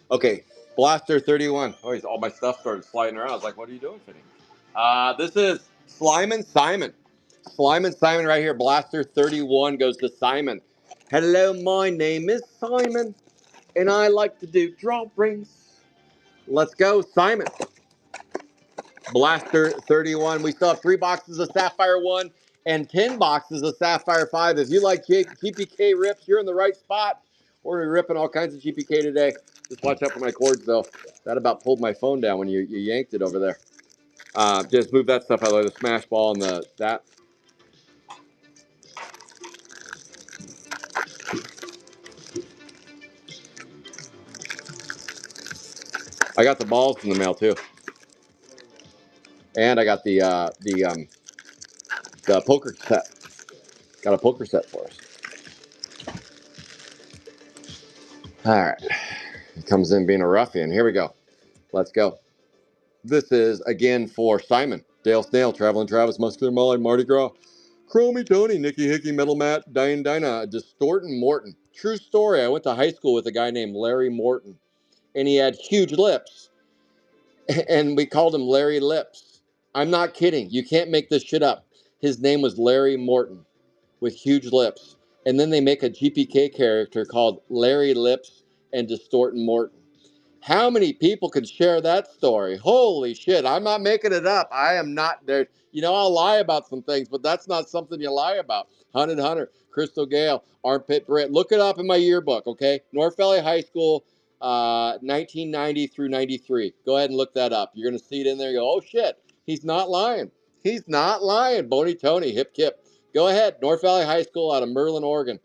Okay, Blaster 31. Oh, all my stuff started sliding around. I was like, what are you doing, Finny? This is Simon. Simon right here. Blaster 31 goes to Simon. Hello, my name is Simon, and I like to do drawings. Let's go, Simon. Blaster 31. We still have 3 boxes of Sapphire 1 and 10 boxes of Sapphire 5. If you like GPK rips, you're in the right spot. We're ripping all kinds of GPK today. Just watch out for my cords, though. That about pulled my phone down when you yanked it over there. Just move that stuff out of the smash ball and that. I got the balls in the mail, too. And I got the poker set. Got a poker set for us. All right. He comes in being a ruffian. Here we go. Let's go. This is, again, for Simon. Dale Snail, Traveling Travis, Muscular Molly, Mardi Gras, Chromie Tony, Nikki Hickey, Metal Matt, Diane Dinah, Distortin' Morton. True story. I went to high school with a guy named Larry Morton, and he had huge lips, and we called him Larry Lips. I'm not kidding. You can't make this shit up. His name was Larry Morton with huge lips. And then they make a GPK character called Larry Lips and Distortin' Morton. How many people can share that story? Holy shit. I'm not making it up. I am not there. You know, I'll lie about some things, but that's not something you lie about. Hunter, Crystal Gale, Armpit Britt. Look it up in my yearbook, okay? North Valley High School, 1990 through 93. Go ahead and look that up. You're going to see it in there and go, oh shit, he's not lying. He's not lying. Boney Tony, Hip Kip. Go ahead. North Valley High School out of Merlin, Oregon.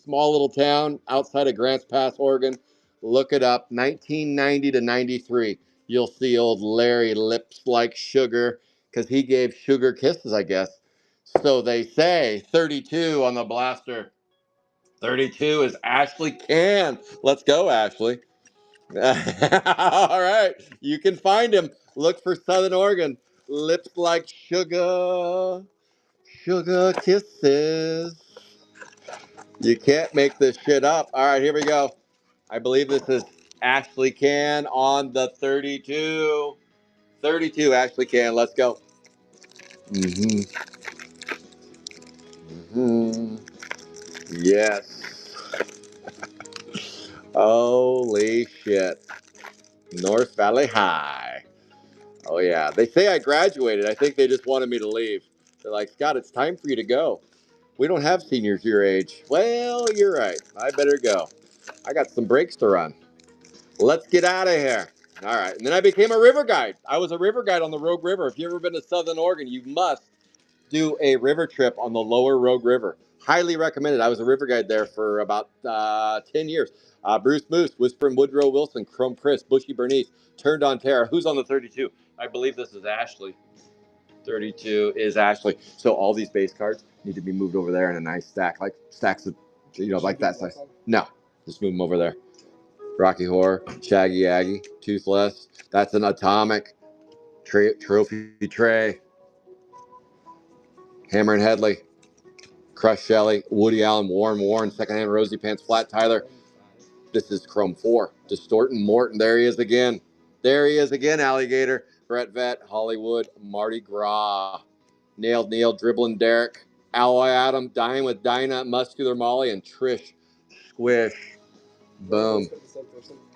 Small little town outside of Grants Pass, Oregon. Look it up, 1990 to 93. You'll see old Larry Lips Like Sugar, because he gave sugar kisses, I guess. So they say. 32 on the blaster. 32 is Ashley Can. Let's go, Ashley. All right. You can find him. Look for Southern Oregon. Lips Like Sugar. Sugar kisses. You can't make this shit up. All right, here we go. I believe this is Ashley Can on the 32. 32, Ashley Can. Let's go. Mm-hmm. Mm-hmm. Yes. Holy shit. North Valley High. Oh, yeah. They say I graduated. I think they just wanted me to leave. They're like, Scott, it's time for you to go. We don't have seniors your age. Well, you're right. I better go. I got some breaks to run. Let's get out of here. All right. And then I became a river guide. I was a river guide on the Rogue River. If you've ever been to Southern Oregon, you must do a river trip on the lower Rogue River. Highly recommended. I was a river guide there for about 10 years. Bruce Moose, Whisper and Woodrow Wilson, Chrome Chris, Bushy Bernice, Turned on Terra. Who's on the 32? I believe this is Ashley. 32 is Ashley. So all these base cards need to be moved over there in a nice stack, like stacks of, like that size. No, just move them over there. Rocky Horror, Shaggy Aggie, Toothless. That's an Atomic, Trophy Tray, Hammer and Headley, Crush Shelley, Woody Allen, Warren, Secondhand Rosie Pants, Flat Tyler. This is Chrome 4. Distortin' Morton. There he is again. There he is again, Alligator. Brett Vett, Hollywood, Mardi Gras. Nailed Neil, Dribbling Derek, Alloy Adam, Dying with Dinah, Muscular Molly, and Trish Squish. Boom.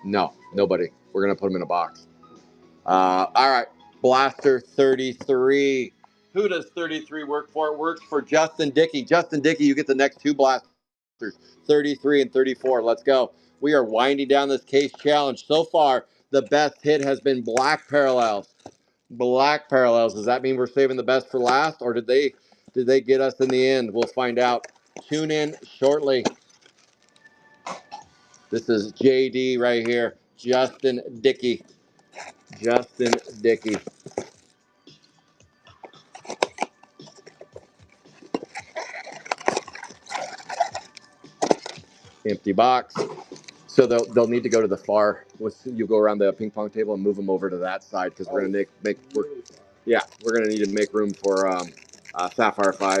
No, nobody. We're going to put them in a box. All right. Blaster 33. Who does 33 work for? It works for Justin Dickey. Justin Dickey, you get the next two blasters, 33 and 34. Let's go. We are winding down this case challenge. So far, the best hit has been Black Parallels. Black Parallels. Does that mean we're saving the best for last, or did they get us in the end? We'll find out. Tune in shortly. This is JD right here. Justin Dickey. Justin Dickey. Empty box. So they'll need to go to the far. You go around the ping pong table and move them over to that side because we're gonna we're gonna need to make room for Sapphire 5.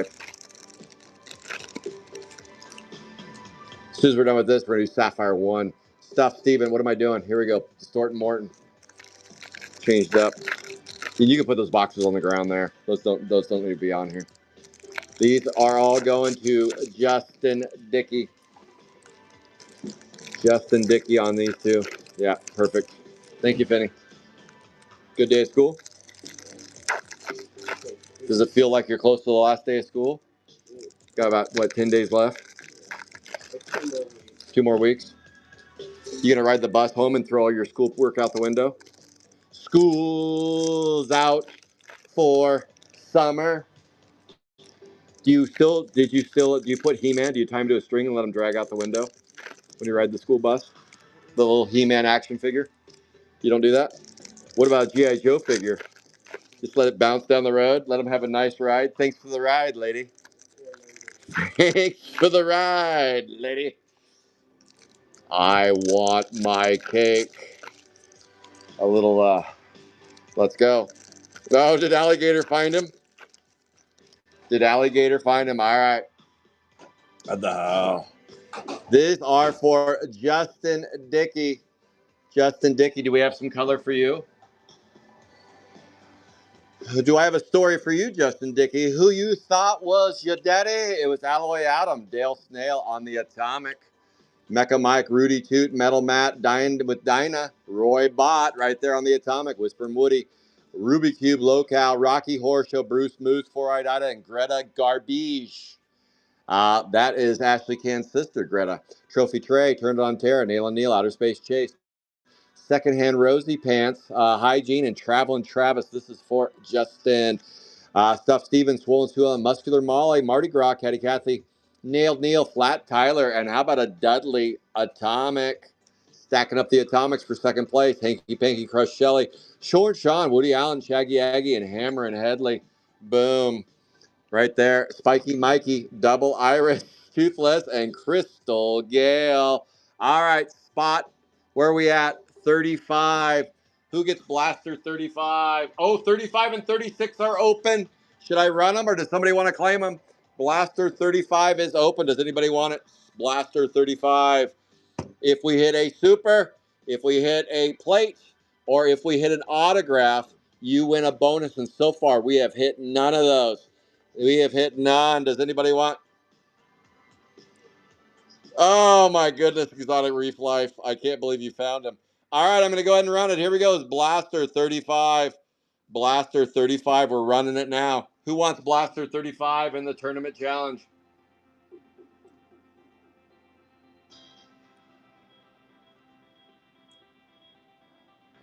As soon as we're done with this, we're gonna do Sapphire 1. Stuff Steven, what am I doing? Here we go. Distortin' Morton. Changed up. You can put those boxes on the ground there. Those don't need to be on here. These are all going to Justin Dickey. Justin Dickey on these two. Yeah, perfect. Thank you, Penny. Good day of school. Does it feel like you're close to the last day of school? Got about, what, 10 days left? 2 more weeks. You gonna ride the bus home and throw all your school work out the window? School's out for summer. Do you put He-Man? Do you tie him to a string and let him drag out the window when you ride the school bus? The little He-Man action figure? You don't do that? What about a G.I. Joe figure? Just let it bounce down the road. Let him have a nice ride. Thanks for the ride, lady. Thanks for the ride, lady. I want my cake. A little, let's go. Oh, did Alligator find him? Did Alligator find him? All right. These are for Justin Dickey. Justin Dickey, do we have some color for you? Do I have a story for you, Justin Dickey? Who you thought was your daddy? It was Alloy Adam, Dale Snail on the Atomic. Mecha Mike, Rudy Toot, Metal Matt, Dined with Dinah, Roy Bott right there on the Atomic, Whisper and Woody, Ruby Cube, Local, Rocky Horror Show, Bruce Moose, Four Eyed Ida, and Greta Garbage. That is Ashley Can's sister, Greta. Trophy Trey, Turned on Terra, Nail and Neil, Outer Space Chase. Secondhand Rosie Pants, Hygiene, and Traveling Travis. This is for Justin. Stuff Stevens, Swollen Sewell, Muscular Molly, Mardi Gras, Caddy Cathy, Nailed Neil, Flat Tyler, and how about a Dudley Atomic? Stacking up the Atomics for second place. Hanky Panky Crush Shelley, Short Sean, Woody Allen, Shaggy Aggie, and Hammer and Headley. Boom. Right there. Spiky Mikey, Double Iris, Toothless, and Crystal Gale. All right, spot. Where are we at? 35. Who gets Blaster 35? Oh, 35 and 36 are open. Should I run them or does somebody want to claim them? Blaster 35 is open. Does anybody want it? Blaster 35. If we hit a super, if we hit a plate, or if we hit an autograph, you win a bonus. And so far, we have hit none of those. We have hit none. Does anybody want? Oh my goodness, Exotic Reef Life. I can't believe you found him. All right, I'm going to go ahead and run it. Here we go. It's Blaster 35. Blaster 35. We're running it now. Who wants Blaster 35 in the tournament challenge?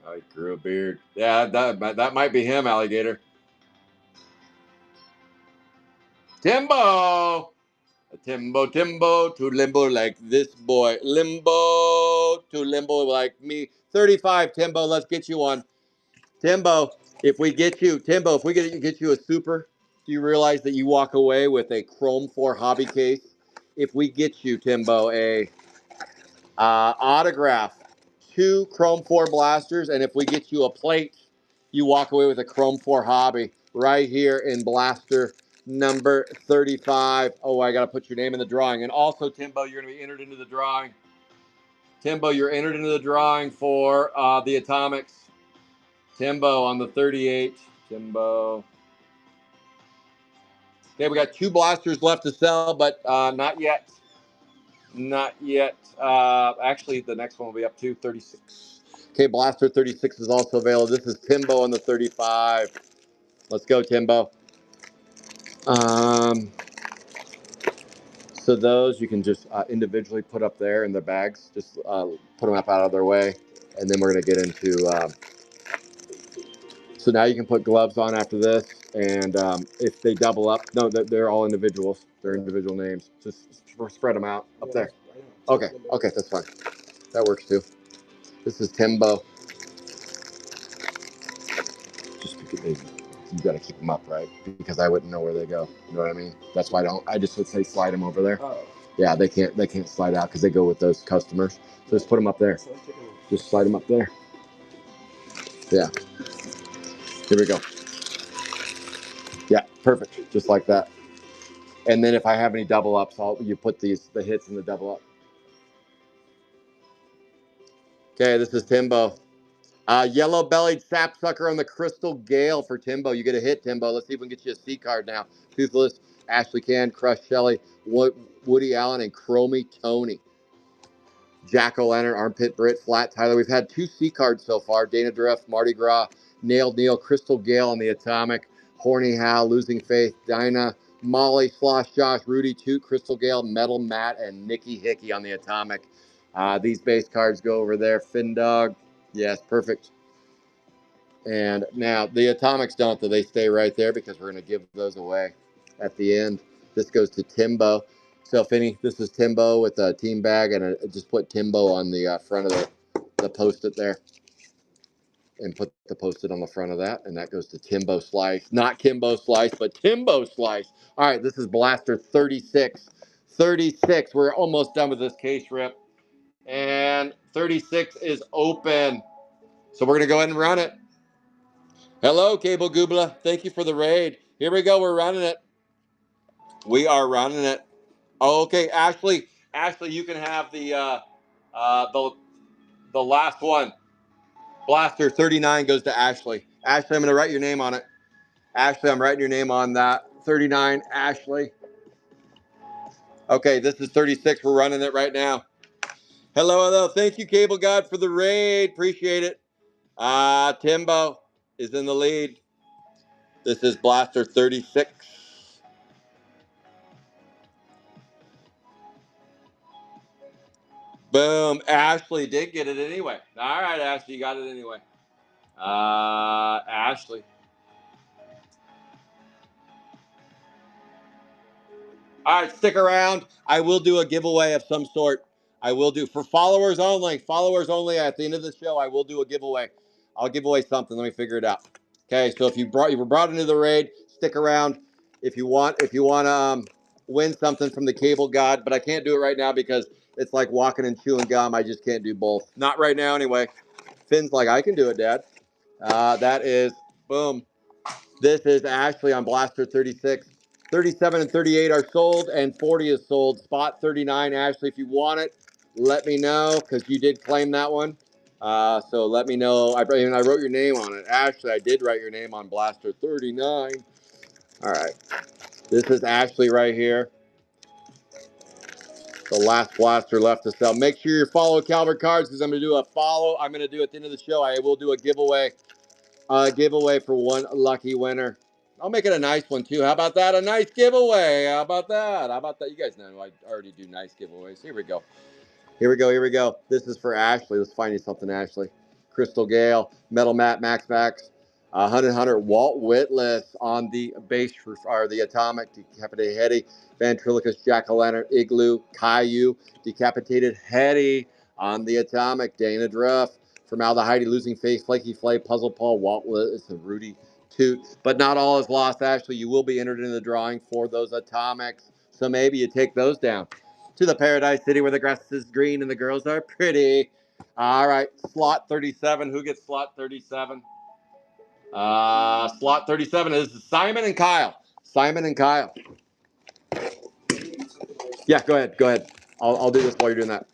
Oh, he grew a beard. Yeah, that might be him, Alligator. Timbo! Timbo, Timbo, to limbo like this boy. Limbo, to limbo like me. 35, Timbo, let's get you one. Timbo, if we get you, Timbo, if we get you a super, do you realize that you walk away with a Chrome 4 hobby case? If we get you, Timbo, a autograph, 2 Chrome 4 blasters, and if we get you a plate, you walk away with a Chrome 4 hobby right here in blaster number 35. Oh, I got to put your name in the drawing. And also, Timbo, you're going to be entered into the drawing. Timbo, you're entered into the drawing for the Atomics. Timbo on the 38. Timbo. Okay, we got 2 blasters left to sell, but not yet. Not yet. Actually, the next one will be up to 36. Okay, Blaster 36 is also available. This is Timbo on the 35. Let's go, Timbo. So those you can just individually put up there in the bags. Just put them up out of their way. And then we're going to get into... so now you can put gloves on after this. And if they double up... No, they're all individuals. They're individual names. Just spread them out up there. Okay, that's fine. That works too. This is Timbo. Just because you got to keep them up, right? Because I wouldn't know where they go. You know what I mean? That's why I just would say slide them over there. Oh. Yeah, they can't slide out because they go with those customers. So just put them up there. Just slide them up there. Yeah. Here we go. Yeah, perfect. Just like that. And then if I have any double ups, you put the hits in the double up. Okay, this is Timbo. Yellow-bellied sapsucker on the Crystal Gale for Timbo. You get a hit, Timbo. Let's see if we can get you a C card now. Toothless, Ashley Can, Crush Shelley, Woody Allen, and Chromie Tony. Jack-o'-lantern, Armpit Brit, Flat Tyler. We've had 2 C cards so far. Dana Drift, Mardi Gras, Nailed Neil, Crystal Gale on the Atomic, Horny Hal, Losing Faith, Dinah, Molly, Slosh Josh, Rudy Toot, Crystal Gale, Metal Matt, and Nikki Hickey on the Atomic. These base cards go over there. Fin Dog. Yes, perfect. And now the Atomics don't, though. They stay right there because we're going to give those away at the end. This goes to Timbo. So, Finny, this is Timbo with a team bag, and just put Timbo on the front of the post-it there. And put the post-it on the front of that, and that goes to Timbo Slice. Not Kimbo Slice, but Timbo Slice. All right, this is Blaster 36. 36. We're almost done with this case rip. And 36 is open. So we're going to go ahead and run it. Hello, Cable Goobla. Thank you for the raid. Here we go. We're running it. We are running it. Oh, okay, Ashley. Ashley, you can have the last one. Blaster 39 goes to Ashley. Ashley, I'm going to write your name on it. Ashley, I'm writing your name on that. 39, Ashley. Okay, this is 36. We're running it right now. Hello, hello. Thank you, Cable God, for the raid. Appreciate it. Timbo is in the lead. This is Blaster 36. Boom. Ashley did get it anyway. All right, Ashley, you got it anyway. Ashley. All right, stick around. I will do a giveaway of some sort. I will do for followers only. Followers only. At the end of the show, I will do a giveaway. I'll give away something. Let me figure it out. Okay, so if you were brought into the raid, stick around. If you want to win something from the Cable God, but I can't do it right now because it's like walking and chewing gum. I just can't do both. Not right now, anyway. Finn's like, I can do it, Dad. That is boom. This is Ashley on Blaster 36. 37 and 38 are sold, and 40 is sold. Spot 39, Ashley, if you want it, let me know, because you did claim that one. So let me know. I wrote your name on it. Ashley, I did write your name on Blaster 39. All right. This is Ashley right here. The last blaster left to sell. Make sure you follow Calvert Cards, because I'm going to do a follow. I'm going to do at the end of the show. I will do a giveaway. Giveaway for one lucky winner. I'll make it a nice one too. How about that? A nice giveaway. How about that? How about that? You guys know I already do nice giveaways. Here we go. Here we go. Here we go. This is for Ashley. Let's find you something, Ashley. Crystal Gale, Metal Matt, Max Max, Hunter Walt Whitless on the base or the atomic decapitated Hetty, ventriloquist jack o' lantern igloo Caillou decapitated Hetty on the atomic Dana Druff, formaldehyde losing face flaky flay puzzle Paul Walt Whitless and Rudy Toot. But not all is lost, Ashley. You will be entered in the drawing for those atomics, so maybe you take those down to the Paradise City where the grass is green and the girls are pretty. All right, slot 37. Who gets slot 37? Slot 37 is Simon and Kyle. Simon and Kyle. Yeah, go ahead. Go ahead. I'll do this while you're doing that.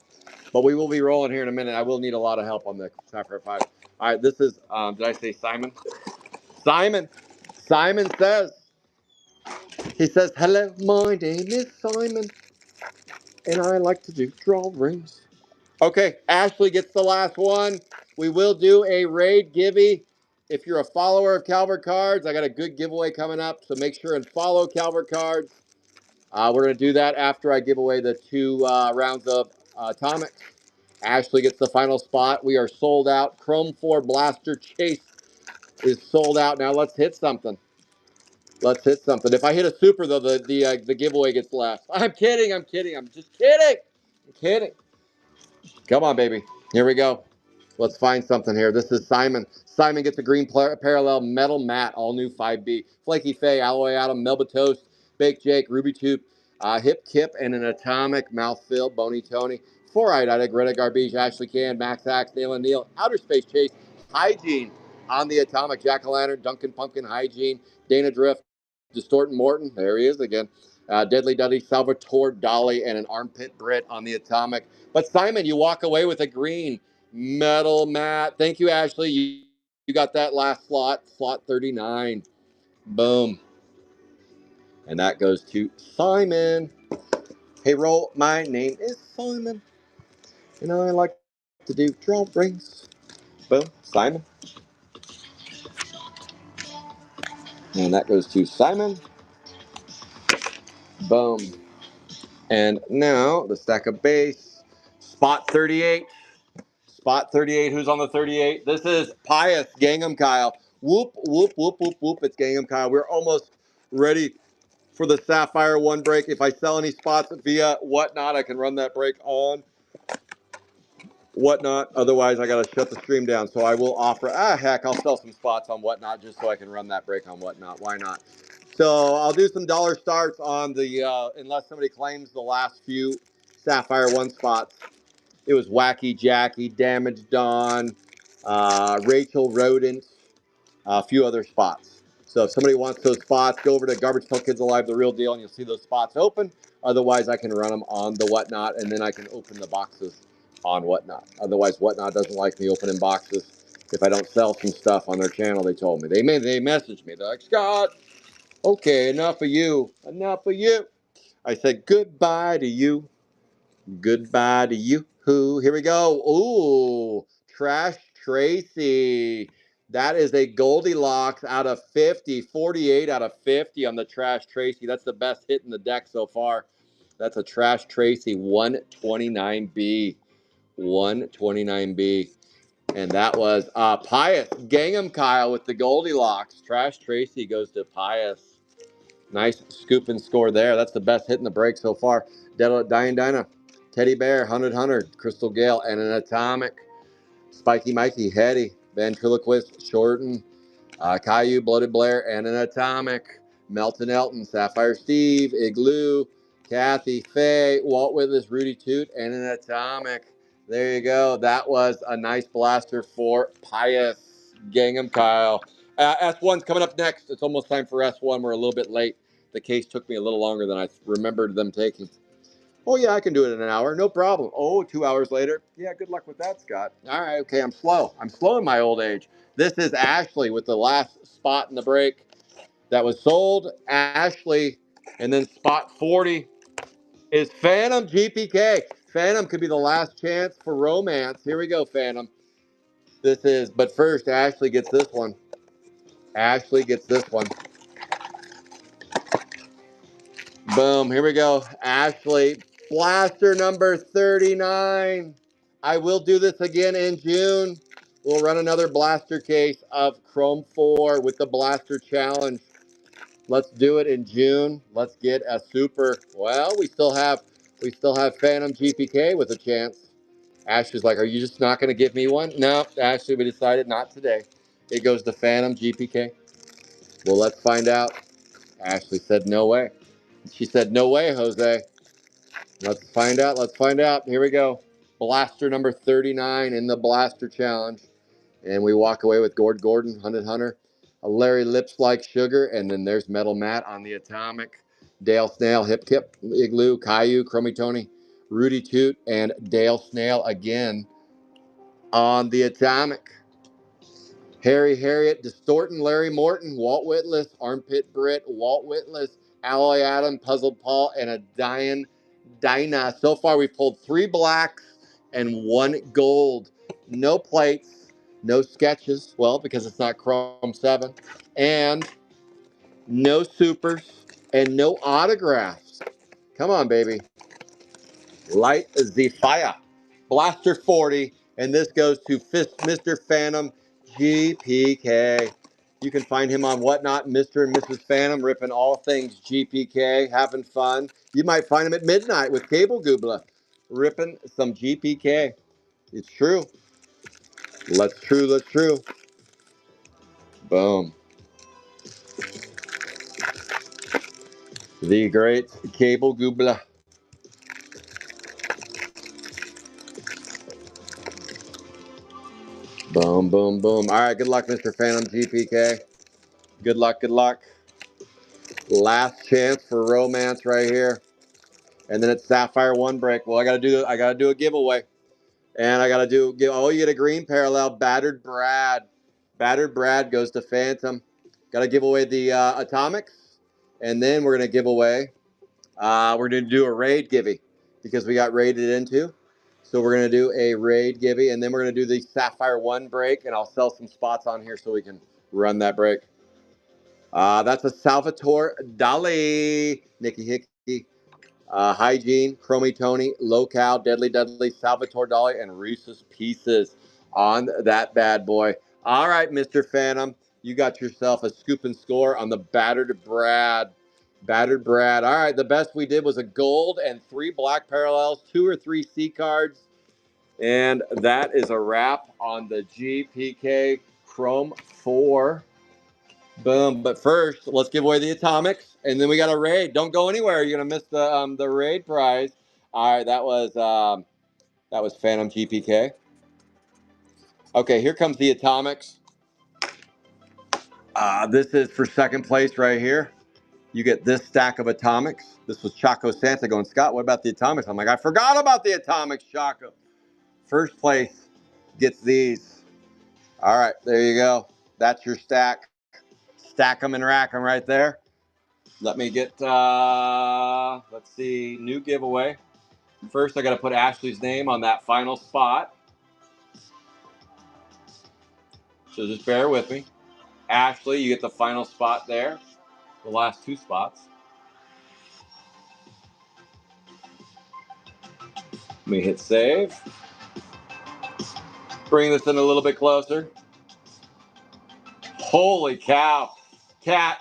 But we will be rolling here in a minute. I will need a lot of help on the Sapphire 5. All right, this is, did I say Simon? Simon. Simon says, he says, hello, my name is Simon, and I like to do drawings. Okay, Ashley gets the last one. We will do a raid givey. If you're a follower of Calvert Cards, I got a good giveaway coming up, so make sure and follow Calvert Cards. We're going to do that after I give away the 2 rounds of Atomics. Ashley gets the final spot. We are sold out. Chrome 4 Blaster Chase is sold out. Now let's hit something. Let's hit something. If I hit a super, though, the giveaway gets last. I'm kidding. I'm kidding. I'm just kidding. I'm kidding. Come on, baby. Here we go. Let's find something here. This is Simon. Simon gets a green parallel metal matte, all new 5B. Flaky Faye, Alloy Adam, Melba Toast, Baked Jake, Ruby Tube, Hip Kip, and an Atomic Mouthfeel, Bony Tony. 4-eyed Ida, Greta Garbage, Ashley Can, Max Axe, Neil and Neil, Outer Space Chase, Hygiene on the Atomic, Jack-O-Lantern, Duncan Pumpkin, Hygiene, Dana Drift, Distortin Morton, there he is again. Deadly Duddy, Salvatore Dolly, and an Armpit Brit on the Atomic. But Simon, you walk away with a green metal mat. Thank you, Ashley. You got that last slot, slot 39. Boom. And that goes to Simon. Hey, roll. My name is Simon, and I like to do drawings. Boom, Simon. And that goes to Simon. Boom. And now the stack of base. Spot 38. Spot 38. Who's on the 38? This is Pius Gangham Kyle. Whoop, whoop, whoop, whoop, whoop. It's Gangham Kyle. We're almost ready for the Sapphire 1 break. If I sell any spots via Whatnot, I can run that break on Whatnot. Otherwise, I got to shut the stream down. So I will offer, heck, I'll sell some spots on Whatnot just so I can run that break on Whatnot. Why not? So I'll do some dollar starts on the, unless somebody claims the last few Sapphire 1 spots. It was Wacky Jackie, Damaged Dawn, Rachel Rodent, a few other spots. So if somebody wants those spots, go over to Garbage Pail Kids Alive, the real deal, and you'll see those spots open. Otherwise, I can run them on the Whatnot, and then I can open the boxes on Whatnot. Otherwise, Whatnot doesn't like me opening boxes if I don't sell some stuff on their channel. They told me. They messaged me. They're like, Scott, okay, enough of you. Enough of you. I said goodbye to you. Goodbye to you. Who? Here we go. Ooh, Trash Tracy. That is a Goldilocks out of 50. 48 out of 50 on the Trash Tracy. That's the best hit in the deck so far. That's a Trash Tracy 129B. 129B. And that was Pius Gangham Kyle with the Goldilocks. Trash Tracy goes to Pius. Nice scoop and score there. That's the best hit in the break so far. Dying Dinah, Teddy Bear, 100, Crystal Gale, and an Atomic. Spiky Mikey, Hetty, Ventriloquist, Shorten, Caillou, Bloated Blair, and an Atomic. Melton Elton, Sapphire Steve, Igloo, Kathy, Faye, Walt Whitless, Rudy Toot, and an Atomic. There you go. That was a nice blaster for Pius Gangham Kyle. S1's coming up next. It's almost time for S1. We're a little bit late. The case took me a little longer than I remembered them taking. Oh, yeah, I can do it in an hour. No problem. Oh, 2 hours later. Yeah, good luck with that, Scott. All right, okay, I'm slow. I'm slow in my old age. This is Ashley with the last spot in the break that was sold. Ashley, and then spot 40 is Phantom GPK. Phantom could be the last chance for romance. Here we go, Phantom. This is, but first, Ashley gets this one. Ashley gets this one. Boom, here we go. Ashley, blaster number 39. I will do this again in June. We'll run another blaster case of Chrome 4 with the Blaster Challenge. Let's do it in June. Let's get a super. Well, we still have Phantom GPK with a chance. Ashley's like, are you just not going to give me one? No, Ashley, we decided not today. It goes to Phantom GPK. Well, let's find out. Ashley said, no way. She said, no way, Jose. Let's find out. Let's find out. Here we go. Blaster number 39 in the Blaster Challenge. And we walk away with Gord Gordon, Hunted Hunter, a Larry Lips Like Sugar, and then there's Metal Matt on the Atomic, Dale Snail, Hip Kip, Igloo, Caillou, Chromie Tony, Rudy Toot, and Dale Snail again on the Atomic. Harry Harriet, Distortin, Larry Morton, Walt Whitless, Armpit Britt, Walt Whitless, Alloy Adam, Puzzled Paul, and a Dinah. So far, we've pulled 3 blacks and 1 gold. No plates, no sketches. Well, because it's not Chrome 7. And no supers and no autographs. Come on, baby. Light the fire. Blaster 40. And this goes to Mr. Phantom GPK. You can find him on Whatnot, Mr. and Mrs. Phantom, ripping all things GPK, having fun. You might find him at midnight with Cable Goobla, ripping some GPK. It's true. Let's true. Boom. The great Cable Goobla. Boom, boom, boom. All right, good luck, Mr. Phantom GPK. Good luck, good luck. Last chance for romance right here. And then it's Sapphire 1 break. Well, I gotta do a giveaway. And I gotta you get a green parallel, Battered Brad. Battered Brad goes to Phantom. Gotta give away the Atomics. And then we're gonna give away we're gonna do a raid givey because we got raided into. So we're gonna do a raid givey, and then we're gonna do the Sapphire 1 break, and I'll sell some spots on here so we can run that break. That's a Salvatore Dali, Nikki Hickey, Hygiene, Chromie Tony, Local, Deadly Dudley, Salvatore Dali, and Reese's Pieces on that bad boy. All right, Mr. Phantom, you got yourself a scoop and score on the Battered Brad. Battered Brad. All right, the best we did was a gold and 3 black parallels, 2 or 3 C cards. And that is a wrap on the GPK Chrome 4. Boom. But first, let's give away the Atomics, and then we got a raid. Don't go anywhere. You're gonna miss the raid prize. All right, that was Phantom GPK. Okay, here comes the Atomics. This is for second place right here. You get this stack of Atomics. This was Chaco Santa going, Scott, what about the Atomics? I'm like, I forgot about the Atomics, Chaco. First place gets these. All right, there you go. That's your stack. Stack them and rack them right there. Let me get, let's see, new giveaway. First, I got to put Ashley's name on that final spot. So just bear with me. Ashley, you get the final spot there. The last 2 spots. Let me hit save. Bring this in a little bit closer. Holy cow. Cat.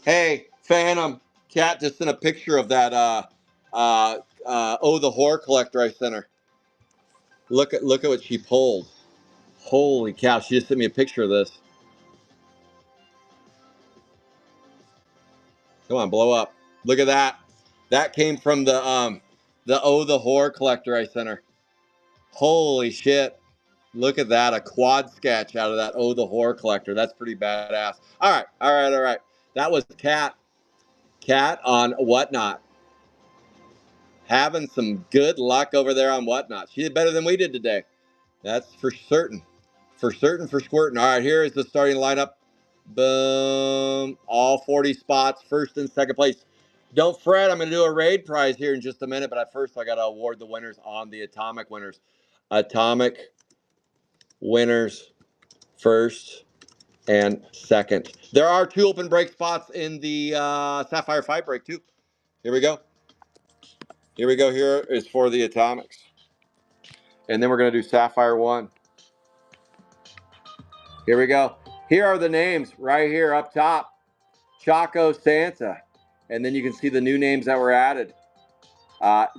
Hey, Phantom. Cat just sent a picture of that, the Horror Collector I sent her. Look at what she pulled. Holy cow. She just sent me a picture of this. Come on, blow up. Look at that. That came from the Horror Collector I sent her. Holy shit. Look at that. A quad sketch out of that the Horror Collector. That's pretty badass. All right. That was Cat on Whatnot. Having some good luck over there on Whatnot. She did better than we did today. That's for certain. For squirting. All right, here is the starting lineup. Boom. All 40 spots, first and second place. Don't fret, I'm going to do a raid prize here in just a minute, but at first I got to award the winners on the Atomic winners. Atomic winners first and second. There are 2 open break spots in the Sapphire 5 break too. Here we go. Here is for the Atomics. And then we're going to do Sapphire 1. Here we go. Here are the names right here up top. Choco Santa. And then you can see the new names that were added.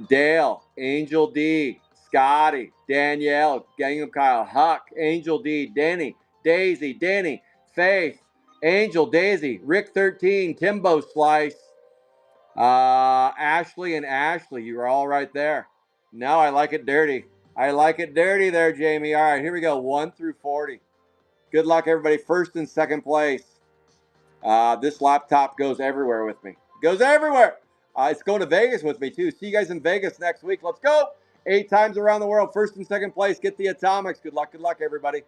Dale, Angel D, Scotty, Danielle, Gangnam Kyle, Huck, Angel D, Denny, Daisy, Denny, Faith, Angel, Daisy, Rick 13, Timbo Slice, Ashley and Ashley. You were all right there. Now I like it dirty. I like it dirty there, Jamie. All right, here we go. 1 through 40. Good luck, everybody. First and second place. This laptop goes everywhere with me. Goes everywhere. It's going to Vegas with me, too. See you guys in Vegas next week. Let's go. 8 times around the world. First and second place. Get the atomics. Good luck, everybody.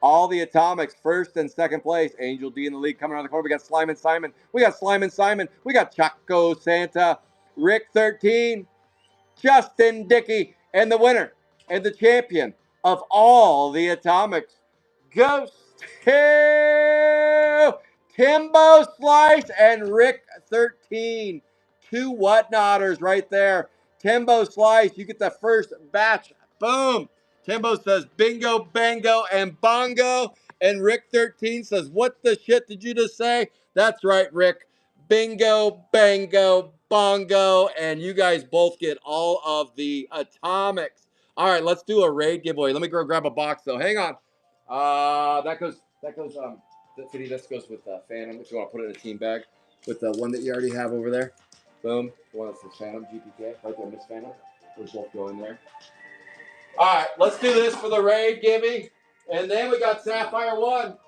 All the atomics, first and second place. Angel D in the lead coming around the corner. We got Slime and Simon. We got Choco Santa. Rick 13. Justin Dickey. And the winner and the champion of all the atomics goes to Timbo Slice and Rick 13. 2 whatnotters right there. Timbo Slice, you get the first batch. Boom. Timbo says bingo, bango, and bongo. And Rick 13 says, what the shit did you just say? That's right, Rick. Bingo, bango, bongo. And you guys both get all of the atomics. All right, let's do a raid giveaway. Let me go grab a box, though. Hang on. This goes with Phantom, if you want to put it in a team bag, with the one that you already have over there. Boom. The one that's the Phantom, GPK, right there, Miss Phantom. We'll both go in there. All right, let's do this for the raid, Gibby. And then we got Sapphire 1.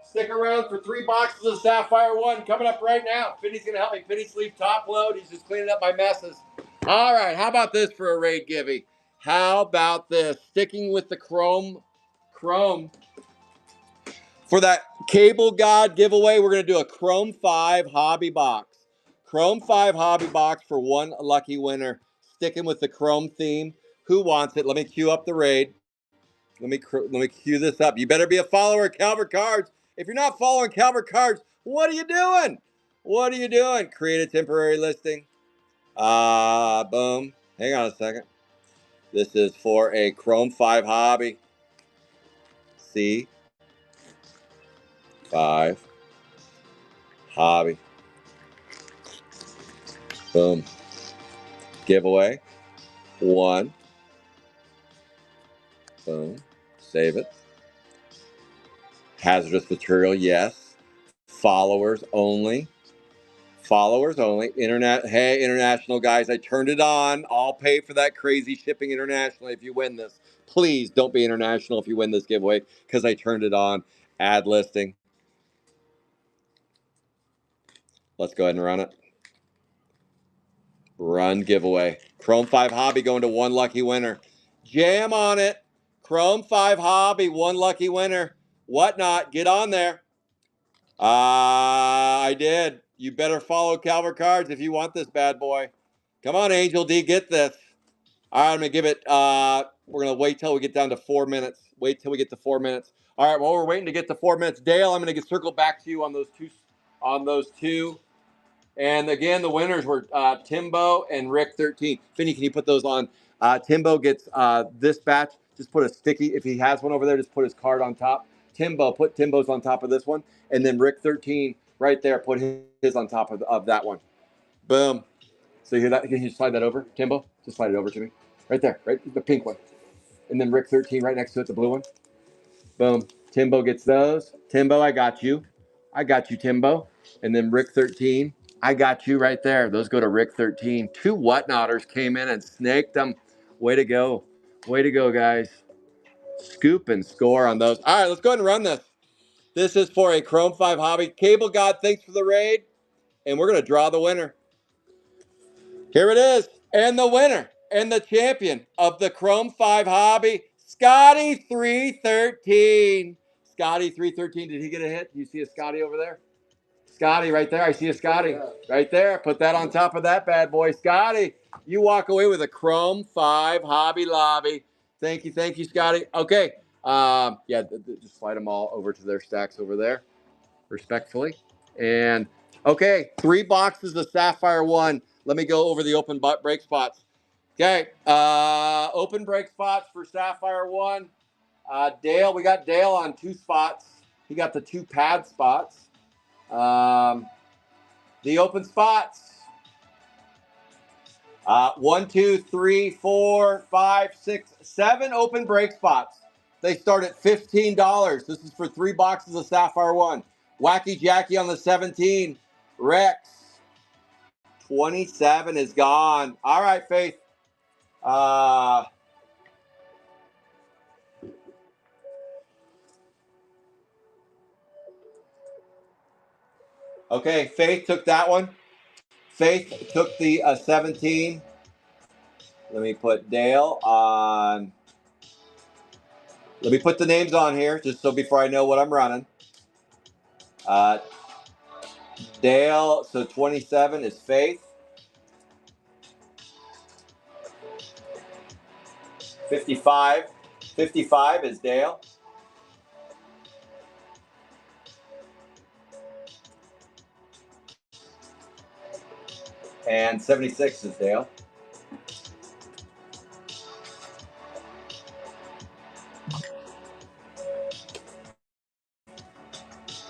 Stick around for 3 boxes of Sapphire 1 coming up right now. Finney's going to help me. Finney sleeve top load. He's just cleaning up my messes. All right, how about this for a raid, Gibby? How about this? Sticking with the Chrome. For that Cable God giveaway, we're going to do a Chrome 5 hobby box. Chrome 5 hobby box for 1 lucky winner. Sticking with the Chrome theme. Who wants it? Let me queue up the raid. Let me cue this up. You better be a follower of Calvert Cards. If you're not following Calvert Cards, what are you doing? What are you doing? Create a temporary listing. Boom. Hang on a second. This is for a Chrome 5 hobby. C5 hobby. Boom. Giveaway. 1. Boom. Save it. Hazardous material, yes. Followers only. Followers only. Hey, international guys, I turned it on. I'll pay for that crazy shipping internationally if you win this. Please don't be international if you win this giveaway because I turned it on. Add listing. Let's go ahead and run it. Run giveaway. Chrome 5 hobby going to 1 lucky winner. Jam on it. Chrome 5 hobby, 1 lucky winner. Whatnot, get on there. I did. You better follow Calvert Cards if you want this bad boy. Come on, Angel D, get this. All right, I'm gonna give it. We're gonna wait till we get down to 4 minutes. Wait till we get to 4 minutes. All right, while we're waiting to get to 4 minutes, Dale, I'm gonna circle back to you on those two. And again, the winners were Timbo and Rick 13. Finny, can you put those on? Timbo gets this batch. Just put a sticky. If he has one over there, just put his card on top. Put Timbo's on top of this one. And then Rick 13 right there, put his on top of that one. Boom. So you hear that? Can you slide that over, Timbo? Just slide it over to me. Right there, right? The pink one. And then Rick 13 right next to it, the blue one. Boom. Timbo gets those. Timbo, I got you. I got you, Timbo. And then Rick 13. I got you right there. Those go to Rick 13. 2 whatnotters came in and snaked them. Way to go. Way to go, guys. Scoop and score on those. All right, let's go ahead and run this. This is for a Chrome 5 hobby. Cable God, thanks for the raid. And we're going to draw the winner. Here it is. And the winner and the champion of the Chrome 5 hobby, Scotty 313. Scotty 313. Did he get a hit? Do you see a Scotty over there? Scotty right there. I see a Scotty right there. Put that on top of that bad boy. Scotty, you walk away with a Chrome 5 Hobby Lobby. Thank you, Scotty. Okay. Just slide them all over to their stacks over there, respectfully. And okay, 3 boxes of Sapphire 1. Let me go over the open break spots. Okay, open break spots for Sapphire 1. Dale, we got Dale on 2 spots. He got the 2 pad spots. The open spots. 1, 2, 3, 4, 5, 6, 7 open break spots. They start at $15. This is for 3 boxes of Sapphire 1. Wacky Jackie on the 17. Rex. 27 is gone. All right, Faith. Okay, Faith took that one. Faith took the 17. Let me put Dale on. Let me put the names on here just so before I know what I'm running. Dale, so 27 is Faith. 55 is Dale. And 76 is Dale.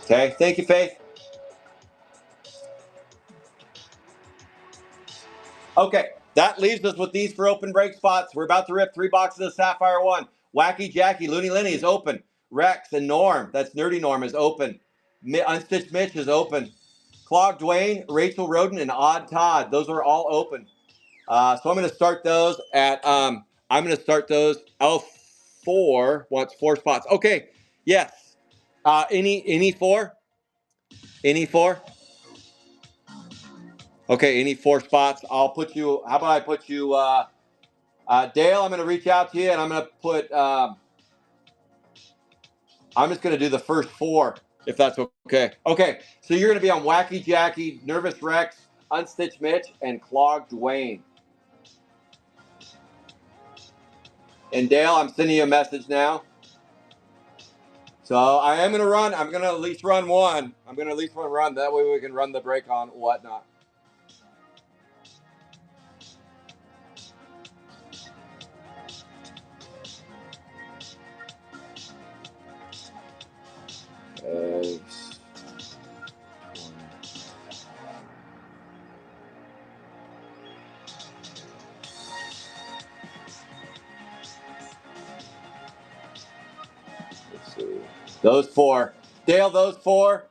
Okay, thank you, Faith. Okay, that leaves us with these for open break spots. We're about to rip 3 boxes of Sapphire 1. Wacky Jackie, Looney Lenny is open. Rex and Norm, that's Nerdy Norm, is open. Unstitched Mitch is open. Clog Dwayne, Rachel Roden, and Odd Todd, those are all open. So I'm going to start those at L4 wants 4 spots. Okay, yes. Any 4? Any 4? Okay, any 4 spots. I'll put you. How about I put you, Dale? I'm going to reach out to you, and I'm going to put. I'm just going to do the first 4, if that's okay. Okay, so you're going to be on Wacky Jackie, Nervous Rex, Unstitched Mitch, and Clog Dwayne. And Dale, I'm sending you a message now. So I am going to run. I'm going to at least run one. I'm going to at least run. That way we can run the break on whatnot. Let's see. Those 4. Dale, those 4.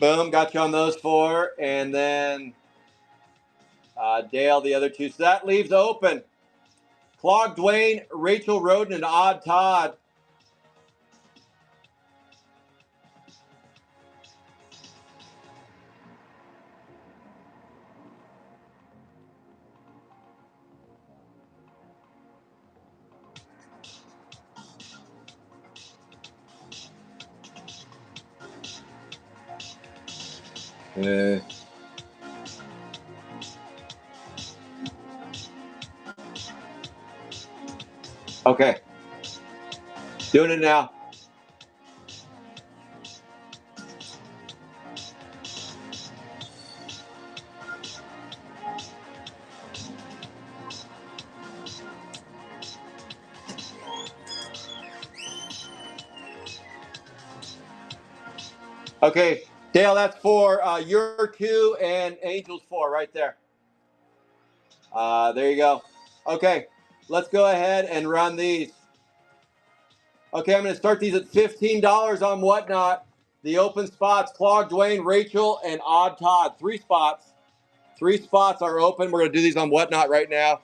Boom, got you on those 4. And then Dale, the other 2. So that leaves open Clog Dwayne, Rachel Roden, and Odd Todd. Okay. Doing it now. Okay, Dale, that's 4. You're 2 and Angel's 4 right there. There you go. Okay, let's go ahead and run these. Okay, I'm going to start these at $15 on Whatnot. The open spots, Clog Dwayne, Rachel, and Odd Todd. 3 spots. 3 spots are open. We're going to do these on Whatnot right now.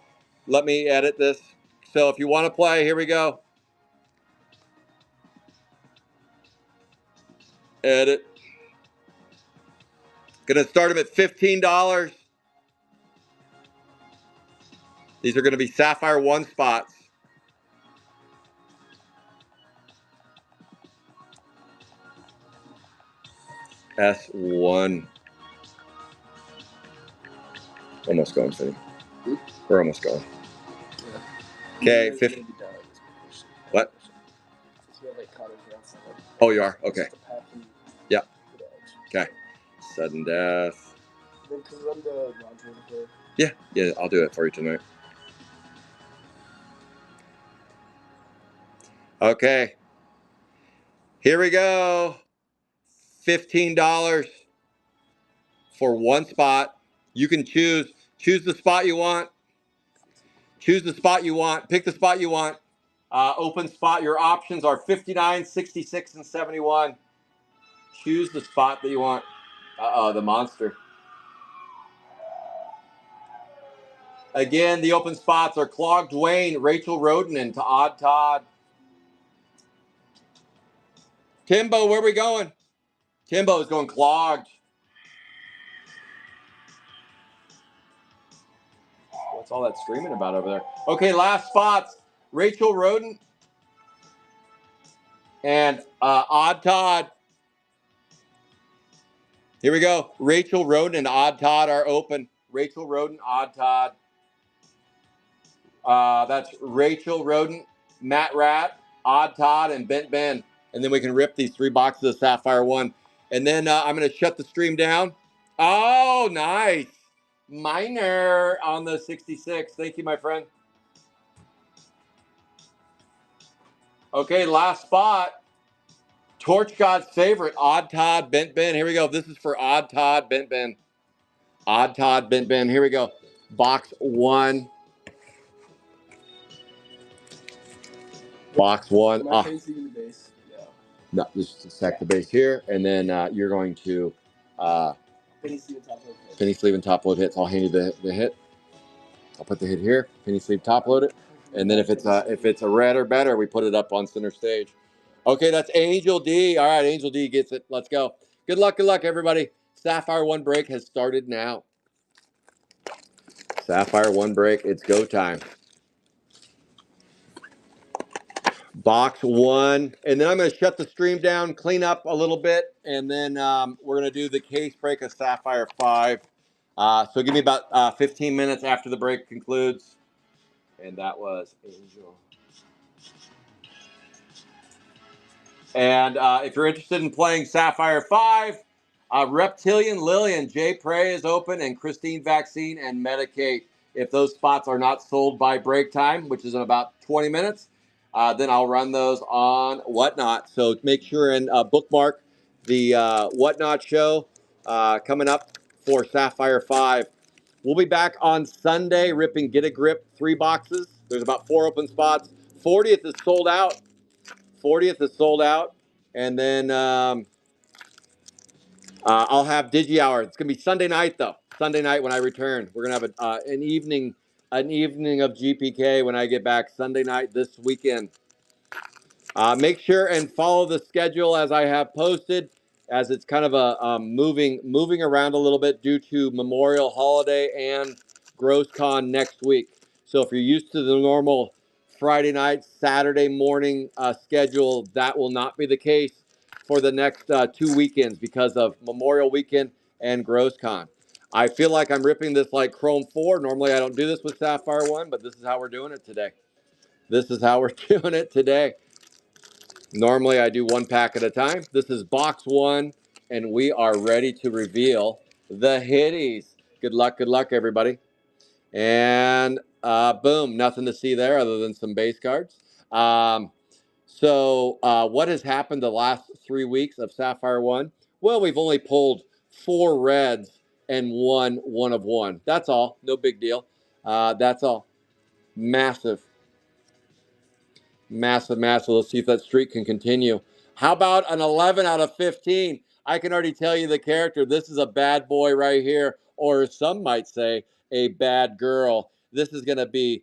Let me edit this. So if you want to play, here we go. Edit. Going to start them at $15. These are going to be Sapphire 1 spots. S1. Almost going, Finny. We're almost going. Okay, 50. What? Oh, you are? Okay. Yeah. Okay. Sudden death. Yeah, I'll do it for you tonight. Okay, here we go. $15 for one spot. You can choose the spot you want. Choose the spot you want. Pick the spot you want. Open spot. Your options are 59, 66, and 71. Choose the spot that you want. Uh-oh, the monster. Again, the open spots are Clogged Dwayne, Rachel Roden, and to Odd Todd. Timbo, where are we going? Timbo is going clogged. What's all that screaming about over there? Okay, last spots. Rachel Roden and Odd Todd. Here we go. Rachel Roden and Odd Todd are open. Rachel Roden, Odd Todd. That's Rachel Roden, Matt Rat, Odd Todd, and Bent Ben. And then we can rip these 3 boxes of Sapphire 1. And then I'm going to shut the stream down. Oh, nice. Minor on the 66. Thank you, my friend. Okay, last spot. Torch God's favorite, Odd Todd, Bent Ben. Here we go. This is for Odd Todd, Bent Ben. Odd Todd, Bent Ben. Here we go. Box 1. Box 1. Am I penny sleeving the base? Yeah. No, just stack the base here, and then you're going to Penny sleeve and top load hits. penny sleeve and top load hits. I'll hand you the hit. I'll put the hit here. Penny sleeve, top load it, and then if it's a red or better, we put it up on center stage. Okay, that's Angel D. All right, Angel D gets it. Let's go. Good luck, everybody. Sapphire 1 break has started now. Sapphire 1 break. It's go time. Box 1, and then I'm going to shut the stream down, clean up a little bit, and then we're going to do the case break of Sapphire 5. So give me about 15 minutes after the break concludes. And that was Angel. And if you're interested in playing Sapphire 5, Reptilian Lillian, Jay Prey is open, and Christine Vaccine and Medicate. If those spots are not sold by break time, which is in about 20 minutes, then I'll run those on Whatnot. So make sure and bookmark the Whatnot show coming up for Sapphire 5. We'll be back on Sunday ripping Get a Grip 3 boxes. There's about 4 open spots. 40th is sold out. 40th is sold out. And then I'll have Digi Hour. It's going to be Sunday night, though. Sunday night when I return. We're going to have an evening of GPK when I get back Sunday night this weekend. Make sure and follow the schedule as I have posted, as it's kind of a moving around a little bit due to Memorial Holiday and GrossCon next week. So if you're used to the normal Friday night, Saturday morning schedule, that will not be the case for the next 2 weekends because of Memorial Weekend and GrossCon. I feel like I'm ripping this like Chrome 4. Normally I don't do this with Sapphire 1, but this is how we're doing it today. This is how we're doing it today. Normally I do 1 pack at a time. This is box 1, and we are ready to reveal the hitties. Good luck, everybody. And boom, nothing to see there other than some base cards. So what has happened the last 3 weeks of Sapphire 1? Well, we've only pulled 4 reds and 1 of 1. That's all. No big deal. That's all. Massive. Let's see if that streak can continue. How about an 11 out of 15? I can already tell you the character. This is a bad boy right here, or some might say a bad girl. This is going to be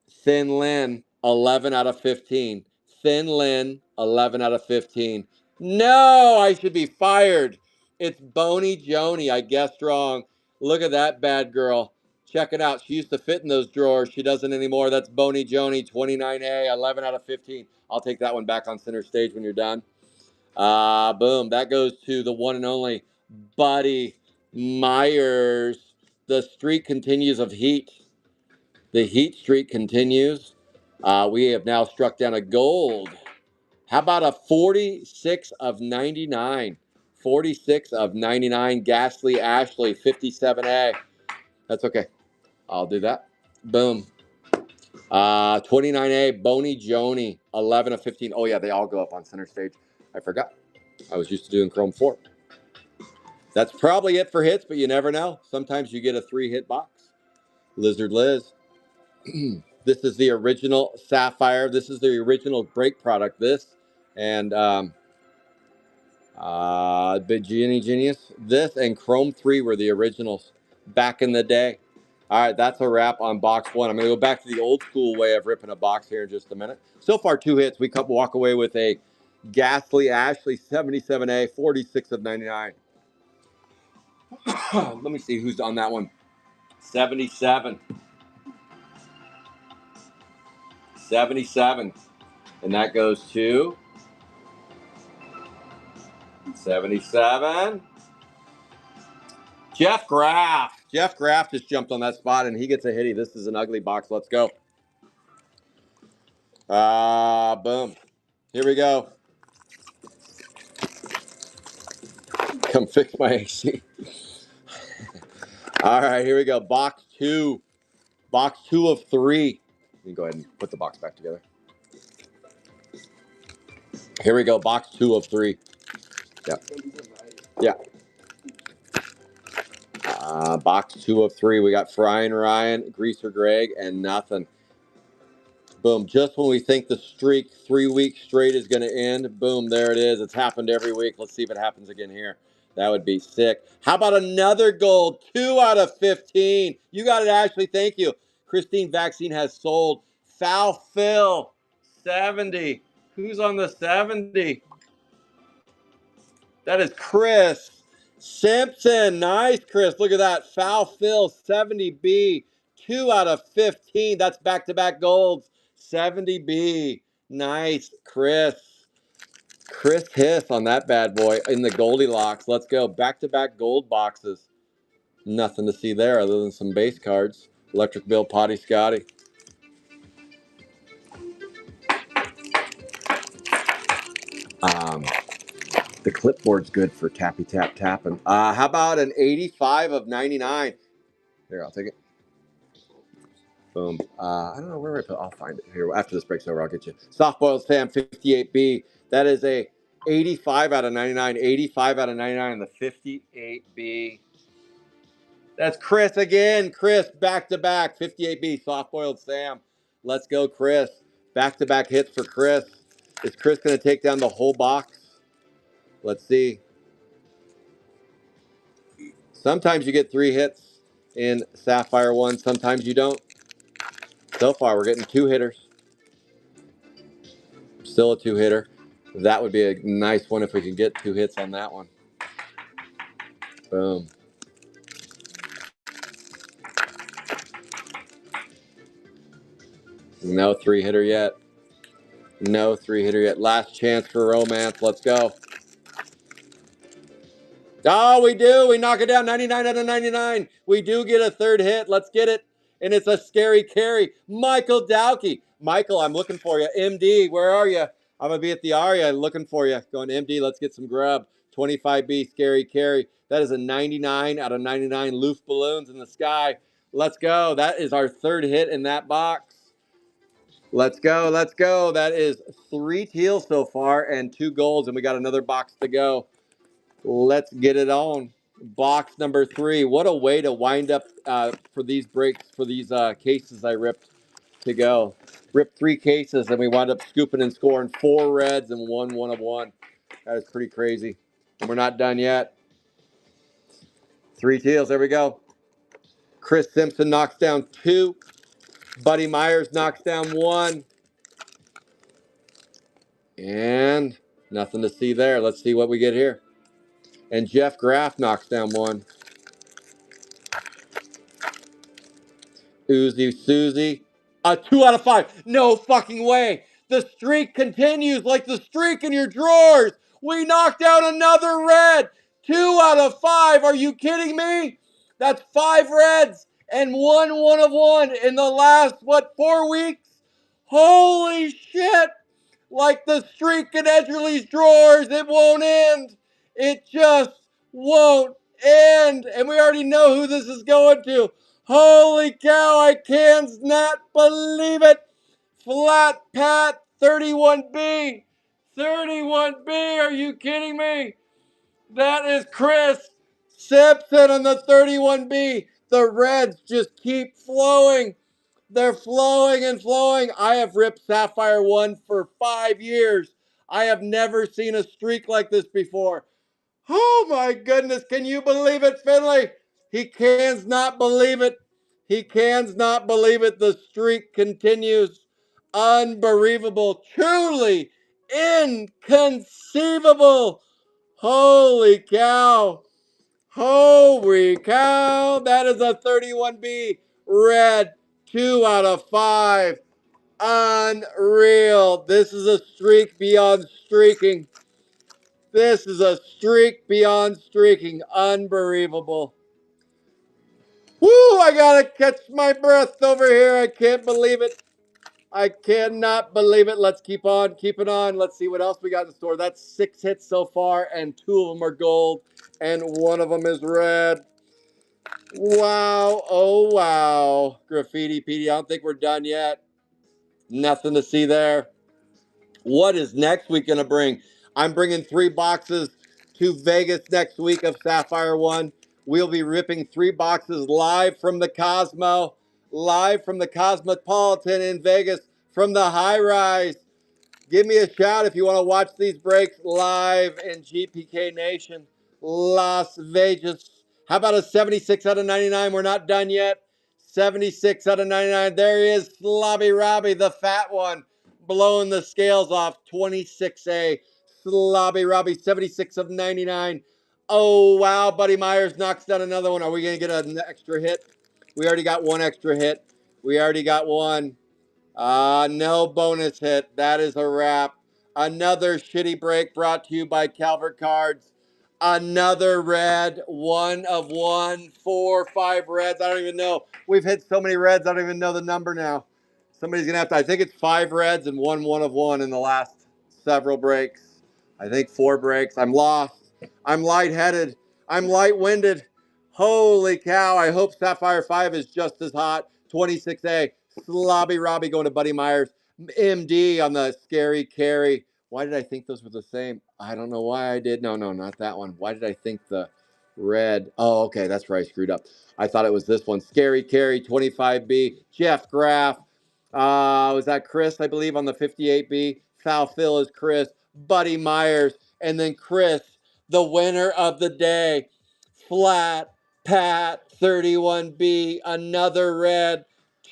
Thin Lin, 11 out of 15. Thin Lin, 11 out of 15. No, I should be fired. It's Boney Joni. I guessed wrong. Look at that bad girl. Check it out. She used to fit in those drawers. She doesn't anymore. That's Boney Joni, 29A, 11 out of 15. I'll take that one back on center stage when you're done. Boom. That goes to the one and only Buddy Myers. The streak continues of heat. The heat streak continues. We have now struck down a gold. How about a 46 of 99? 46 of 99, Ghastly Ashley, 57A. That's okay. I'll do that. Boom. 29A, Boney Joni, 11 of 15. Oh, yeah, they all go up on center stage. I forgot. I was used to doing Chrome 4. That's probably it for hits, but you never know. Sometimes you get a 3-hit box. Lizard Liz. This is the original Sapphire. This is the original break product. This and Big Genius. This and Chrome 3 were the originals back in the day. All right, that's a wrap on box 1. I'm going to go back to the old school way of ripping a box here in just a minute. So far, 2 hits. We walk away with a Ghastly Ashley 77A, 46 of 99. Let me see who's on that one. 77. 77. And that goes to 77. Jeff Graff. Jeff Graff just jumped on that spot, and he gets a hitty. This is an ugly box. Let's go. Boom. Here we go. Come fix my AC. All right, here we go. Box 2. Box 2 of 3. Let me go ahead and put the box back together. Here we go. Box 2 of 3. Yeah. Yeah. Box 2 of 3. We got Frying Ryan, Greaser Greg, and nothing. Boom. Just when we think the streak 3 weeks straight is going to end, boom, there it is. It's happened every week. Let's see if it happens again here. That would be sick. How about another gold? 2 out of 15. You got it, Ashley. Thank you. Christine Vaccine has sold. Foul Phil, 70. Who's on the 70? That is Chris Simpson. Nice, Chris. Look at that. Foul Phil, 70B. 2 out of 15. That's back-to-back golds. 70B. Nice, Chris. Chris Hiss on that bad boy in the Goldilocks. Let's go. Back-to-back gold boxes. Nothing to see there other than some base cards. Electric Bill, Potty Scotty. The clipboard's good for tappy tap tapping. How about an 85 of 99? Here, I'll take it. Boom. I don't know where I put. I'll find it here after this break's over. I'll get you. Soft Boiled Sam 58B. That is a 85 out of 99. 85 out of 99. The 58B. That's Chris again. Chris back to back. 58B. Soft Boiled Sam. Let's go, Chris. Back to back hits for Chris. Is Chris going to take down the whole box? Let's see. Sometimes you get 3 hits in Sapphire 1. Sometimes you don't. So far, we're getting 2 hitters. Still a 2-hitter. That would be a nice one if we can get 2 hits on that one. Boom. No 3-hitter yet. No 3-hitter yet. Last chance for romance. Let's go. Oh, we do. We knock it down. 99 out of 99. We do get a 3rd hit. Let's get it. And it's a scary carry. Michael Dowkey. Michael, I'm looking for you. MD, where are you? I'm going to be at the Aria looking for you. Going MD, let's get some grub. 25B, scary carry. That is a 99 out of 99 loose balloons in the sky. Let's go. That is our 3rd hit in that box. Let's go. Let's go. That is 3 teals so far and 2 golds, and we got another box to go. Let's get it on. Box number 3. What a way to wind up for these breaks, for these cases I ripped to go. Ripped 3 cases, and we wound up scooping and scoring 4 reds and 1 of 1. That is pretty crazy. And we're not done yet. 3 teals. There we go. Chris Simpson knocks down 2. Buddy Myers knocks down 1. And nothing to see there. Let's see what we get here. And Jeff Graff knocks down 1. Uzi Susie. A 2 out of 5. No fucking way. The streak continues like the streak in your drawers. We knocked down another red. 2 out of 5. Are you kidding me? That's 5 reds and 1 of 1 in the last, 4 weeks? Holy shit. Like the streak in Edgerly's drawers, it won't end. It just won't end. And we already know who this is going to. Holy cow, I cannot believe it. Flat Pat 31B. 31B, are you kidding me? That is Chris Simpson on the 31B. The Reds just keep flowing. They're flowing and flowing. I have ripped Sapphire 1 for 5 years. I have never seen a streak like this before. Oh my goodness, can you believe it, Finley? He cans not believe it. He cans not believe it. The streak continues. Unbelievable. Truly inconceivable. Holy cow. Holy cow. That is a 31B red. 2 out of 5. Unreal. This is a streak beyond streaking. This is a streak beyond streaking. Unbelievable. Woo! I gotta catch my breath over here. I can't believe it. I cannot believe it. Let's keep on keeping on. Let's see what else we got in store. That's 6 hits so far, and 2 of them are gold, and 1 of them is red. Wow. Oh, wow. Graffiti Petey. I don't think we're done yet. Nothing to see there. What is next week going to bring? I'm bringing 3 boxes to Vegas next week of Sapphire 1. We'll be ripping 3 boxes live from the Cosmo, live from the Cosmopolitan in Vegas, from the high rise. Give me a shout if you want to watch these breaks live in GPK Nation, Las Vegas. How about a 76 out of 99? We're not done yet. 76 out of 99. There he is, Slobby Robbie, the fat one, blowing the scales off. 26A, Slobby Robbie, 76 of 99. Oh, wow, Buddy Myers knocks down another one. Are we going to get an extra hit? We already got 1 extra hit. We already got 1. No bonus hit. That is a wrap. Another shitty break brought to you by Calvert Cards. Another red. 1 of 1. 4, 5 reds. I don't even know. We've hit so many reds, I don't even know the number now. Somebody's going to have to. I think it's 5 reds and 1 of 1 in the last several breaks. I think 4 breaks. I'm lost. I'm lightheaded. I'm light-winded. Holy cow. I hope Sapphire 5 is just as hot. 26A. Slobby Robbie going to Buddy Myers. MD on the scary carry. Why did I think those were the same? I don't know why I did. No, not that one. Why did I think the red? Oh, okay. That's where I screwed up. I thought it was this one. Scary carry, 25B. Jeff Graff. Was that Chris, I believe, on the 58B? Foul Phil is Chris. Buddy Myers. And then Chris, the winner of the day. Flat Pat, 31B. Another red.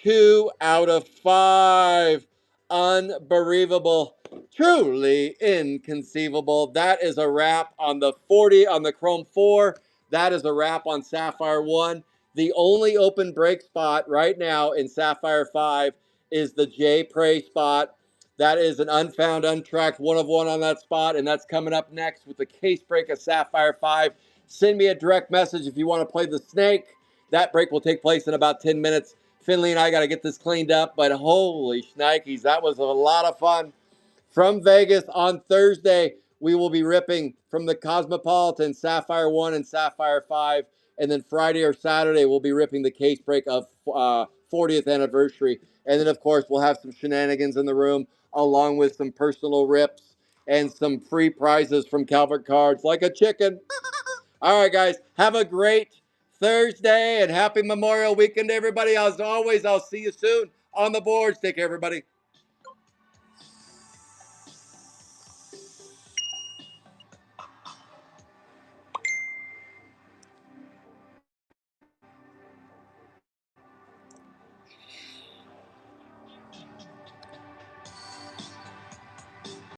2 out of 5. Unbelievable. Truly inconceivable. That is a wrap on the 40, on the Chrome 4. That is a wrap on Sapphire 1. The only open break spot right now in Sapphire 5 is the J Prey spot. That is an unfound, untracked 1 of 1 on that spot, and that's coming up next with the case break of Sapphire 5. Send me a direct message if you want to play the snake. That break will take place in about 10 minutes. Finley and I got to get this cleaned up, but holy shnikes, that was a lot of fun. From Vegas on Thursday, we will be ripping from the Cosmopolitan, Sapphire 1 and Sapphire 5. And then Friday or Saturday, we'll be ripping the case break of 40th anniversary. And then, of course, we'll have some shenanigans in the room, along with some personal rips and some free prizes from Calvert Cards, like a chicken. All right, guys, have a great Thursday and happy Memorial Weekend, everybody. As always, I'll see you soon on the boards. Take care, everybody.